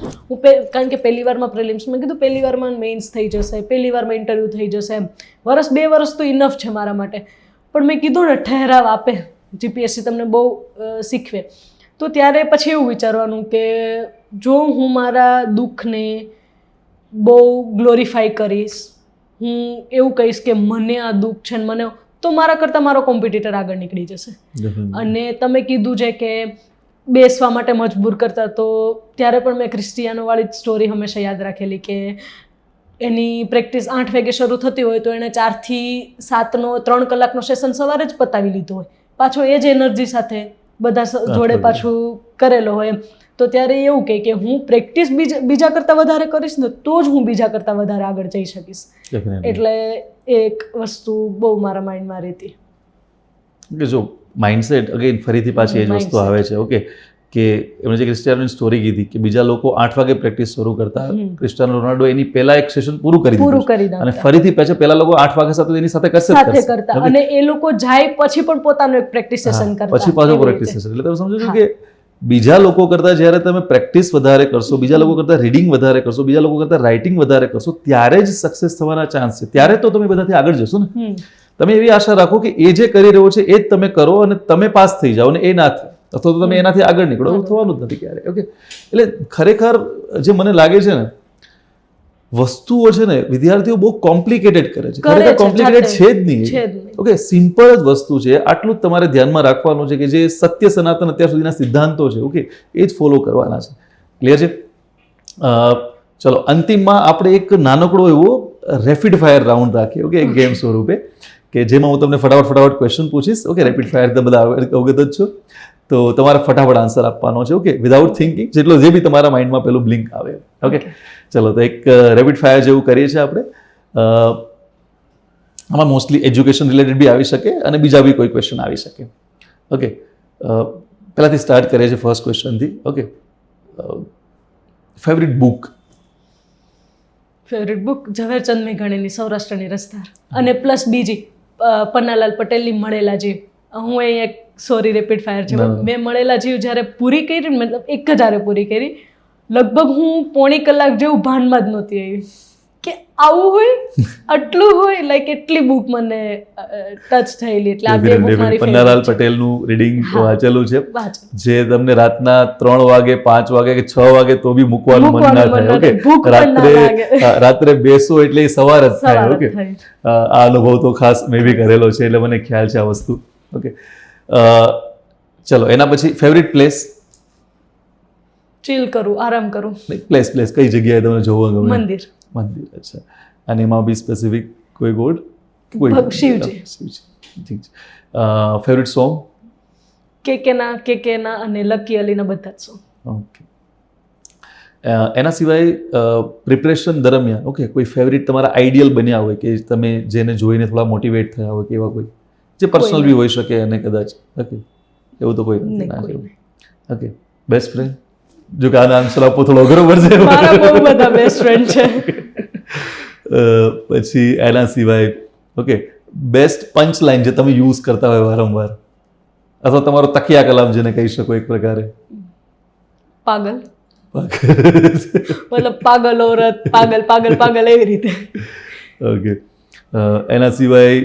કારણ કે પહેલી વારમાં પ્રિલિમ્સ, મેં કીધું પહેલી વારમાં મેઇન્સ થઈ જશે, પહેલી વારમાં ઇન્ટરવ્યૂ થઈ જશે, એમ 2 વર્ષ તો ઇનફ છે મારા માટે. પણ મેં કીધું ને, ઠહેરાવ આપે જીપીએસસી, તમને બહુ શીખવે. તો ત્યારે પછી એવું વિચારવાનું કે જો હું મારા દુઃખને બહુ ગ્લોરીફાઈ કરીશ, હું એવું કહીશ કે મને આ દુઃખ છે ને મને, તો મારા કરતાં મારો કોમ્પિટિટર આગળ નીકળી જશે. અને તમે કીધું છે કે બેસવા માટે મજબૂર કરતા, તો ત્યારે પણ મેં ક્રિસ્ટિયાનોવાળી સ્ટોરી હંમેશા યાદ રાખેલી કે એની પ્રેક્ટિસ 8 વાગે શરૂ થતી હોય તો એણે 4 થી 7નો 3 કલાકનો સેશન સવારે જ પતાવી લીધો હોય, પાછો એ જ એનર્જી સાથે બધા જોડે પાછું કરેલો હોય. તો ત્યારે એવું કે હું પ્રેક્ટિસ બીજા કરતાં વધારે કરીશ ને તો જ હું બીજા કરતાં વધારે આગળ જઈ શકીશ. એટલે એક વસ્તુ બહુ મારા માઇન્ડમાં રહેતી કે જો માઇન્ડસેટ અગેન ફરીથી પાછી એ જ વસ્તુ આવે છે. ઓકે, કે એમણે જે ક્રિસ્ટિયાનોની સ્ટોરી કીધી કે બીજા લોકો 8 વાગે પ્રેક્ટિસ શરૂ કરતા, ક્રિસ્ટિયાનો રોનાલ્ડો એની પહેલા એક સેશન પૂરું કરી દીધું અને ફરીથી પાછા પહેલા લોકો 8 વાગે સાથે એની સાથે કસરત કરતા, અને એ લોકો જાય પછી પણ પોતાનું એક પ્રેક્ટિસ સેશન કરતા, પછી પાછું પ્રેક્ટિસ સેશન. એટલે તમે સમજો છો કે બીજા લોકો કરતાં જ્યારે તમે પ્રેક્ટિસ વધારે કરશો, બીજા લોકો કરતાં રીડિંગ વધારે કરશો, બીજા લોકો કરતાં રાઇટિંગ વધારે કરશો, ત્યારે જ સક્સેસ થવાના ચાન્સ છે. ત્યારે તો તમે બધાથી આગળ જશો ને. તમે એવી આશા રાખો કે એ જે કરી રહ્યો છે એ જ તમે કરો અને તમે પાસ થઈ જાઓ ને એ ના થાય, અથવા તો તમે એનાથી આગળ નીકળો, એવું થવાનું જ નથી ક્યારે. ઓકે, એટલે ખરેખર જે મને લાગે છે ને, વસ્તુઓ છે ને વિદ્યાર્થીઓ બહુ કોમ્પ્લિકેટેડ કરે છે. ખરેખર કોમ્પ્લિકેટેડ છે જ નહીં. ઓકે, સિમ્પલ જ વસ્તુ છે. આટલું જ તમારે ધ્યાનમાં રાખવાનું છે કે જે સત્ય સનાતન અત્યાર સુધીના સિદ્ધાંતો છે, ઓકે, એ જ ફોલો કરવાના છે. ક્લિયર છે? ચલો, અંતિમમાં આપણે એક નાનકડો એવો રેપિડ ફાયર રાઉન્ડ રાખીએ. ઓકે, એક ગેમ સ્વરૂપે કે જેમાં હું તમને ફટાફટ ક્વેશ્ચન પૂછીશ. ઓકે, રેપિડ ફાયર તમે બધા અવગત જ છો, તો તમારે ફટાફટ આન્સર આપવાનો છે. ઓકે, વિધાઉટ થિંકિંગ, જેટલો જે બી તમારા માઇન્ડમાં પેલું બ્લિંક આવે. ઓકે, ચલો, તો એક રેપિડ ફાયર જેવું કરીએ છીએ આપણે. આમાં મોસ્ટલી એજ્યુકેશન રિલેટેડ બી આવી શકે અને બીજા બી કોઈ ક્વેશ્ચન આવી શકે. ઓકે, પહેલાંથી સ્ટાર્ટ કરીએ છીએ ફર્સ્ટ ક્વેશ્ચનથી. Okay, favourite book? Favourite book Zaverchand મેઘાણીની સૌરાષ્ટ્રની રસધાર, અને પ્લસ બીજી પન્નાલાલ પટેલની મળેલા જીવ. હું એ એક સોરી રેપિડ ફાયર છે, મેં મળેલા જીવ જ્યારે પૂરી કરી, મતલબ 1000 પૂરી કરી, લગભગ હું 1.5 કલાક જેવું ભાનમાં જ નહોતી આવી કે આવું હોય, આટલું હોય, લાઈક એટલી બુક મને ટચ થયેલી. એટલે આ બે બુક મારી પન્નાલાલ પટેલનું રીડિંગ વાંચેલું છે, જે તમને રાતના 3 વાગે 5 વાગે કે 6 વાગે તો બી મૂકવાનું મન ના થાય. ઓકે, રાત્રે બેસો એટલે સવાર જ થાય. ઓકે, આ અનુભવ તો ખાસ મેં બી કરેલો છે, એટલે મને ખ્યાલ છે આ વસ્તુ. ઓકે, ચલો, એના પછી ફેવરિટ પ્લેસ? ચીલ કરું, આરામ કરું. પ્લેસ કઈ જગ્યાએ તમને જોવા ગમે? મંદિર. અચ્છા, અને એમાં બી સ્પેસિફિક કોઈ ગોડ? શિવજી. ઠીક છે. Favourite song? કેકેના અને લકી અલીના બધા જ સોંગ. ઓકે, એના સિવાય પ્રિપરેશન દરમિયાન, ઓકે, કોઈ ફેવરિટ તમારા આઈડિયલ બન્યા હોય કે તમે જેને જોઈને થોડા મોટિવેટ થયા હોય કે એવા કોઈ, જે પર્સનલ બી હોઈ શકે અને કદાચ? ઓકે, એવું તો કોઈ નથી. Okay, best friend? જો કે આનો આન્સર આપવો થોડો અઘરો પડશે. મારા બહુ બધા બેસ્ટ ફ્રેન્ડ છે. પછી એના સિવાય, ઓકે, બેસ્ટ પંચ લાઇન જે તમે યુઝ કરતા હોય વારંવાર, અથવા તમારો તકિયા કલામ જેને કહી શકો એક પ્રકારે? પાગલ. મતલબ પાગલ औरत, પાગલ પાગલ પાગલ, એવી રીતે. ઓકે, એના સિવાય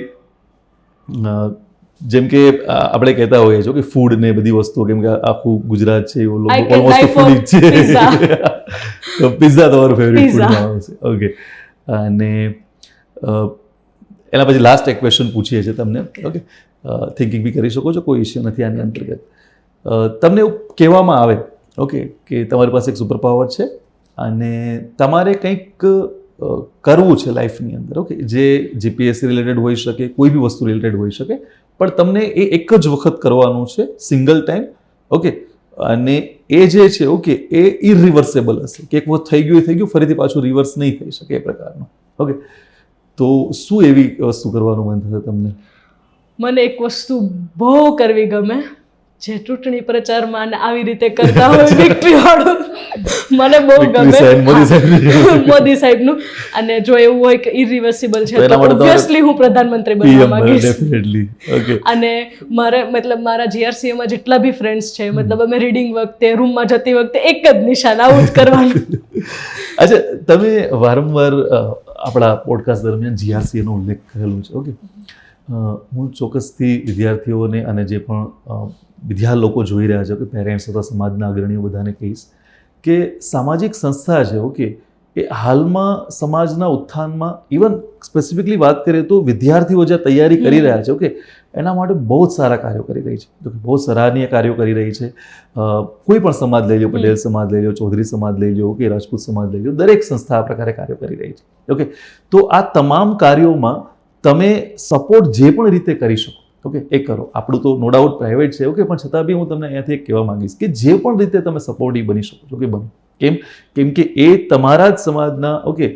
જેમ કે આપણે કહેતા હોઈએ છીએ કે ફૂડ ને બધી વસ્તુઓ, કેમ કે આખું ગુજરાત છે ઓલમોસ્ટ ફૂડી જ છે, તો પિઝા તમારું ફેવરિટ ફૂડમાં આવશે. ઓકે, અને એના પછી લાસ્ટ એક ક્વેશ્ચન પૂછીએ છીએ તમને. ઓકે, થિંકિંગ બી કરી શકો છો, કોઈ ઇશ્યુ નથી આની અંતર્ગત. તમને એવું કહેવામાં આવે ઓકે કે તમારી પાસે એક સુપર પાવર છે અને તમારે કંઈક કરવું છે લાઈફની અંદર, ઓકે, જે જીપીએસસી રિલેટેડ હોઈ શકે, કોઈ બી વસ્તુ રિલેટેડ હોઈ શકે, પણ તમને એ એક જ વખત કરવાનું છે, સિંગલ ટાઈમ, ઓકે, અને એ જે છે ઓકે એ ઇરિવર્સેબલ હશે, કે એક વખત થઈ ગયું, ફરીથી પાછું રિવર્સ નહીં થઈ શકે એ પ્રકારનું. ઓકે, તો શું એવી વસ્તુ કરવાનું મન થશે તમને? મને એક વસ્તુ બહુ કરવી ગમે, જે ચૂંટણી પ્રચારમાં ને આવી રીતે કરતા હોય વિક્ટરી વાળું, મને બહુ ગમે મોદી સાહેબનું. અને જો એવું હોય કે ઇરિવર્સિબલ છે તો ઓબ્વિયસલી હું પ્રધાનમંત્રી બનવા માંગીશ. અને મારા જીઆરસીએમાં જેટલા બી ફ્રેન્ડ્સ છે, મતલબ અમે રીડિંગ વખતે, રૂમમાં જતી વખતે એક જ નિશાન, આવું જ કરવાનું. અચ્છા, તમે વારંવાર આપણા પોડકાસ્ટ દરમિયાન જીઆરસીએનો ઉલ્લેખ કરેલો છે. ઓકે, હું ચોક્કસથી વિદ્યાર્થીઓને અને જે પણ લોકો જોઈ રહ્યા છે, કે પેરેન્ટ્સ અથવા સમાજના અગ્રણીઓ બધાને કહીશ કે સામાજિક સંસ્થા છે ઓકે એ હાલમાં સમાજના ઉત્થાનમાં, ઇવન સ્પેસિફિકલી વાત કરીએ તો વિદ્યાર્થીઓ જે તૈયારી કરી રહ્યા છે ઓકે એના માટે બહુ જ સારા કાર્યો કરી રહી છે, બહુ સરાહનીય કાર્યો કરી રહી છે. કોઈ પણ સમાજ લઈ લો, પટેલ સમાજ લઈ લો, ચૌધરી સમાજ લઈ લો કે રાજપૂત સમાજ લઈ લો, દરેક સંસ્થા આ પ્રકારે કાર્યો કરી રહી છે. ઓકે, તો આ તમામ કાર્યોમાં તમે સપોર્ટ જે પણ રીતે કરી શકો ઓકે એ કરો. આપણું તો નો ડાઉટ પ્રાઇવેટ છે ઓકે, પણ છતાં બી હું તમને અહીંયાથી એક કહેવા માંગીશ કે જે પણ રીતે તમે સપોર્ટિવ બની શકો છો કે બનો. કેમ કે એ તમારા જ સમાજના ઓકે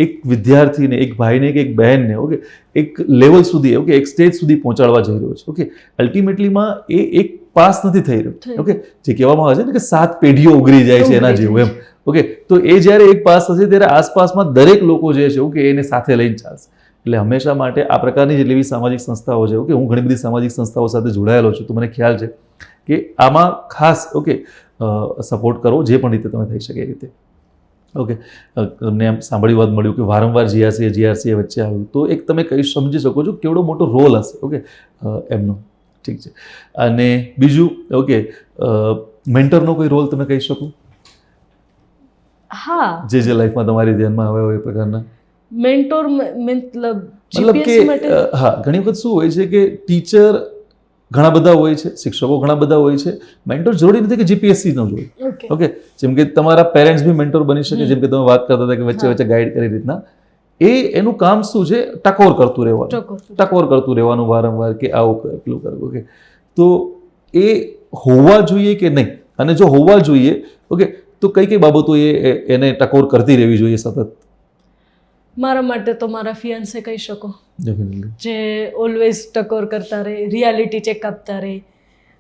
એક વિદ્યાર્થીને, એક ભાઈને કે એક બહેનને ઓકે એક લેવલ સુધી ઓકે એક સ્ટેજ સુધી પહોંચાડવા જઈ રહ્યો છે. ઓકે, અલ્ટિમેટલીમાં એ એક પાસ નથી થઈ રહ્યો ઓકે, જે કહેવામાં આવે છે ને કે 7 પેઢીઓ ઉઘરી જાય છે એના જેવું એમ. ઓકે, તો એ જ્યારે એક પાસ થશે ત્યારે આસપાસમાં દરેક લોકો જે છે ઓકે એને સાથે લઈને ચાલશે. એટલે હંમેશા માટે આ પ્રકારની જેટલી બી સામાજિક સંસ્થાઓ છે ઓકે, હું ઘણી બધી સામાજિક સંસ્થાઓ સાથે જોડાયેલો છું, તો મને ખ્યાલ છે કે આમાં ખાસ ઓકે સપોર્ટ કરો જે પણ રીતે તમે થઈ શકે એ રીતે. ઓકે, તમને એમ સાંભળી વાત મળ્યું કે વારંવાર જીઆરસીએ વચ્ચે આવ્યું, તો એક તમે કહી સમજી શકો છો કેવડો મોટો રોલ હશે ઓકે એમનો. ઠીક છે. અને બીજું ઓકે મેન્ટરનો કોઈ રોલ તમે કહી શકો? હા, જે લાઈફમાં તમારી ધ્યાનમાં આવે હોય એ પ્રકારના મેન્ટોર, મતલબ કે હા, ઘણી વખત શું હોય છે કે ટીચર ઘણા બધા હોય છે, શિક્ષકો ઘણા બધા હોય છે, મેન્ટોર જરૂરી નથી કે જીપીએસસી નો જ હોય. ઓકે, જેમ કે તમારા પેરેન્ટ્સ બી મેન્ટોર બની શકે, જેમ કે તમે વાત કરતા હતા કે વચ્ચે ગાઈડ કરી રીતના. એનું કામ શું છે? ટકોર કરતું રહેવાનું વારંવાર કે આવું કર, પેલું કર. ઓકે, તો એ હોવા જોઈએ કે નહીં? અને જો હોવા જોઈએ ઓકે તો કઈ કઈ બાબતો એને ટકોર કરતી રહેવી જોઈએ સતત? મારા માટે તો મારા ફિયાન્સે કહી શકો, જે ઓલવેઝ ટકોર કરતા રહે, રિયાલિટી ચેક આપતા રહે,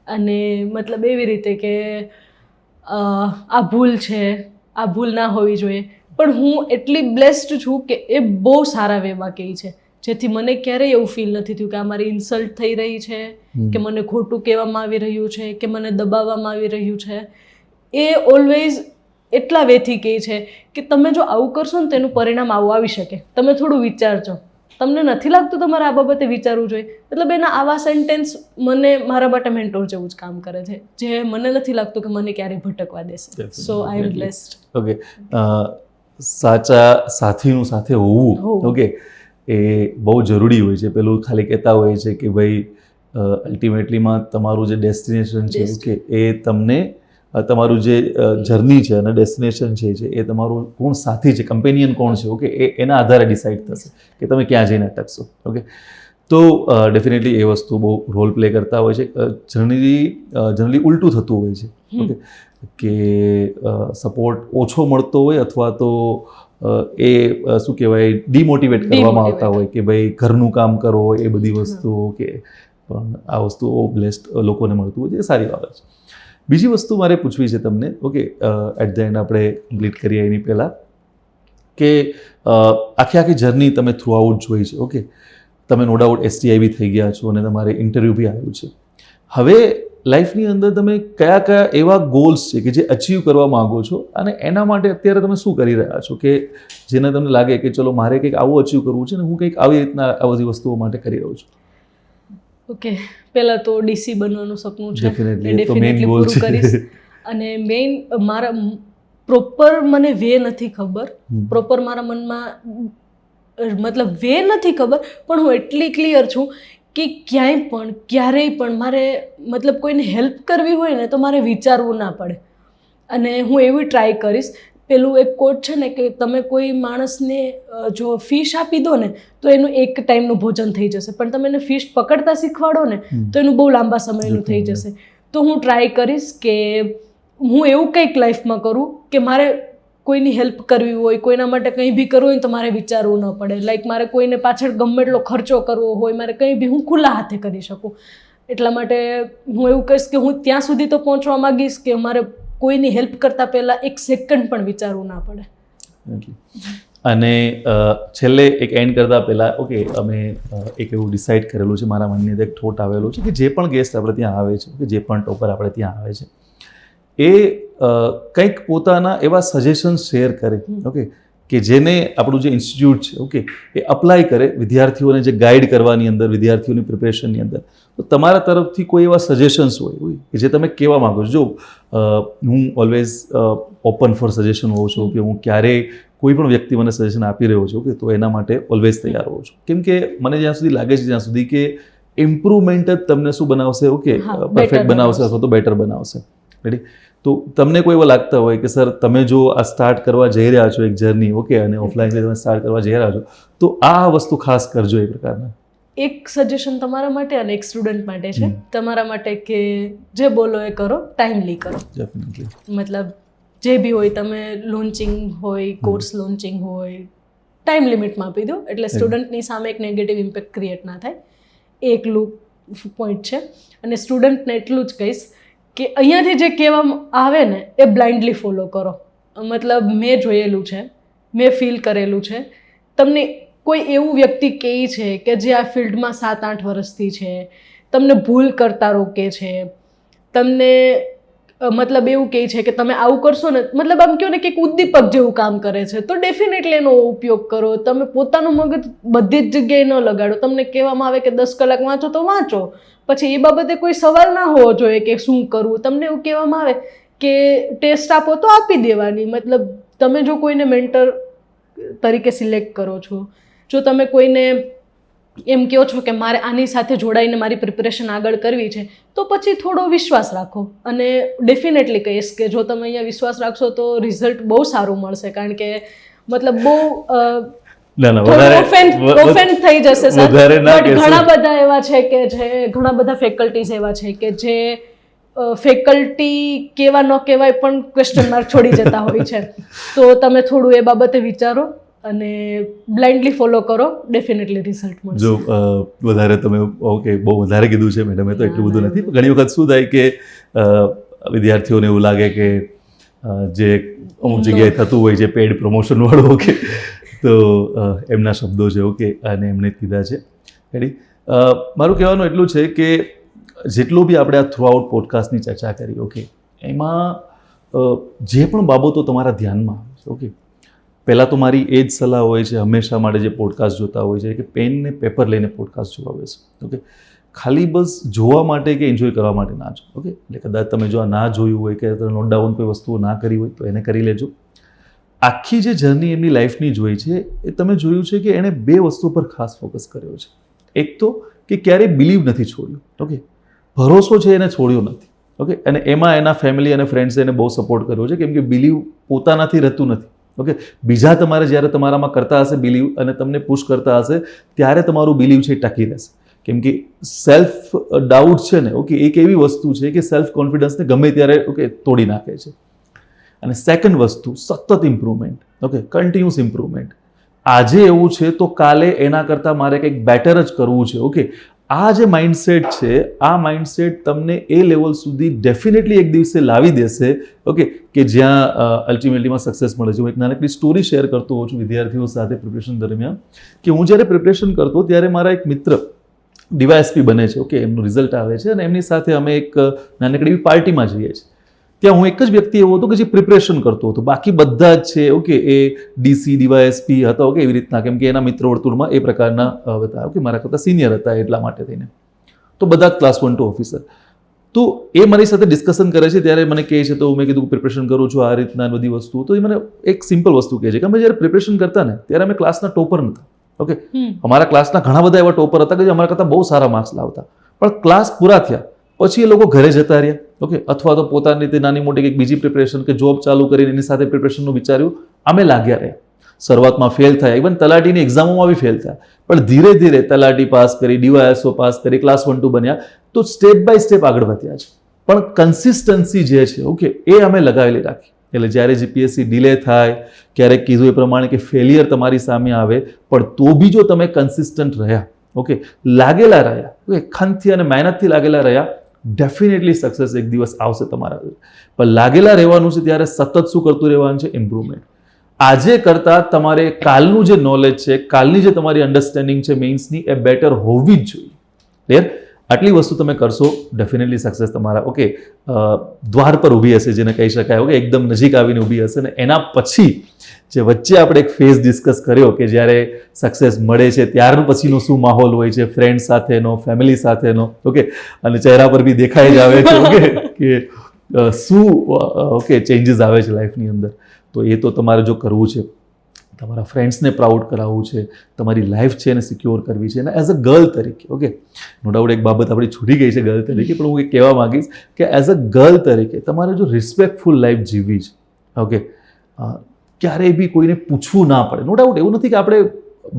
અને મતલબ એવી રીતે કે આ ભૂલ છે, આ ભૂલ ના હોવી જોઈએ, પણ હું એટલી બ્લેસ્ડ છું કે એ બહુ સારા વેમાં કહે છે, જેથી મને ક્યારેય એવું ફીલ નથી થયું કે આ મારી ઇન્સલ્ટ થઈ રહી છે, કે મને ખોટું કહેવામાં આવી રહ્યું છે, કે મને દબાવવામાં આવી રહ્યું છે. એ ઓલવેઝ એટલા વેથી કહે છે કે તમે જો આવું કરશો ને તેનું પરિણામ આવું આવી શકે, તમે થોડું વિચારજો. તમને નથી લાગતું તમારે આ બાબતે વિચારવું જોઈએ? મતલબ એના આવા સેન્ટેન્સ મને મારા માટે મેન્ટોર જેવું જ કામ કરે છે, જે મને નથી લાગતું કે મને ક્યારેય ભટકવા દેશે. સો આઈ એમ બ્લેસ્ડ. ઓકે, સાચા સાથીનું સાથે હોવું ઓકે એ બહુ જરૂરી હોય છે. પેલું ખાલી કહેતા હોય છે કે ભાઈ અલ્ટિમેટલીમાં તમારું જે ડેસ્ટિનેશન છે ઓકે એ તમને તમારું જે જર્ની છે અને ડેસ્ટિનેશન છે એ તમારું કોણ સાથી છે, કમ્પેનિયન કોણ છે ઓકે એના આધારે ડિસાઇડ થશે કે તમે ક્યાં જઈને અટકશો. ઓકે, તો ડેફિનેટલી એ વસ્તુ બહુ રોલ પ્લે કરતા હોય છે. જનરલી ઉલટું થતું હોય છે ઓકે કે સપોર્ટ ઓછો મળતો હોય અથવા તો એ શું કહેવાય ડિમોટિવેટ કરવામાં આવતા હોય કે ભાઈ ઘરનું કામ કરો, એ બધી વસ્તુઓ કે પણ આ વસ્તુઓ બ્લેસ્ડ લોકોને મળતું હોય છે, એ સારી બાબત છે. બીજી વસ્તુ મારે પૂછવી છે તમને ઓકે એટ ધ એન્ડ આપણે કમ્પ્લીટ કરીએ એની પહેલાં કે આખી જર્ની તમે થ્રુ આઉટ જોઈ છે ઓકે, તમે નો ડાઉટ STI બી થઈ ગયા છો અને તમારે ઇન્ટરવ્યૂ બી આવ્યું છે. હવે લાઈફની અંદર તમે કયા કયા એવા ગોલ્સ છે કે જે અચીવ કરવા માગો છો અને એના માટે અત્યારે તમે શું કરી રહ્યા છો કે જેને તમને લાગે કે ચલો મારે કંઈક આવું અચીવ કરવું છે ને હું કંઈક આવી રીતના આ બધી વસ્તુઓ માટે કરી રહ્યો છું? ઓકે, પહેલાં તો DC બનવાનું સપનું છે, ડેફિનેટલી પૂરું કરીશ. અને મેઇન મારા પ્રોપર મને વે નથી ખબર, પ્રોપર મારા મનમાં મતલબ વે નથી ખબર, પણ હું એટલી ક્લિયર છું કે ક્યાંય પણ ક્યારેય પણ મારે મતલબ કોઈને હેલ્પ કરવી હોય ને તો મારે વિચારવું ના પડે. અને હું એવી ટ્રાય કરીશ. પેલું એક કોટ છે ને કે તમે કોઈ માણસને જો ફિશ આપી દો ને તો એનું એક ટાઈમનું ભોજન થઈ જશે, પણ તમે એને ફિશ પકડતા શીખવાડો ને તો એનું બહુ લાંબા સમયનું થઈ જશે. તો હું ટ્રાય કરીશ કે હું એવું કંઈક લાઈફમાં કરું કે મારે કોઈની હેલ્પ કરવી હોય, કોઈના માટે કંઈ બી કરવું હોય તો મારે વિચારવું ન પડે. લાઈક મારે કોઈને પાછળ ગમે એટલો ખર્ચો કરવો હોય, મારે કંઈ બી હું ખુલ્લા હાથે કરી શકું. એટલા માટે હું એવું કહીશ કે હું ત્યાં સુધી તો પહોંચવા માગીશ કે મારે કોઈની હેલ્પ કરતાં પહેલાં એક સેકન્ડ પણ વિચારવું ના પડે. અને છેલ્લે એક એન્ડ કરતાં પહેલાં ઓકે, અમે એક એવું ડિસાઇડ કરેલું છે, મારા મનની અંદર એક થોટ આવેલો છે કે જે પણ ગેસ્ટ આપણે ત્યાં આવે છે, કે જે પણ ટોપર આપણે ત્યાં આવે છે, એ કંઈક પોતાના એવા સજેશન્સ શેર કરે, ઓકે, કે જેને આપણું જે ઇન્સ્ટિટ્યૂટ છે, ઓકે, એ અપ્લાય કરે વિદ્યાર્થીઓને જે ગાઈડ કરવાની અંદર, વિદ્યાર્થીઓની પ્રિપરેશનની અંદર. તો તમારા તરફથી કોઈ એવા સજેશન્સ હોય કે જે તમે કહેવા માગો છો. જો હું ઓલવેઝ ઓપન ફોર સજેશન હોઉં છું, કે હું ક્યારેય કોઈ પણ વ્યક્તિ મને સજેશન આપી રહ્યો છું કે તો એના માટે ઓલવેઝ તૈયાર હોઉં છું. કેમ કે મને જ્યાં સુધી લાગે છે, જ્યાં સુધી કે ઇમ્પ્રુવમેન્ટ જ તમને શું બનાવશે, ઓકે, પરફેક્ટ બનાવશે અથવા તો બેટર બનાવશે. રેડી? તો તમને કોઈ એવા લાગતા હોય કે સર તમે જો આ સ્ટાર્ટ કરવા જઈ રહ્યા છો એક જર્ની, ઓકે, અને ઓફલાઈન તમે સ્ટાર્ટ કરવા જઈ રહ્યા છો, તો આ વસ્તુ ખાસ કરજો એ પ્રકારના. એક સજેશન તમારા માટે અને એક સ્ટુડન્ટ માટે છે. તમારા માટે કે જે બોલો એ કરો, ટાઈમલી કરો. ડેફિનેટલી. મતલબ જે બી હોય, તમે લોન્ચિંગ હોય, કોર્સ લોન્ચિંગ હોય, ટાઈમ લિમિટમાં આપી દો એટલે સ્ટુડન્ટની સામે એક નેગેટિવ ઇમ્પેક્ટ ક્રિએટ ના થાય. એકલું પોઈન્ટ છે. અને સ્ટુડન્ટને એટલું જ કહીશ કે અહીંયાથી જે કહેવામાં આવે ને એ બ્લાઇન્ડલી ફોલો કરો. મતલબ મેં જોયેલું છે, મેં ફીલ કરેલું છે. તમને કોઈ એવું વ્યક્તિ કહે છે કે જે આ ફિલ્ડમાં 7-8 વર્ષથી છે, તમને ભૂલ કરતા રોકે છે, તમને મતલબ એવું કહે છે કે તમે આવું કરશો ને, મતલબ આમ કહો ને કે એક ઉદ્દીપક જેવું કામ કરે છે, તો ડેફિનેટલી એનો ઉપયોગ કરો. તમે પોતાનું મગજ બધી જ જગ્યાએ ન લગાડો. તમને કહેવામાં આવે કે 10 કલાક વાંચો તો વાંચો, પછી એ બાબતે કોઈ સવાલ ના હોવો જોઈએ કે શું કરવું. તમને એવું કહેવામાં આવે કે ટેસ્ટ આપો તો આપી દેવાની. મતલબ તમે જો કોઈને મેન્ટર તરીકે સિલેક્ટ કરો છો, જો તમે કોઈને એમ કહો છો કે મારે આની સાથે જોડાઈને મારી પ્રિપરેશન આગળ કરવી છે, તો પછી થોડો વિશ્વાસ રાખો. અને ડેફિનેટલી કહીશ કે જો તમે અહીંયા વિશ્વાસ રાખશો તો રિઝલ્ટ બહુ સારું મળશે. કારણ કે મતલબ બહુ ઓફેન્ડ થઈ જશે સર, બટ ઘણા બધા એવા છે કે જે ઘણા બધા ફેકલ્ટીઝ એવા છે કે જે ફેકલ્ટી કેવા ન કહેવાય પણ ક્વેશ્ચન માર્ક છોડી જતા હોય છે. તો તમે થોડું એ બાબતે વિચારો અને બ્લાઇન્ડલી ફોલો કરો, ડેફિનેટલી રિઝલ્ટ મળશે. જો વધારે તમે ઓકે, બહુ વધારે કીધું છે મેડમે, તો એટલું બધું નથી. ઘણી વખત શું થાય કે વિદ્યાર્થીઓને એવું લાગે કે જે અમુક જગ્યાએ થતું હોય છે પેડ પ્રમોશન વાળું, ઓકે, તો એમના શબ્દો છે, ઓકે, અને એમણે કીધા છે. રેડી? મારું કહેવાનું એટલું છે કે જેટલું બી આપણે આ થ્રુ આઉટ પોડકાસ્ટની ચર્ચા કરી, ઓકે, એમાં જે પણ બાબતો તમારા ધ્યાનમાં આવે છે, ઓકે, પહેલાં તો મારી એ જ સલાહ હોય છે હંમેશા માટે જે પોડકાસ્ટ જોતા હોય છે કે પેન ને પેપર લઈને પોડકાસ્ટ જોવા બેસો. ઓકે, ખાલી બસ જોવા માટે કે એન્જોય કરવા માટે ના જો. ઓકે, એટલે કદાચ તમે જો આ ના જોયું હોય કે નોટ ડાઉન કોઈ વસ્તુઓ ના કરી હોય તો એને કરી લેજો. આખી જે જર્ની એમની લાઈફની જોઈ છે એ તમે જોયું છે કે એણે 2 વસ્તુ પર ખાસ ફોકસ કર્યો છે. એક તો કે ક્યારેય બિલીવ નથી છોડ્યું, ઓકે, ભરોસો છે એને છોડ્યો નથી, ઓકે, અને એમાં એના ફેમિલી અને ફ્રેન્ડ્સે એને બહુ સપોર્ટ કર્યો છે. કેમ કે બિલીવ પોતાનાથી રહેતું નથી, ઓકે, બીજા તમારે જ્યારે તમારામાં કરતા હશે બિલીવ અને તમને પુશ કરતા હશે ત્યારે તમારું બિલીવ છે એ ટકી રહેશે. કેમ કે સેલ્ફ ડાઉટ છે ને, ઓકે, એક એવી વસ્તુ છે કે સેલ્ફ કોન્ફિડન્સને ગમે ત્યારે, ઓકે, તોડી નાખે છે. અને સેકન્ડ વસ્તુ સતત ઇમ્પ્રુવમેન્ટ, ઓકે, કન્ટિન્યુઅસ ઇમ્પ્રુવમેન્ટ. આજે એવું છે તો કાલે એના કરતાં મારે કંઈક બેટર જ કરવું છે, ઓકે. આ જે માઇન્ડસેટ છે, આ માઇન્ડસેટ તમને એ લેવલ સુધી ડેફિનેટલી એક દિવસે લાવી દેશે, ઓકે, કે જ્યાં અલ્ટિમેટલીમાં સક્સેસ મળે છે. હું એક નાનકડી સ્ટોરી શેર કરતો હોઉં છું વિદ્યાર્થીઓ સાથે પ્રિપરેશન દરમિયાન, કે હું જ્યારે પ્રિપરેશન કરતો ત્યારે મારા એક મિત્ર ડીવાયએસપી બને છે, ઓકે, એમનું રિઝલ્ટ આવે છે અને એમની સાથે અમે એક નાનકડી એવી પાર્ટીમાં જઈએ છીએ. ત્યાં હું એક જ વ્યક્તિ એવો હતો કે જે પ્રિપરેશન કરતો હતો, બાકી બધા જ છે, ઓકે, એ ડીસી ડીવાયએસપી હતા, ઓકે, એવી રીતના, કેમ કે એના મિત્ર વર્તુળમાં એ પ્રકારના હતા, ઓકે, મારા કરતાં સિનિયર હતા એટલા માટે થઈને. તો બધા જ ક્લાસ 1 to ઓફિસર. તો એ મારી સાથે ડિસ્કશન કરે છે ત્યારે મને કહે છે, તો મેં કીધું પ્રિપરેશન કરું છું આ રીતના બધી વસ્તુ. તો એ મને એક સિમ્પલ વસ્તુ કહે છે કે અમે જ્યારે પ્રિપરેશન કરતા ને ત્યારે અમે ક્લાસના ટોપર નહોતા, ઓકે, અમારા ક્લાસના ઘણા બધા એવા ટોપર હતા કે જે અમારા કરતાં બહુ સારા માર્ક્સ લાવતા, પણ ક્લાસ પૂરા થયા પછી એ લોકો ઘરે જતા રહ્યા, ઓકે, અથવા તો પોતાની રીતે નાની મોટી કંઈક બીજી પ્રિપરેશન કે જોબ ચાલુ કરીને એની સાથે પ્રિપરેશનનું વિચાર્યું, અમે લાગ્યા રહ્યા. શરૂઆતમાં ફેલ થયા, ઇવન તલાટીની એક્ઝામોમાં બી ફેલ થયા, પણ ધીરે ધીરે તલાટી પાસ કરી, ડીવાયએસઓ પાસ કરી, ક્લાસ 1-2 બન્યા, તો સ્ટેપ બાય સ્ટેપ આગળ વધ્યા છે. પણ કન્સિસ્ટન્સી જે છે, ઓકે, એ અમે લગાવેલી રાખી. એટલે જ્યારે જીપીએસસી ડિલે થાય, ક્યારેક કીધું એ પ્રમાણે કે ફેલિયર તમારી સામે આવે, પણ તો બી જો તમે કન્સિસ્ટન્ટ રહ્યા, ઓકે, લાગેલા રહ્યા, ઓકે, ખંતથી અને મહેનતથી લાગેલા રહ્યા, ડેફિનેટલી સક્સેસ એક દિવસ આવશે તમારા. પણ લાગેલા રહેવાનું છે ત્યારે સતત શું કરતું રહેવાનું છે? ઇમ્પ્રુવમેન્ટ. આજે કરતાં તમારે કાલનું જે નોલેજ છે, કાલની જે તમારી અન્ડરસ્ટેન્ડિંગ છે મેઇન્સની, એ બેટર હોવી જ જોઈએ. ક્લિયર? આટલી વસ્તુ તમે કરશો, ડેફિનેટલી સક્સેસ તમારા, ઓકે, દ્વાર પર ઊભી હશે, જેને કહી શકાય, ઓકે, એકદમ નજીક આવીને ઊભી હશે. ને એના પછી જે વચ્ચે આપણે એક ફેઝ ડિસ્કસ કર્યો કે જ્યારે સક્સેસ મળે છે ત્યાર પછીનો શું માહોલ હોય છે, ફ્રેન્ડ સાથેનો, ફેમિલી સાથેનો, ઓકે, અને ચહેરા પર બી દેખાઈ જ આવે છે, ઓકે, કે શું, ઓકે, ચેન્જીસ આવે છે લાઈફની અંદર. તો એ તો તમારે જો કરવું છે, તમારા ફ્રેન્ડ્સને પ્રાઉડ કરાવવું છે, તમારી લાઈફ છે એને સિક્યોર કરવી છે, અને એઝ અ ગર્લ તરીકે, ઓકે, નો ડાઉટ એક બાબત આપણી છૂટી ગઈ છે ગર્લ તરીકે, પણ હું એ કહેવા માંગીશ કે એઝ અ ગર્લ તરીકે તમારે જો રિસ્પેક્ટફુલ લાઈફ જીવવી છે, ઓકે, ક્યારેય બી કોઈને પૂછવું ના પડે. નો ડાઉટ એવું નથી કે આપણે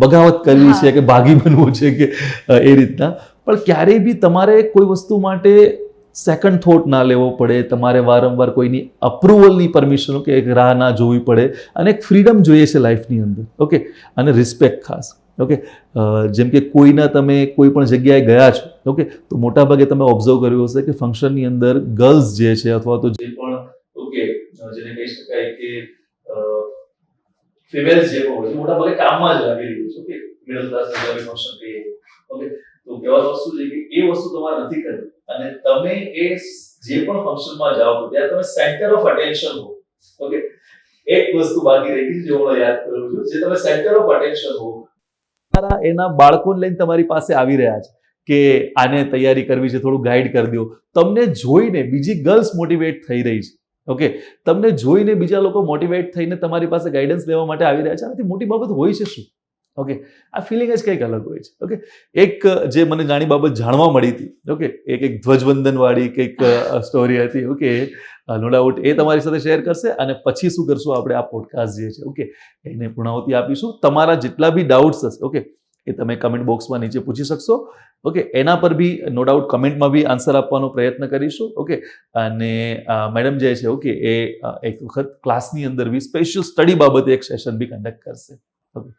બગાવત કરવી છે કે ભાગી બનવું છે કે એ રીતના, પણ ક્યારેય બી તમારે કોઈ વસ્તુ માટે સેકન્ડ થોટ ના લેવો પડે, તમારે વારંવાર કોઈની અપ્રુવલની પરમિશન કે એક રાહ ના જોવી પડે, અને એક ફ્રીડમ જોઈએ છે લાઈફની અંદર, ઓકે, અને રિસ્પેક્ટ ખાસ, ઓકે. જેમ કે કોઈના તમે કોઈ પણ જગ્યાએ ગયા છો, ઓકે, તો મોટાભાગે તમે ઓબ્ઝર્વ કર્યું હશે કે ફંક્શનની અંદર ગર્લ્સ જે છે અથવા તો જે પણ, ઓકે, જેને કહી શકાય કે ફિમેલ્સ જે હોય છે મોટાભાગે કામમાં જ લાગેલી હોય છે, ઓકે, મિડલ ક્લાસ ફંક્શન કહીએ, ઓકે. તો કહેવાનો વસ્તુ છે કે એ વસ્તુ તમારે નથી કરવી, અને તમે એ જે પણ ફંક્શનમાં જાઓ છો ત્યારે તમે સેન્ટર ઓફ અટેન્શન હો, ઓકે. એક વસ્તુ બાકી રહી ગઈ જે હું યાદ કરું છું, જે તમે સેન્ટર ઓફ અટેન્શન હો. એના બાળકોને લઈને તમારી પાસે આવી રહ્યા છે કે આને તૈયારી કરવી છે, થોડું ગાઈડ કરી દો. તમને જોઈને બીજી ગર્લ્સ મોટિવેટ થઈ રહી છે, ઓકે, તમને જોઈને બીજા લોકો મોટિવેટ થઈને તમારી પાસે ગાઈડન્સ લેવા માટે આવી રહ્યા છે. આનાથી મોટી બાબત હોય છે શું? ઓકે, આ ફિલિંગ જ કંઈક અલગ હોય છે, ઓકે. એક જે મને નાની બાબત જાણવા મળી હતી, ઓકે, એક ધ્વજવંદન વાળી કંઈક સ્ટોરી હતી, ઓકે, નો ડાઉટ એ તમારી સાથે શેર કરશે, અને પછી શું કરશું આપણે આ પોડકાસ્ટ જે છે, ઓકે, એને પૂર્ણાહુતિ આપીશું. તમારા જેટલા બી ડાઉટ્સ હશે, ઓકે, એ તમે કમેન્ટ બોક્સમાં નીચે પૂછી શકશો, ઓકે. એના પર બી નો ડાઉટ કમેન્ટમાં બી આન્સર આપવાનો પ્રયત્ન કરીશું, ઓકે. અને મેડમ જે છે, ઓકે, એ એક વખત ક્લાસની અંદર બી સ્પેશિયલ સ્ટડી બાબતે એક સેશન બી કન્ડક્ટ કરશે, ઓકે.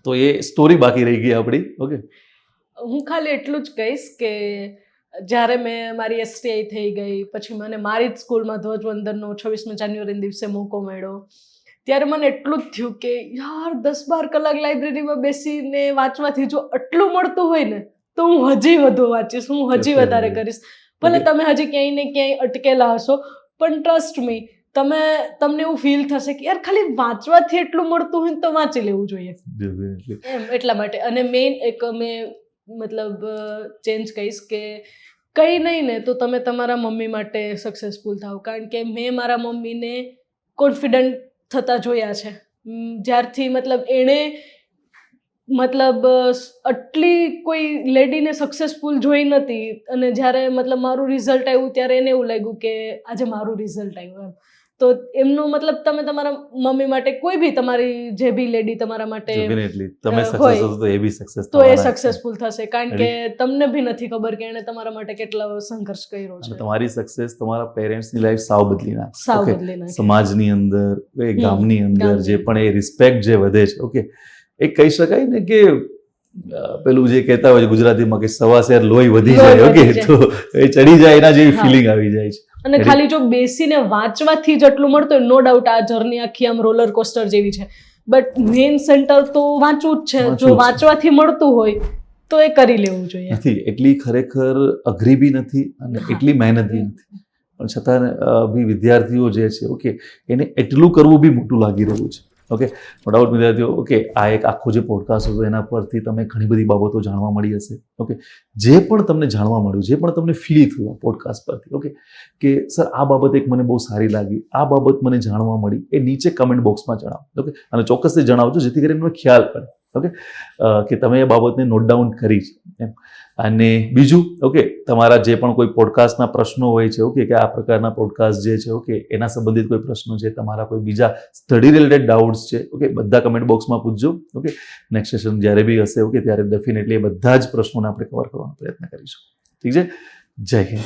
તો એ સ્ટોરી બાકી રહી ગઈ આપણી, ઓકે. હું ખાલી એટલું જ કહીશ કે જ્યારે મેં મારી એસટીઆઈ થઈ ગઈ, પછી મને મારી જ સ્કૂલમાં ધ્વજવંદનનો 26મી જાન્યુઆરીના દિવસે મોકો મળ્યો, ત્યારે મને એટલું જ થયું કે યાર 10-12 કલાક લાઇબ્રેરીમાં બેસીને વાંચવાથી જો આટલું મળતું હોય ને, તો હું હજી વધુ વાંચીશ, હું હજી વધારે કરીશ. ભલે તમે હજી ક્યાંય ને ક્યાંય અટકેલા હશો, પણ ટ્રસ્ટ મી, તમને એવું ફીલ થશે કે યાર ખાલી વાંચવાથી એટલું મળતું હોય તો વાંચી લેવું જોઈએ એમ. એટલા માટે. અને મેઇન એક મેં મતલબ ચેન્જ કહીશ કે કંઈ નહીં ને તો તમે તમારા મમ્મી માટે સક્સેસફુલ થાવ, કારણ કે મેં મારા મમ્મીને કોન્ફિડન્ટ થતા જોયા છે. જ્યારથી મતલબ એણે મતલબ આટલી કોઈ લેડીને સક્સેસફુલ જોઈ નથી, અને જ્યારે મતલબ મારું રિઝલ્ટ આવ્યું ત્યારે એને એવું લાગ્યું કે આજે મારું રિઝલ્ટ આવ્યું એમ. તો એમનું મતલબ તમે તમારા મમ્મી માટે, કોઈ બી તમારી જે બી લેડી તમારા માટે ડેફિનેટલી તમે સક્સેસ હશો તો એ બી સક્સેસ તો એ સક્સેસફુલ થશે, કારણ કે તમને બી નથી ખબર કે એણે તમારા માટે કેટલો સંઘર્ષ કર્યો છે. તમારી સક્સેસ તમારા પેરેન્ટ્સની લાઈફ સાવ બદલી નાખે, સાવ બદલી નાખે. સમાજની અંદર, એ ગામની અંદર જે પણ એ રિસ્પેક્ટ જે વધે છે, ઓકે, એ કહી શકાય ને કે પેલું જે કહેતા હોય છે ગુજરાતીમાં કે સવા શેર લોહી વધી જાય, ઓકે, તો એ ચડી જાય એના જેવી ફિલિંગ આવી જાય છે. અને ખાલી જો બેસીને વાંચવાથી જેટલું મળતું હોય, નો ડાઉટ આ જર્ની આખી આમ રોલર કોસ્ટર જેવી છે, બટ મેઇન સેન્ટર તો વાંચવું જ છે. જો વાંચવાથી મળતું હોય તો એ કરી લેવું જોઈએ. નથી એટલી ખરેખર અઘરી બી નથી અને એટલી મહેનત બી નથી, પણ છતાં બી વિદ્યાર્થીઓ જે છે, ઓકે, એને એટલું કરવું બી મોટું લાગી રહ્યું છે, ઓકે. નો ડાઉટ વિદ્યાર્થીઓ, ઓકે, આ એક આખો જે પોડકાસ્ટ હતો એના પરથી તમે ઘણી બધી બાબતો જાણવા મળી હશે, ઓકે. જે પણ તમને જાણવા મળ્યું, જે પણ તમને ફીલ થયું આ પોડકાસ્ટ પરથી, ઓકે, કે સર આ બાબત એક મને બહુ સારી લાગી, આ બાબત મને જાણવા મળી, એ નીચે કમેન્ટ બોક્સમાં જણાવો, ઓકે. અને ચોક્કસથી જણાવજો જેથી કરીને મને ખ્યાલ પડે, ઓકે, કે તમે એ બાબતને નોટ ડાઉન કરી છે એમ. અને બીજું, ઓકે, તમારા જે પણ કોઈ પોડકાસ્ટના પ્રશ્નો હોય છે, ઓકે, કે આ પ્રકારના પોડકાસ્ટ જે છે, ઓકે, એના સંબંધિત કોઈ પ્રશ્નો છે, તમારા કોઈ બીજા સ્ટડી રિલેટેડ ડાઉટ્સ છે, ઓકે, બધા કમેન્ટ બોક્સમાં પૂછજો. ઓકે, નેક્સ્ટ સેશન જ્યારે બી હશે, ઓકે, ત્યારે ડેફિનેટલી એ બધા જ પ્રશ્નોને આપણે કવર કરવાનો પ્રયત્ન કરીશું. ઠીક છે. જય હિન્દ.